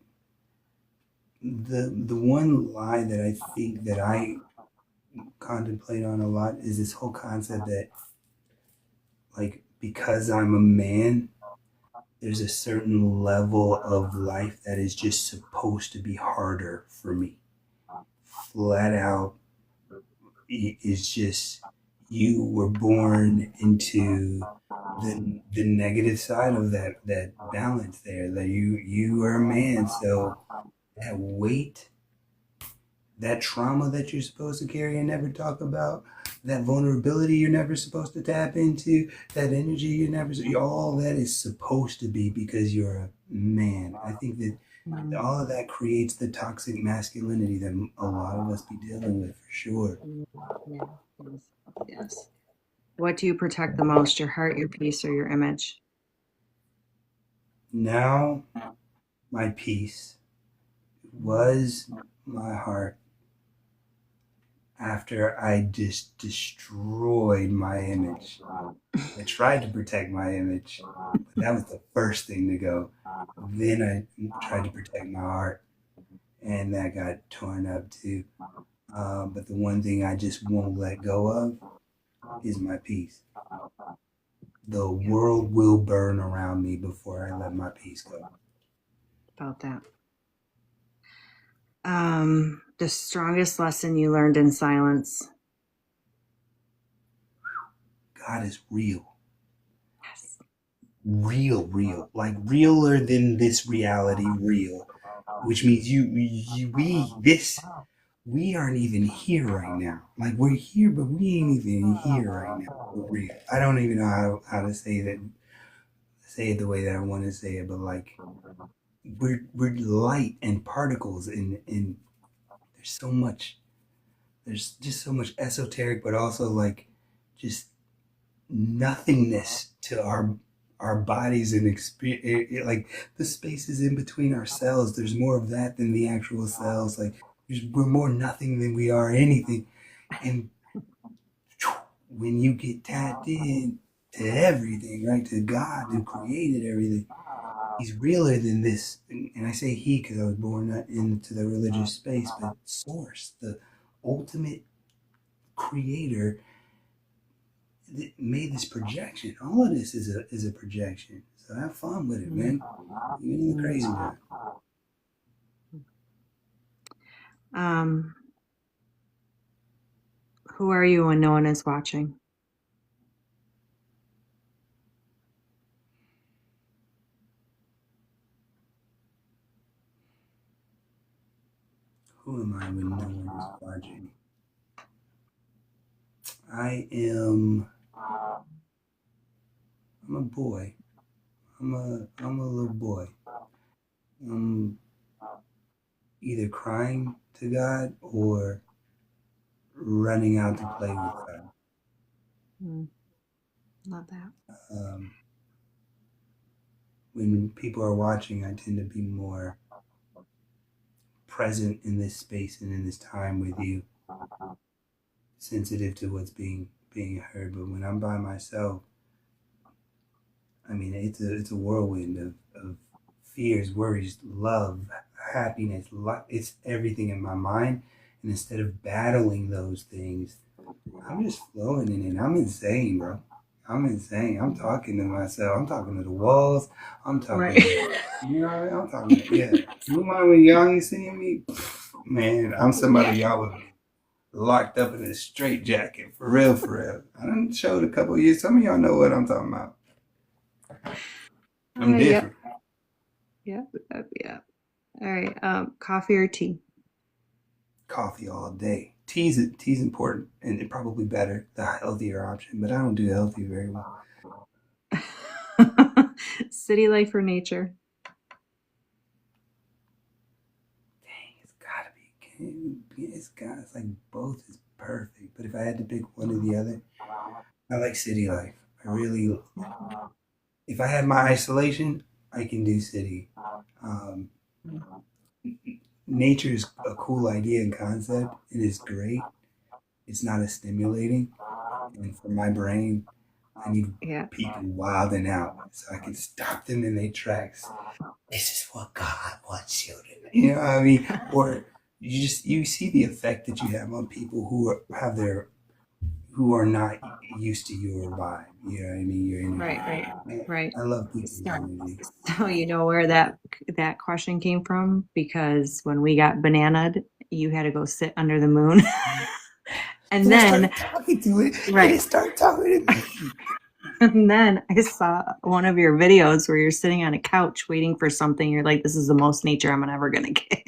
the one lie that I think that I contemplate on a lot is this whole concept that, like, because I'm a man, there's a certain level of life that is just supposed to be harder for me. Flat out, it's just, you were born into the negative side of that balance there. That you are a man, so that weight, that trauma that you're supposed to carry and never talk about, that vulnerability you're never supposed to tap into, that energy you're never, all that is supposed to be because you're a man. I think that mm, all of that creates the toxic masculinity that a lot of us be dealing with for sure. yeah. Yes. Yes. What do you protect the most, your heart, your peace, or your image? Now, my peace was my heart after I just destroyed my image. I tried to protect my image, but that was the first thing to go. Then I tried to protect my heart, and that got torn up too. But the one thing I just won't let go of is my peace. The Yeah, world will burn around me before I let my peace go. about that. The strongest lesson you learned in silence. God is real. Yes. Real, like realer than this reality, real. Which means we aren't even here right now. Like, we're here, but we ain't even here right now. For real. I don't even know how to say it the way that I want to say it, but like, we're light and particles, and there's so much, there's just so much esoteric, but also like just nothingness to our bodies and experience, like the spaces in between our cells. There's more of that than the actual cells. Like, we're more nothing than we are anything. And when you get tapped in to everything, right, to God who created everything, he's realer than this. And I say he because I was born into the religious space, but source, the ultimate creator, that made this projection. All of this is a projection. So have fun with it, Mm, man. Even in the mm. crazy time. Um, who are you when no one is watching? Who am I when no one is watching? I am. I'm a boy. I'm a little boy. I'm either crying to God or running out to play with God. Mm, love that. Um, when people are watching, I tend to be more present in this space and in this time with you, sensitive to what's being heard. But when I'm by myself, I mean, it's a whirlwind of fears, worries, love, happiness. It's everything in my mind, and instead of battling those things, I'm just flowing in it. I'm insane, bro. I'm insane. I'm talking to myself. I'm talking to the walls. I'm talking Right. to, I'm talking to, yeah. You mind when y'all ain't seeing me? Man, I'm somebody y'all would be locked up in a straight jacket. For real, for real. I done showed a couple of years. Some of y'all know what I'm talking about. I'm Yep. different. Yep. Yep. Yep. All right. Coffee or tea? Coffee all day. tea's important and probably better, the healthier option. But I don't do healthy very well. City life or nature? Dang, it's gotta be. It's like both is perfect. But if I had to pick one or the other, I like city life. I really, if I had my isolation, I can do city. Um, Nature is a cool idea and concept. It is great. It's not as stimulating, and for my brain, I need Yeah. people wilding out so I can stop them in their tracks. This is what God wants you to do. You know what I mean? Or you see the effect that you have on people who are not used to your vibe. You know what I mean? Your energy. Right. I love people's So, energy. so you know where that question came from? Because when we got bananaed, you had to go sit under the moon. And And I then, started talking to it, and right. it started talking to me. And then I saw one of your videos where you're sitting on a couch waiting for something. You're like, this is the most nature I'm ever going to get.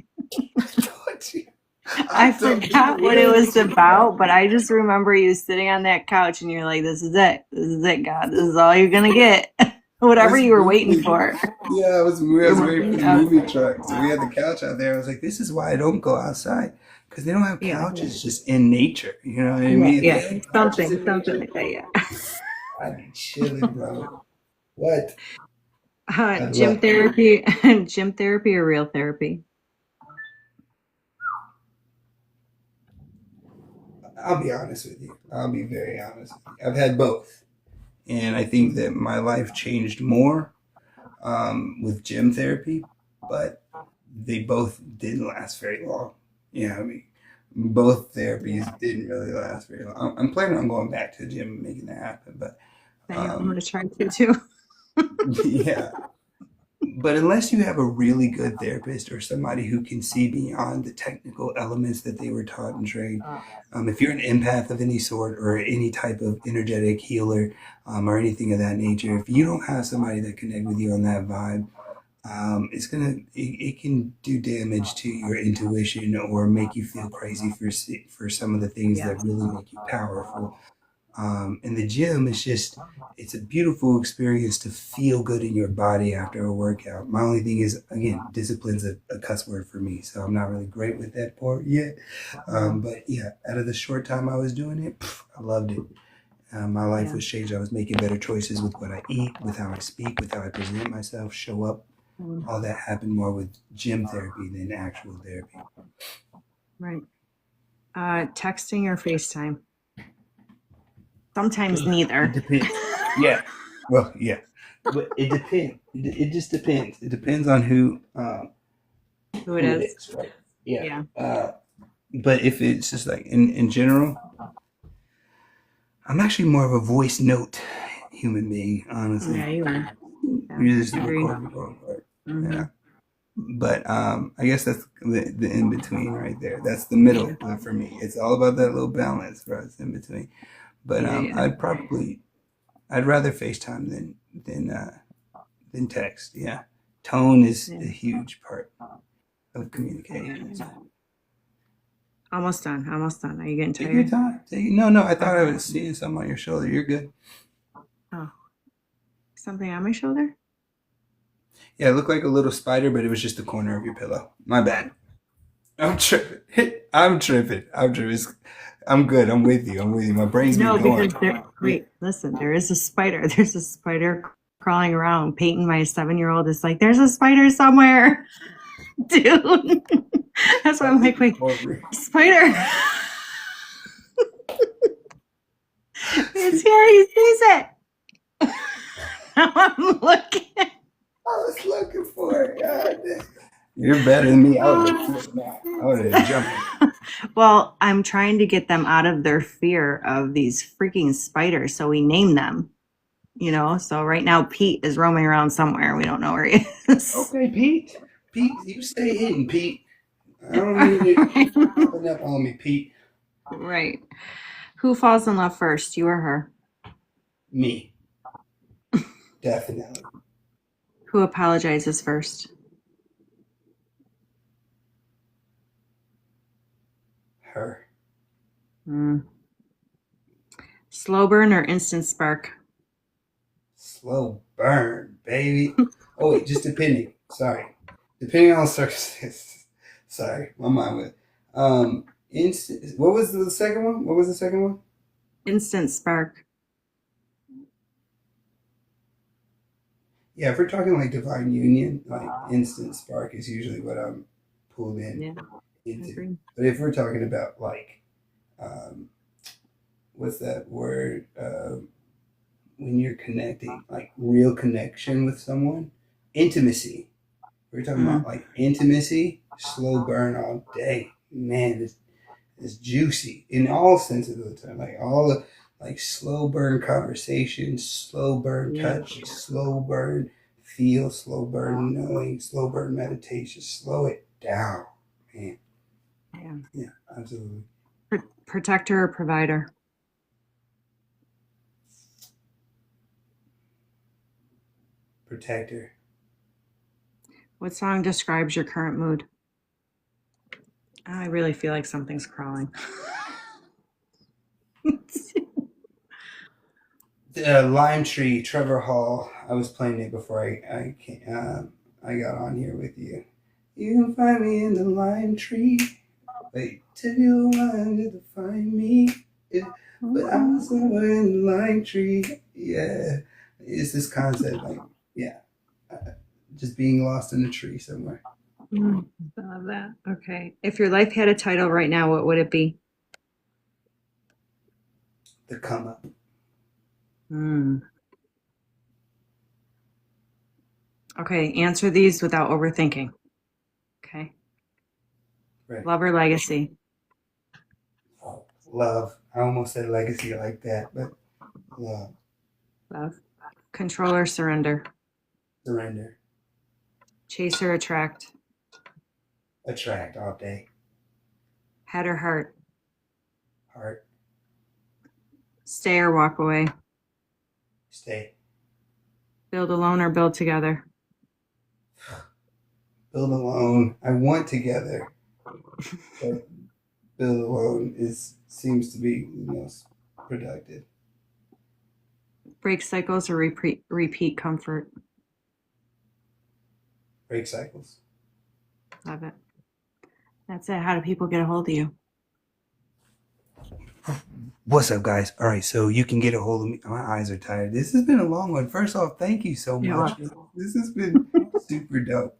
I told you. I I told forgot you. what it was about, but I just remember you sitting on that couch and you're like, this is it. This is it, God. This is all you're going to get. Whatever This you were waiting movie, for. yeah, I was waiting for the Yeah. movie truck. So we had the couch out there. I was like, this is why I don't go outside. Because they don't have Yeah. couches just in nature. You know what I mean? If they had couches in Something nature, like that, yeah. I'd be chilling, bro. What? I'd Gym love. therapy, gym therapy or real therapy? I'll be honest with you. I'll be very honest with you. I've had both. And I think that my life changed more with gym therapy, but they both didn't last very long. Yeah, I mean, both therapies didn't really last very long. I'm planning on going back to the gym and making that happen, but Same. I'm um, going to try to too. yeah. But unless you have a really good therapist or somebody who can see beyond the technical elements that they were taught and trained, if you're an empath of any sort or any type of energetic healer or anything of that nature, if you don't have somebody that connect with you on that vibe, it can do damage to your intuition or make you feel crazy for some of the things Yeah. that really make you powerful. And the gym is just, it's a beautiful experience to feel good in your body after a workout. My only thing is, again, discipline's a cuss word for me, so I'm not really great with that part yet. But yeah, out of the short time I was doing it, I loved it. My life Yeah. was changed. I was making better choices with what I eat, with how I speak, with how I present myself, show up. All that happened more with gym therapy than actual therapy. Right. Texting or FaceTime? Sometimes neither. It depends. Yeah. Well, yeah. But it depends. It just depends. It depends on Who it who it is. is, right? Yeah. Yeah. But if it's just like in general, I'm actually more of a voice note human being, honestly. Yeah, you are. Yeah. You're just the Agree. recording part. Mm-hmm. Yeah. But I guess that's the in between right there. That's the middle for me. It's all about that little balance for us in between. But Yeah. I'd rather FaceTime than text. Yeah, tone is a Yeah. huge part of communication. Yeah. Almost done. Almost done. Are you getting Take your tired? time. No. I thought I Okay. was seeing something on your shoulder. You're good. Oh, something on my shoulder? Yeah, it looked like a little spider, but it was just the corner of your pillow. My bad. I'm tripping. I'm tripping. I'm tripping. I'm good. I'm with you. I'm with you. My brain's been No, going. because there. Yeah. Wait, listen. There is a spider. There's a spider crawling around. Peyton, my 7-year-old, is like, "There's a spider somewhere, dude." That's why I I'm think like, it's "Wait, more real. spider." It's here. He sees it. Now I'm looking. I was looking for it. God damn. You're better than me. I would have flipped out. I would have jumped. Well, I'm trying to get them out of their fear of these freaking spiders, so we name them. So right now Pete is roaming around somewhere. We don't know where he is. Okay, Pete. Pete, you stay hidden, Pete. I don't need you popping up on me, Pete. Right. Who falls in love first, you or her? Me. Definitely. Who apologizes first? Her. Mm. Slow burn or instant spark? Slow burn, baby. Oh wait, just depending. Sorry, depending on circumstances. Sorry, my mind went. Instant. What was the second one? What was the second one? Instant spark. Yeah, if we're talking like divine union, like instant spark is usually what I'm pulled in Yeah, I into. agree. But if we're talking about like, what's that word? When you're connecting, like real connection with someone, intimacy. We're talking about Mm. like intimacy, slow burn all day. Man, it's juicy in all senses of the term. Like all the like slow burn conversation, slow burn Yeah, touch, slow burn feel, slow burn knowing, slow burn meditation. Slow it down, man. yeah. Yeah, absolutely. Protector or provider? Protector. What song describes your current mood? I really feel like something's crawling. Lime Tree, Trevor Hall. I was playing it before I got on here with you. You can find me in the lime tree. Wait, took you a while to find me. Yeah, but I was somewhere in the lime tree. Yeah, it's this concept, like, yeah, uh, just being lost in a tree somewhere. Mm, I love that. Okay. If your life had a title right now, what would it be? The come up, Mm. Okay. Answer these without overthinking. Okay. right? Love or legacy? Love. I almost said legacy like that, but love, Love. Control or surrender? surrender, Chase or attract? attract all day, Head or heart? heart, Stay or walk away? stay, Build alone or build together? build alone. I want together, but build alone is seems to be the most productive. Break cycles or repeat comfort? Break cycles. Love it. That's it. How do people get a hold of you? What's up, guys? All right, so you can get a hold of me. My eyes are tired. This has been a long one. First off, thank you so Yeah, much. well, This has been super dope.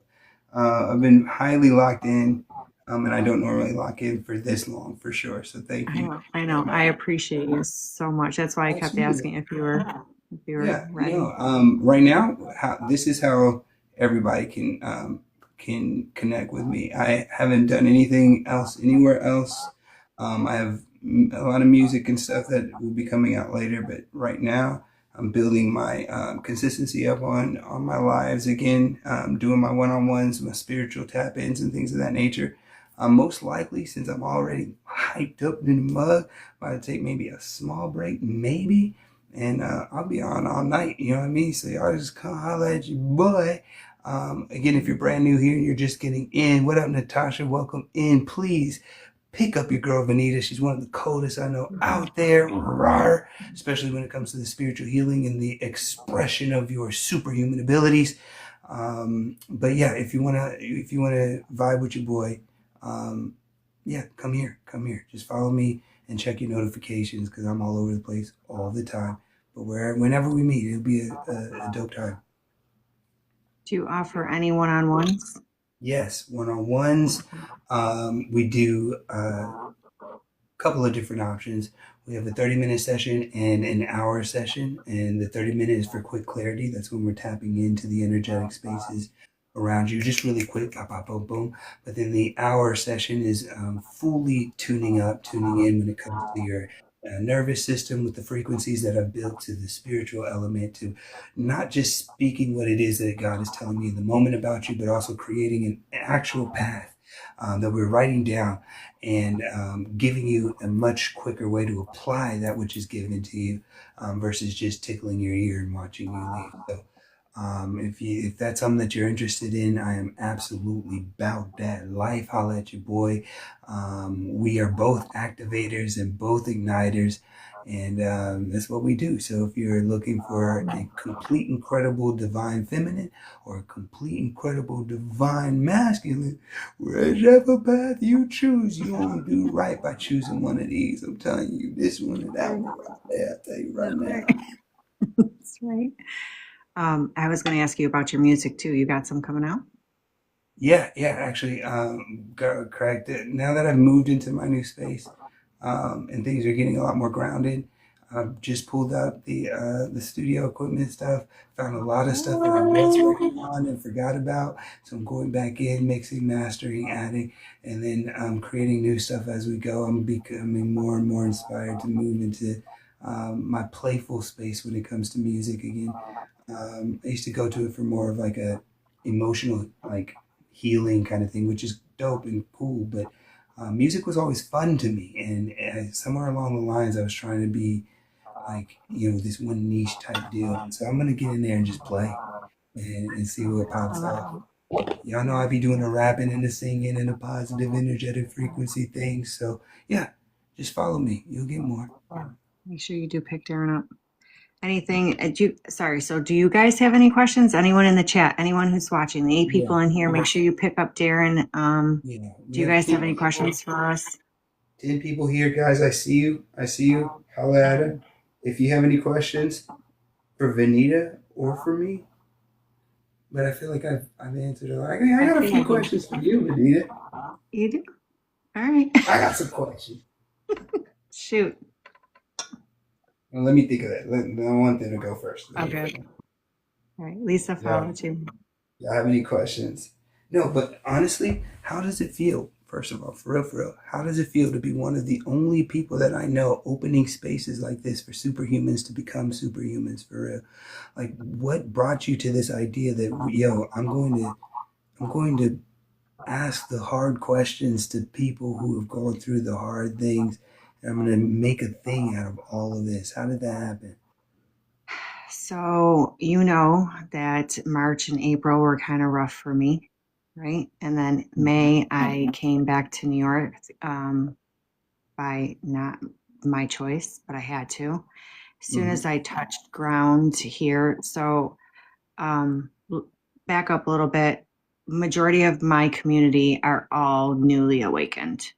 I've been highly locked in, and I don't normally lock in for this long, for sure. So thank I you know. I very know. I much. appreciate you so much. That's why I kept Absolutely. asking if you were Yeah, ready. no. Right now, this is how everybody can connect with me. I haven't done anything else anywhere else. I have a lot of music and stuff that will be coming out later, but right now I'm building my consistency up on my lives again, doing my one-on-ones, my spiritual tap-ins, and things of that nature. Most likely, since I'm already hyped up in the mug, I'll take maybe a small break, maybe, and I'll be on all night. You know what I mean? So y'all just come holla at your boy. Again, if you're brand new here and you're just getting in, what up, Natasha? Welcome in. Please pick up your girl Vanita. She's one of the coldest I know out there. Rawr, especially when it comes to the spiritual healing and the expression of your superhuman abilities. But yeah, if you wanna vibe with your boy, um, yeah, come here. Just follow me and check your notifications because I'm all over the place all the time. But whenever we meet, it'll be a dope time. Do you offer any one-on-ones? Yes, one-on-ones. We do couple of different options. We have a 30-minute session and an hour session, and the 30-minute is for quick clarity. That's when we're tapping into the energetic spaces around you, just really quick, pop, pop, boom, boom. But then the hour session is fully tuning up, tuning in when it comes to your nervous system with the frequencies that I've built to the spiritual element, to not just speaking what it is that God is telling me in the moment about you, but also creating an actual path that we're writing down and giving you a much quicker way to apply that which is given to you versus just tickling your ear and watching you leave. So If that's something that you're interested in, I am absolutely about that life. Holla at your boy. We are both activators and both igniters, and that's what we do. So if you're looking for a complete, incredible divine feminine or a complete, incredible divine masculine, whichever path you choose, you only do right by choosing one of these. I'm telling you, this one and that one right there. I'll tell you right That's now. right. That's right. I was going to ask you about your music too. You got some coming out? Yeah, yeah, actually, correct. Now that I've moved into my new space, and things are getting a lot more grounded, I've just pulled out the studio equipment stuff, found a lot of stuff that I was working on and forgot about. So I'm going back in, mixing, mastering, adding, and then creating new stuff as we go. I'm becoming more and more inspired to move into my playful space when it comes to music again. I used to go to it for more of like a emotional, like healing kind of thing, which is dope and cool. But music was always fun to me, and somewhere along the lines, I was trying to be like this one niche type deal. So I'm gonna get in there and just play and see what I pops off. love Y'all know I be doing the rapping and the singing and the positive, energetic frequency things. So yeah, just follow me. You'll get more. it. Make sure you do pick Darin up. Anything, sorry, so do you guys have any questions? Anyone in the chat, anyone who's watching, the 8 Yeah, people in here, make sure you pick up Darin. yeah. We Do you have guys have 10 any people. questions for us? 10 people here, guys. I see you. I see you. Holla at her. If you have any questions for Vanita or for me, but I feel like I've answered it. I got a few questions for you, Vanita. You do? All right. I got some questions. Shoot. Well, let me think of that. I want them to go first. Okay. All right. Lisa Yeah. followed you. Y'all have any questions? No, but honestly, how does it feel? First of all, for real, how does it feel to be one of the only people that I know opening spaces like this for superhumans to become superhumans for real? Like, what brought you to this idea that I'm going to ask the hard questions to people who have gone through the hard things, and I'm going to make a thing out of all of this? How did that happen? So, you know that March and April were kind of rough for me, right? And then May, I came back to New York by not my choice, but I had to. As soon Mm-hmm. as I touched ground here, so um, back up a little bit. Majority of my community are all newly awakened.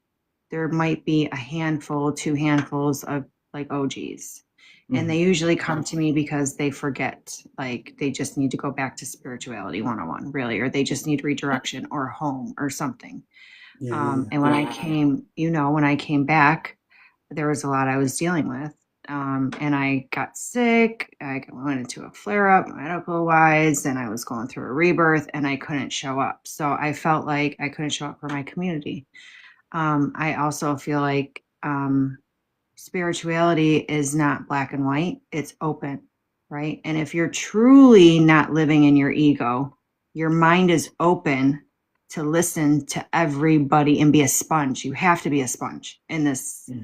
There might be a handful, 2 handfuls of like OGs. And Mm-hmm. they usually come to me because they forget, like they just need to go back to spirituality 101, really, or they just need redirection or home or something. Yeah, yeah, And when I came, when I came back, there was a lot I was dealing with. And I got sick. I went into a flare up medical wise, and I was going through a rebirth and I couldn't show up. So I felt like I couldn't show up for my community. I also feel like spirituality is not black and white, it's open, right? And if you're truly not living in your ego, your mind is open to listen to everybody and be a sponge. You have to be a sponge in this yeah.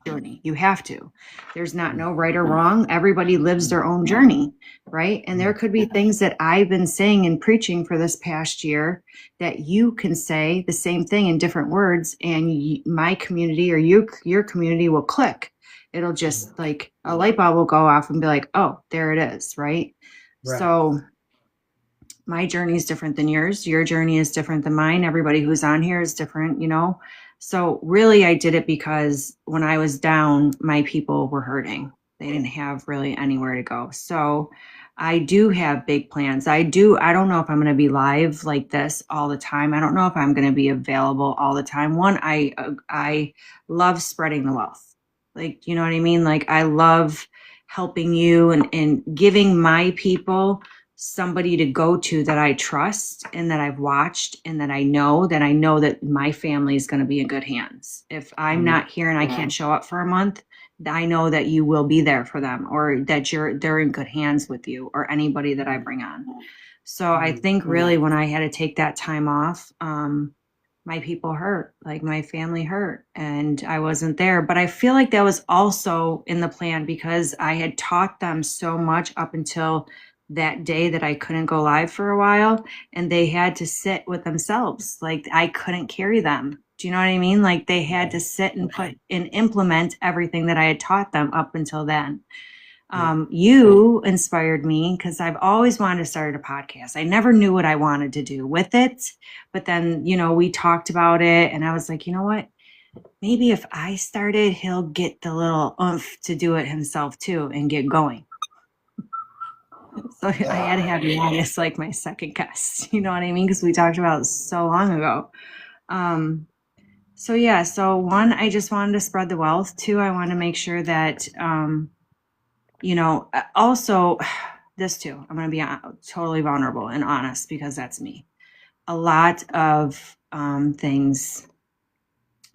journey. You have to. There's not no right or wrong. Everybody lives their own journey, right? And there could be things that I've been saying and preaching for this past year that you can say the same thing in different words, and my community or your community will click. It'll just like a light bulb will go off and be like, oh, there it is, right? Right. So my journey is different than yours. Your journey is different than mine. Everybody who's on here is different. So really, I did it because when I was down, my people were hurting. They didn't have really anywhere to go. So I do have big plans. I don't know if I'm going to be live like this all the time. I don't know if I'm going to be available all the time. One, I love spreading the wealth. Like, you know what I mean? Like, I love helping you and giving my people somebody to go to that I trust and that I've watched and that I know that my family is going to be in good hands. If I'm not here and I can't show up for a month, I know that you will be there for them, or that they're in good hands with you or anybody that I bring on. So I think really when I had to take that time off, my people hurt, like my family hurt, and I wasn't there. But I feel like that was also in the plan because I had taught them so much up until that day that I couldn't go live for a while, and they had to sit with themselves. Like I couldn't carry them. Do you know what I mean? Like they had to sit and put and implement everything that I had taught them up until then. You inspired me because I've always wanted to start a podcast. I never knew what I wanted to do with it. But then, we talked about it and I was like, you know what? Maybe if I started, he'll get the little oomph to do it himself too and get going. So I had to have you on as like my second guest. You know what I mean? Because we talked about it so long ago. So yeah, so one, I just wanted to spread the wealth. Two, I wanted to make sure that, also this too, I'm going to be totally vulnerable and honest because that's me. A lot of things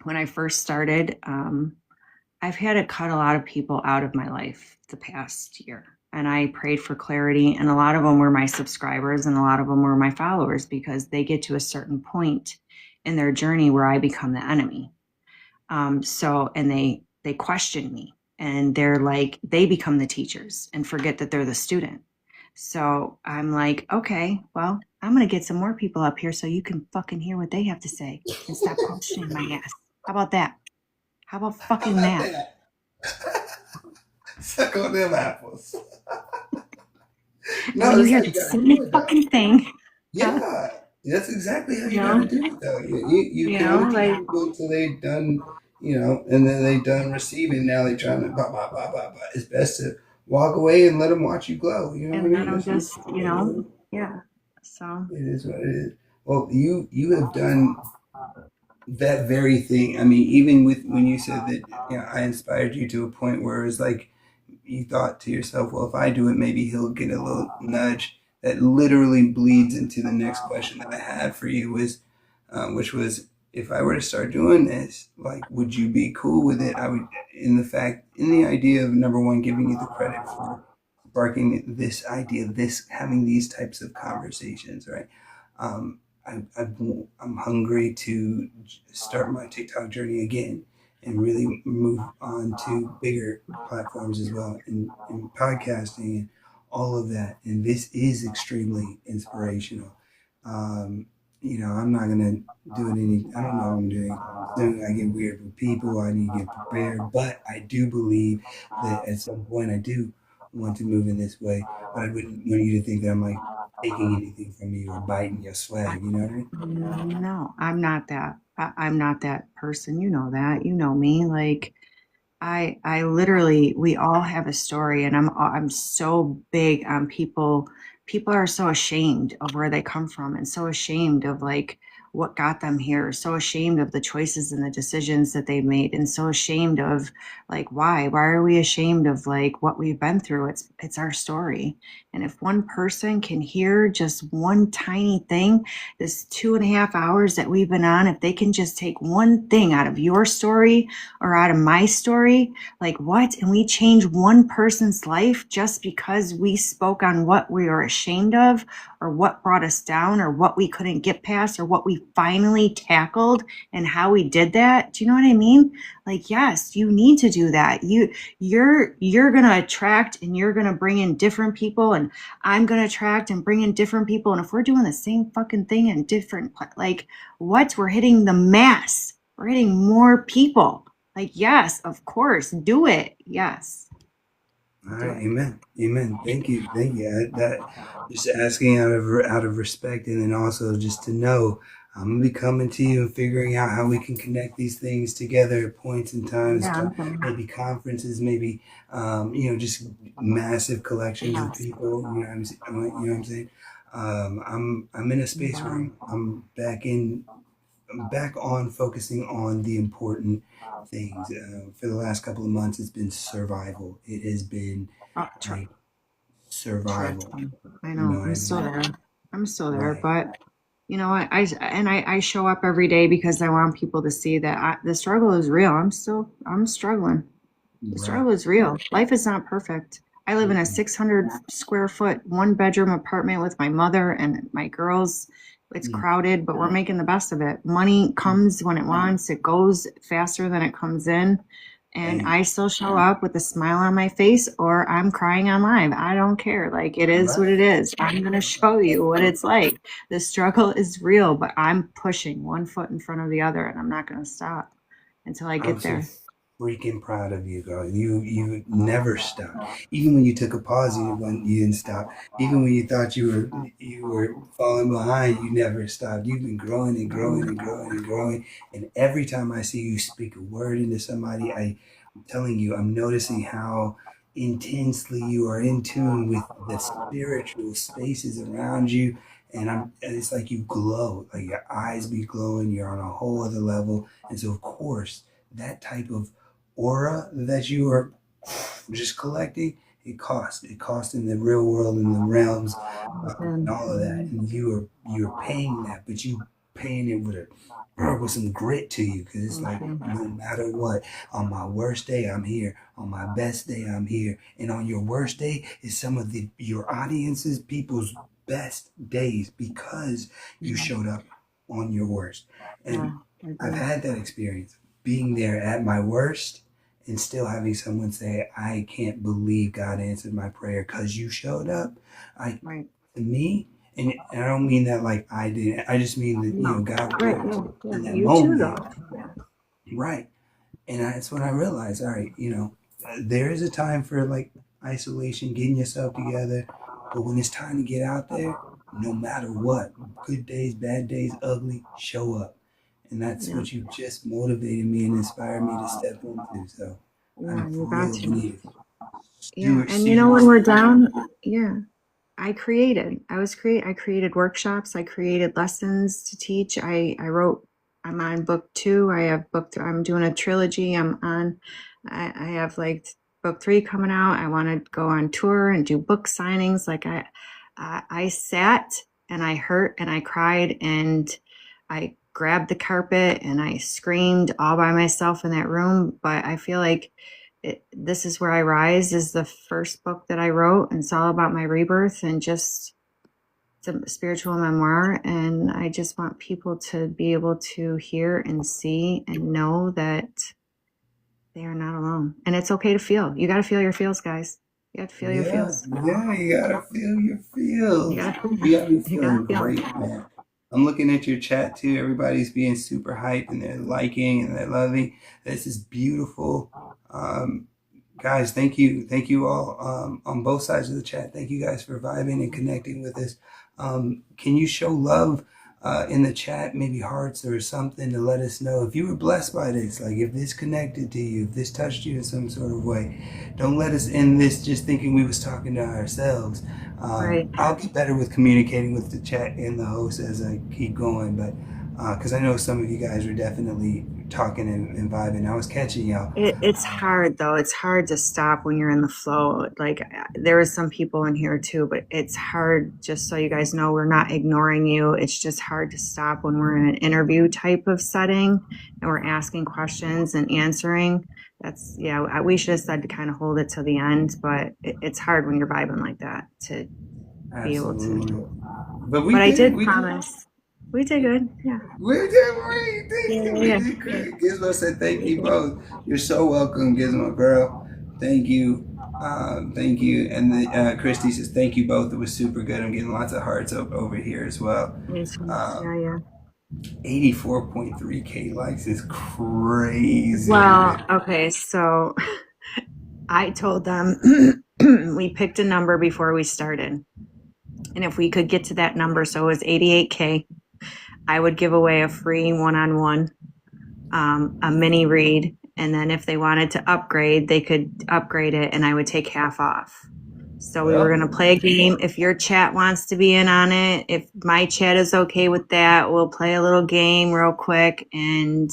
when I first started, I've had to cut a lot of people out of my life the past year. And I prayed for clarity. And a lot of them were my subscribers and a lot of them were my followers because they get to a certain point in their journey where I become the enemy. And they question me and they're like, they become the teachers and forget that they're the student. So I'm like, okay, well, I'm going to get some more people up here so you can fucking hear what they have to say and stop questioning my ass. How about that? How about fucking that? Suck on them apples. No, you hear the same fucking thing. Yeah, that's exactly how you gotta do it, though. You can only teach people until they've done, and then they done receiving. Now they're trying to blah blah blah blah blah. It's best to walk away and let them watch you glow. You know what I mean? And just, yeah. So it is what it is. Well, you have done that very thing. I mean, even with when you said that, I inspired you to a point where it was like you thought to yourself, well, if I do it, maybe he'll get a little nudge. That literally bleeds into the next question that I had for you which was, if I were to start doing this, like, would you be cool with it? I would, in the idea of number one, giving you the credit for sparking this idea, having these types of conversations, right? Um, I'm hungry to start my TikTok journey again and really move on to bigger platforms as well in podcasting and all of that. And this is extremely inspirational. I'm not going to do it I don't know what I'm doing. Soon I get weird with people. I need to get prepared. But I do believe that at some point I do want to move in this way. But I wouldn't want you to think that I'm like taking anything from you or biting your swag. You know what I mean? no, I'm not that. I'm not that person. You know that. You know me. Like I literally, we all have a story, and I'm so big on people. People are so ashamed of where they come from, and so ashamed of like what got them here. So ashamed of the choices and the decisions that they've made, and so ashamed of like why are we ashamed of like what we've been through? It's our story, and if one person can hear just one tiny thing, this 2.5 hours that we've been on, if they can just take one thing out of your story or out of my story, like what? And we change one person's life just because we spoke on what we were ashamed of or what brought us down or what we couldn't get past or what we finally tackled and how we did that. Do you know what I mean? Like, yes, you need to do that. You're going to attract and you're going to bring in different people, and I'm going to attract and bring in different people. And if we're doing the same fucking thing in different, like what? We're hitting the mass. We're hitting more people. Like, yes, of course, do it. Yes. All right, amen, amen. Thank you, thank you. That just asking out of respect, and then also just to know I'm gonna be coming to you and figuring out how we can connect these things together at points and times. Yeah. Maybe conferences, maybe just massive collections of people. You know what I'm saying? I'm in a space where I'm back on focusing on the important things. For the last couple of months, it's been survival. It has been like survival. I know. I'm still there. I'm still there, but you know what? I show up every day because I want people to see that the struggle is real. I'm struggling. The struggle is real. Life is not perfect. I live in a 600 square foot, 1-bedroom apartment with my mother and my girls. It's crowded, but we're making the best of it. Money comes when it wants. It goes faster than it comes in. And And I still show up with a smile on my face or I'm crying on live. I don't care. Like it is what right. it is. I'm going to show you what it's like. The struggle is real, but I'm pushing one foot in front of the other and I'm not going to stop until I I'm get so there. freaking proud of you, girl. You never stopped. Even when you took a pause, you didn't stop. Even when you thought you were falling behind, you never stopped. You've been growing and growing and growing and growing. And every time I see you speak a word into somebody, I'm telling you, I'm noticing how intensely you are in tune with the spiritual spaces around you. And it's like you glow, like your eyes be glowing. You're on a whole other level. And so, of course, that type of aura that you are just collecting, it costs in the real world, in the realms, and all of that. And you're paying that, but you paying it with some grit to you, because it's like, no matter what, on my worst day I'm here, on my best day I'm here, and on your worst day is some of your audience's people's best days, because you showed up on your worst. Yeah, And I I've did. had that experience, being there at my worst and still having someone say, I can't believe God answered my prayer because you showed up. I Right. To me, and I don't mean that like I did. I just mean that, No. God Right. works Yeah. Yeah. in that You too, moment, though. Yeah. right? And that's when I realized, all right, there is a time for like isolation, getting yourself together, but when it's time to get out there, no matter what, good days, bad days, ugly, show up. And that's Yeah. what you just motivated me and inspired me to step into. So Yeah. I'm for You got real, we to. need to Yeah. And when seriously. we're down, yeah. I created workshops, I created lessons to teach. I'm on book two. I have I'm doing a trilogy. I have like book three coming out. I want to go on tour and do book signings. I sat and I hurt and I cried and I grabbed the carpet and I screamed all by myself in that room. But I feel like This Is Where I Rise is the first book that I wrote, and it's all about my rebirth and just it's a spiritual memoir. And I just want people to be able to hear and see and know that they are not alone. And it's okay to feel. You got to feel your feels, guys. You have to feel your Yeah, feels. yeah, you gotta feel your You feels. got to feel. You got me You got to feeling feel. great, man. I'm looking at your chat too. Everybody's being super hype and they're liking and they're loving. This is beautiful. Um, Guys, thank you all, on both sides of the chat. Thank you guys for vibing and connecting with us. Can you show love in the chat, maybe hearts or something, to let us know if you were blessed by this, like if this connected to you, if this touched you in some sort of way. Don't let us end this just thinking we was talking to ourselves. Right. I'll get better with communicating with the chat and the host as I keep going, but because I know some of you guys are definitely talking and vibing. I was catching y'all. It's hard though. It's hard to stop when you're in the flow. Like there is some people in here too, but it's hard. Just so you guys know, we're not ignoring you. It's just hard to stop when we're in an interview type of setting and we're asking questions and answering. That's yeah. We should have said to kind of hold it to the end, but it's hard when you're vibing like that to be able to. Absolutely. But we But I did, did we did, promise. We did good. Yeah. we did great. Thank Yeah. you. We Yeah. did Yeah. great. Gizmo said, "Thank We you did. both. You're so welcome, Gizmo girl. Thank you, thank you." And Christy says, "Thank you both. It was super good. I'm getting lots of hearts over here as well." Yeah. Um, Yeah. 84.3K likes is crazy, Well, man. okay, so I told them we picked a number before we started. And if we could get to that number, so it was 88K, I would give away a free one-on-one, a mini read. And then if they wanted to upgrade, they could upgrade it and I would take half off. So we were Well, going to play a game. If your chat wants to be in on it, if my chat is okay with that, we'll play a little game real quick. And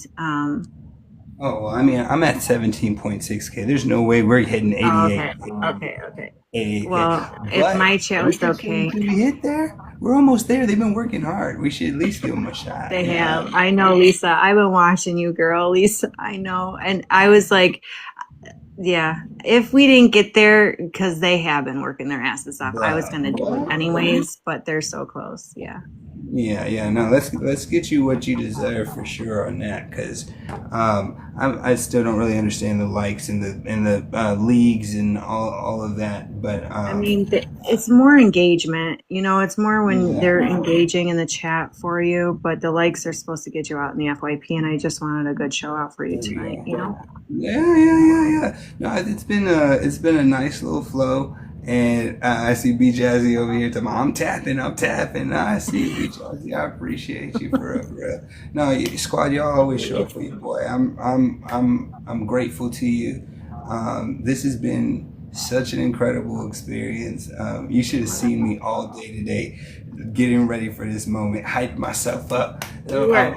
oh, well, I mean, I'm at 17.6K. There's no way we're hitting oh, okay, 88. okay. 88K. Well, if But my chat we was can see, okay, can we hit there? We're almost there. They've been working hard. We should at least give them a shot. they You have. know, I know, Lisa. I've been watching you, girl. Lisa, I know. And I was like, yeah, if we didn't get there, because they have been working their asses off, I was bruh, going to do it what? anyways, but they're so close. Yeah. Yeah. No, let's get you what you deserve for sure on that, because I still don't really understand the likes and the leagues and all of that. But I mean, it's more engagement. It's more when yeah, they're engaging in the chat for you, but the likes are supposed to get you out in the FYP, and I just wanted a good show out for you there we tonight, go. you know? Yeah. No, it's been a nice little flow. And I see B Jazzy over here talking, I'm tapping. I see you, B Jazzy. I appreciate you for real, for real. No, squad, y'all always show up for you, boy. I'm grateful to you. This has been such an incredible experience. You should have seen me all day today, getting ready for this moment, hyped myself up. You were.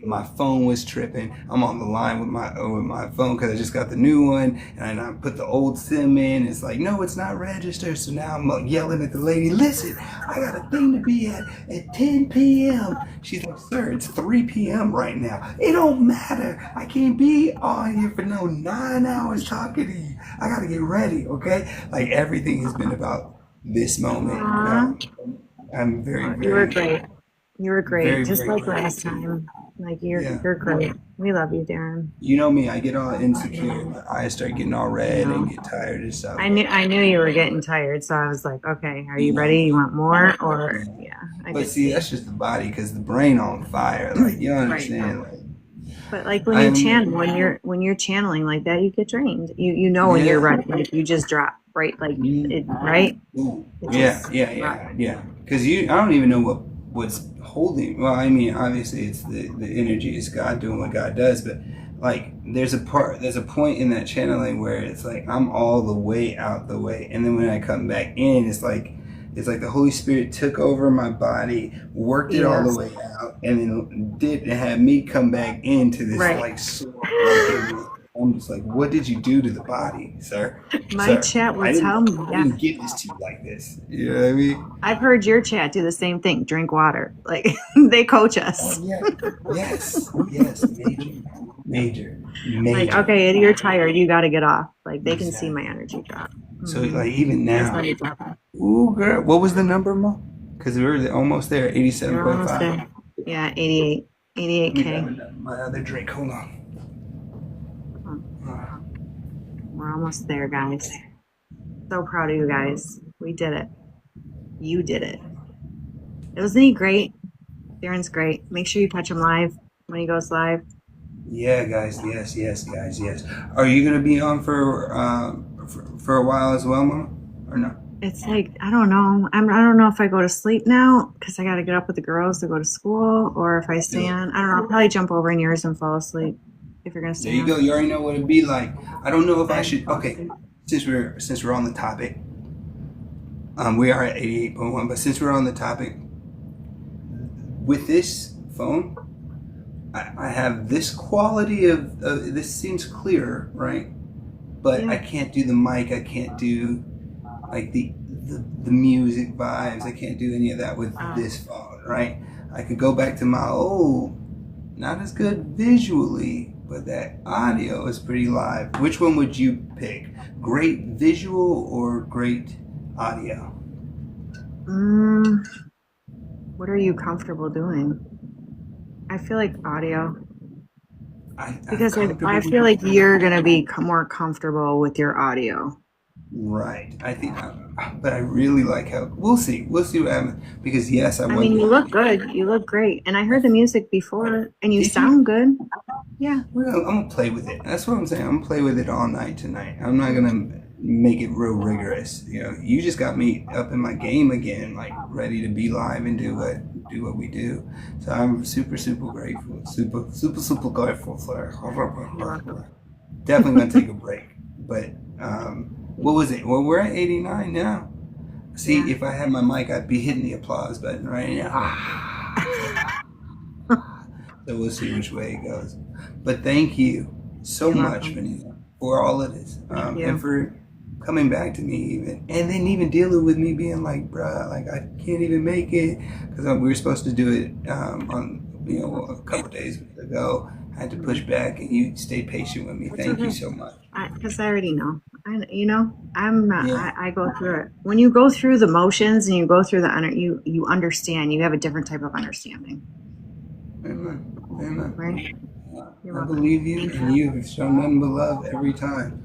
My phone was tripping. I'm on the line with my phone because I just got the new one, and I put the old SIM in. It's like, no, it's not registered. So now I'm yelling at the lady. Listen, I got a thing to be at 10 p.m. She's like, sir, it's 3 p.m. right now. It don't matter. I can't be on here for no 9 hours talking to you. I got to get ready, okay? Like everything has been about this moment. Aw, I'm very, you were very, great. You were great, very, just very like grateful last to you. time. Like Yeah. you're great. We love you, Darren. You know me, I get all insecure. My eyes start getting all I red and know. get tired and stuff. I knew you were getting tired, so I was like, okay, are you Yeah, ready? You want more? Or yeah. yeah, I But could see, see. that's just the body because the brain on fire. Like you don't Right. understand. Like But like when you I'm, channel, when you're channeling like that, you get drained. You know when you're yeah. ready, like you just drop, right? Like it, Mm, right? ooh, It yeah, just yeah, drop. yeah, yeah. Because I don't even know what's holding. Well, I mean, obviously it's the energy, it's God doing what God does. But like, there's a point in that channeling where it's like I'm all the way out the way, and then when I come back in, it's like the Holy Spirit took over my body, worked it all the Yes. way out, and then had me come back into this Right. like like it was. I'm just like, what did you do to the body, sir? My Sir, chat will tell me, I yeah. didn't give this to you like this. You know what I mean? I've heard your chat do the same thing. Drink water. Like they coach Oh us. yeah. Yes. Like, Major. okay, you're tired. You got to get off. Like they can see my Exactly. energy drop. So like even That's why now, you drop. ooh girl, what was the number, Mo? Because we were almost there, You're almost 87.5. there. Yeah, 88, Let me 88K. grab my other drink. Hold on. We're almost there, guys. So proud of you guys. We did it. You did it. Wasn't he great? Darren's great. Make sure you catch him live when he goes live. Yeah, guys. Yes, guys. Yes. Are you gonna be on for a while as well, Mama? Or no? It's like I don't know. I don't know if I go to sleep now because I got to get up with the girls to go to school, or if I stay Do it. on. I don't know. I'll probably jump over in yours and fall asleep if you're gonna There stay you go. on. You already know what it'd be like. I don't know if I I should. fall Okay, asleep. since we're on the topic, we are at 88.1. But since we're on the topic, with this phone, I have this quality of this seems clearer, right? But I Yeah. can't do the mic. I can't do like the music vibes. I can't do any of that with Oh. this phone, right? I could go back to my old, not as good visually, but that audio is pretty live. Which one would you pick? Great visual or great audio? Mm, what are you comfortable doing? I feel like audio I'm because comfortable I with feel like you're gonna be more comfortable with your audio. right. I think, but I really like how. We'll see. We'll see what happens. Because yes, I I want mean, you the. look good. You look great, and I heard the music before, and you Did you? sound good. Yeah. I'm gonna play with it. That's what I'm saying. I'm gonna play with it all night tonight. I'm not gonna make it real rigorous. You know, you just got me up in my game again, like ready to be live and do what we do. So I'm super grateful. Super grateful You're welcome. for. Definitely gonna take a break. But what was it? Well, we're at 89 now. Yeah. See, if I had my mic, I'd be hitting the applause button right now. So we'll see which way it goes. But thank you so You're much, welcome. Vanessa, for all of this, Thank and you. for coming back to me even, and then even dealing with me being like, bruh, like I can't even make it because we were supposed to do it on a couple days ago. I had to push back, and you stayed patient with me. It's Thank you okay. so much. Because I already know. I'm not. Yeah. I go through it. When you go through the motions and you go through you understand. You have a different type of understanding, Amen. Amen. right? You're I welcome. believe you, Thank and you. you have shown nothing but love every time.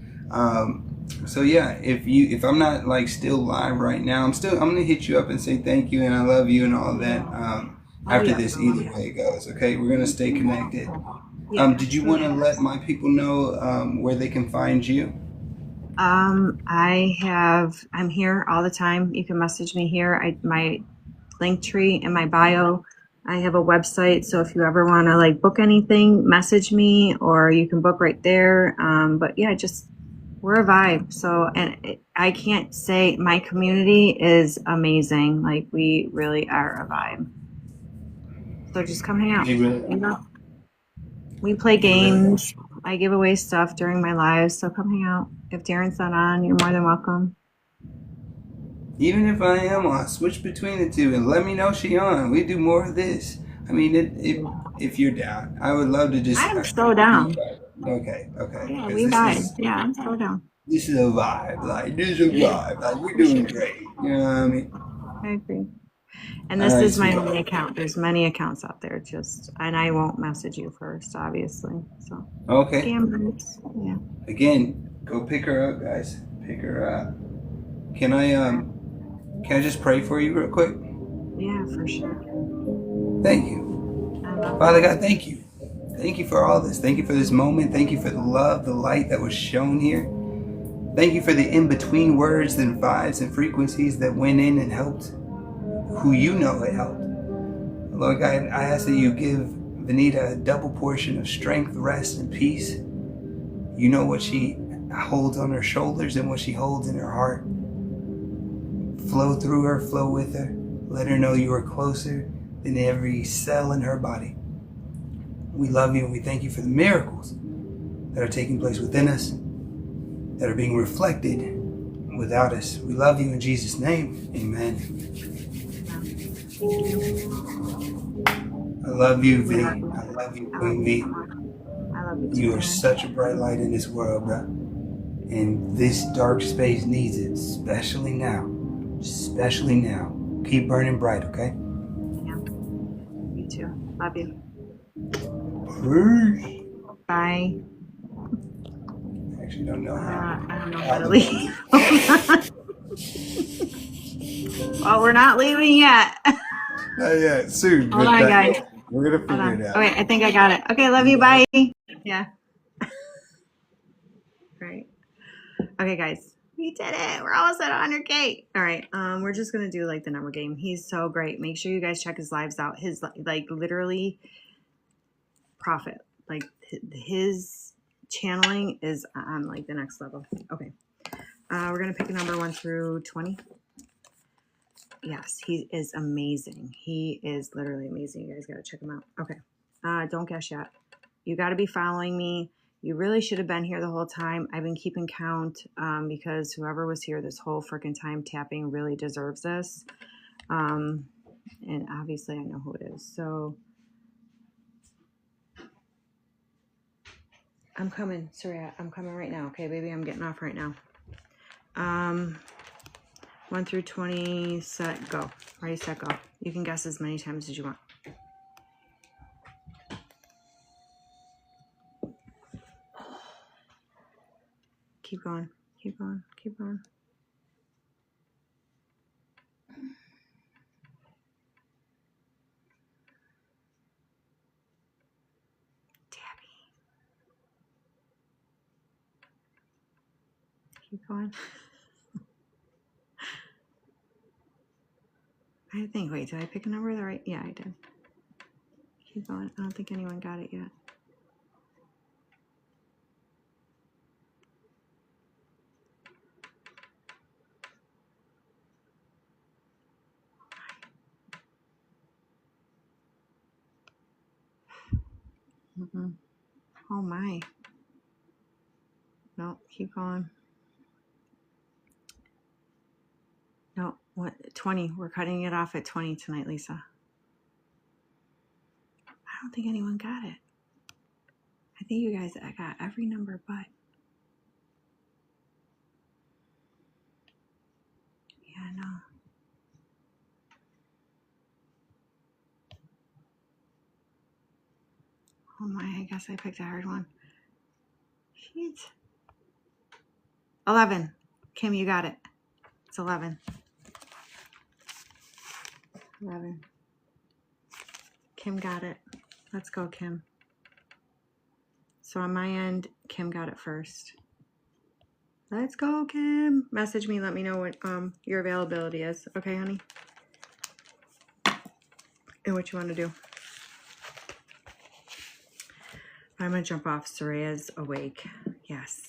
So yeah, if I'm not like still live right now, I'm gonna hit you up and say thank you and I love you and all that. Oh After yeah, this, I love either you. way it goes. Okay, we're gonna stay connected. Yeah, Did you want to absolutely. let my people know where they can find you? I'm here all the time. You can message me here. My link tree in my bio. I have a website, so if you ever want to like book anything, message me, or you can book right there. But yeah, just we're a vibe. So, and I can't say my community is amazing. Like we really are a vibe. So just come hang out. They really, You know, we play they really are. games. I give away stuff during my lives. So come hang out. If Darin's not on, you're more than welcome. Even if I am on, switch between the two and let me know she on. We do more of this. I mean, if you're down, I would love to just I'm so be. down. Okay, okay, Yeah, because we vibe. Yeah, I'm so down. this is a vibe. Like this is a vibe. Like we're doing Appreciate it. great. You know what I mean? I agree. And All this right, is my sweet. only account. There's many accounts out there, and I won't message you first, obviously. So, Okay. scammers. Yeah. Again, go pick her up, guys. Pick her up. Can I can I just pray for you real quick? Yeah, for sure. Thank you. I love Father you. God, thank you. Thank you for all this. Thank you for this moment. Thank you for the love, the light that was shown here. Thank you for the in between words and vibes and frequencies that went in and helped who you know it helped. Lord God, I ask that you give Vanita a double portion of strength, rest, and peace. You know what she holds on her shoulders and what she holds in her heart. Flow through her, flow with her. Let her know you are closer than every cell in her body. We love you and we thank you for the miracles that are taking place within us, that are being reflected without us. We love you in Jesus' name. Amen. Thank you. I love you, We love V. you. I love you, I love Queen you so V. much. I love you too, You are Darren. such a bright light in this world, bro. And this dark space needs it, especially now. Especially now. Keep burning bright, okay? Yeah, you too. Love you. Peace. Bye. I actually don't know how. I don't know how I'll to look at leave. it. Well, we're not leaving yet. Not yet. Soon, Hold but on, guys. we're gonna Hold figure it on. out. Okay, I think I got it. Okay, love You you. got Bye. it? Yeah. Right. Okay, guys. We did it. We're almost at 100K. All right. We're just gonna do like the number game. He's so great. Make sure you guys check his lives out. His like literally profit. Like his channeling is on like the next level. Okay. We're gonna pick a number 1 through 20. Yes, he is amazing. He is literally amazing. You guys gotta check him out. Okay. Don't guess yet. You got to be following me. You really should have been here the whole time. I've been keeping count because whoever was here this whole freaking time tapping really deserves this. And obviously, I know who it is. So I'm coming, Surya. I'm coming right now. Okay, baby, I'm getting off right now. 1 through 20, set, go. Ready, set, go. You can guess as many times as you want. Keep going. Keep going. Keep going. Tabby. Keep going. I think, wait, did I pick a number? The right? Yeah, I did. Keep going. I don't think anyone got it yet. Mm-mm. Oh my. No, keep going. No, what? 20. We're cutting it off at 20 tonight, Lisa. I don't think anyone got it. I think you guys I got every number but. know. Oh my, I guess I picked a hard one. Shit. 11. Kim, you got it. It's 11. 11. Kim got it. Let's go, Kim. So on my end, Kim got it first. Let's go, Kim. Message me. Let me know what your availability is. Okay, honey? And what you want to do. I'm going to jump off. Soraya's awake. Yes.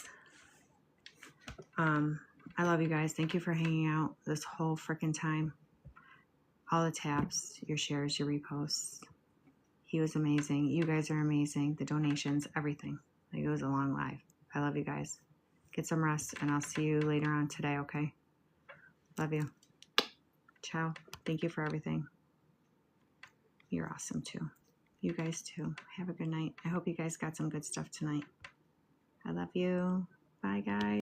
I love you guys. Thank you for hanging out this whole freaking time. All the taps, your shares, your reposts. He was amazing. You guys are amazing. The donations, everything. Like, it was a long live. I love you guys. Get some rest, and I'll see you later on today, okay? Love you. Ciao. Thank you for everything. You're awesome, too. You guys, too. Have a good night. I hope you guys got some good stuff tonight. I love you. Bye, guys.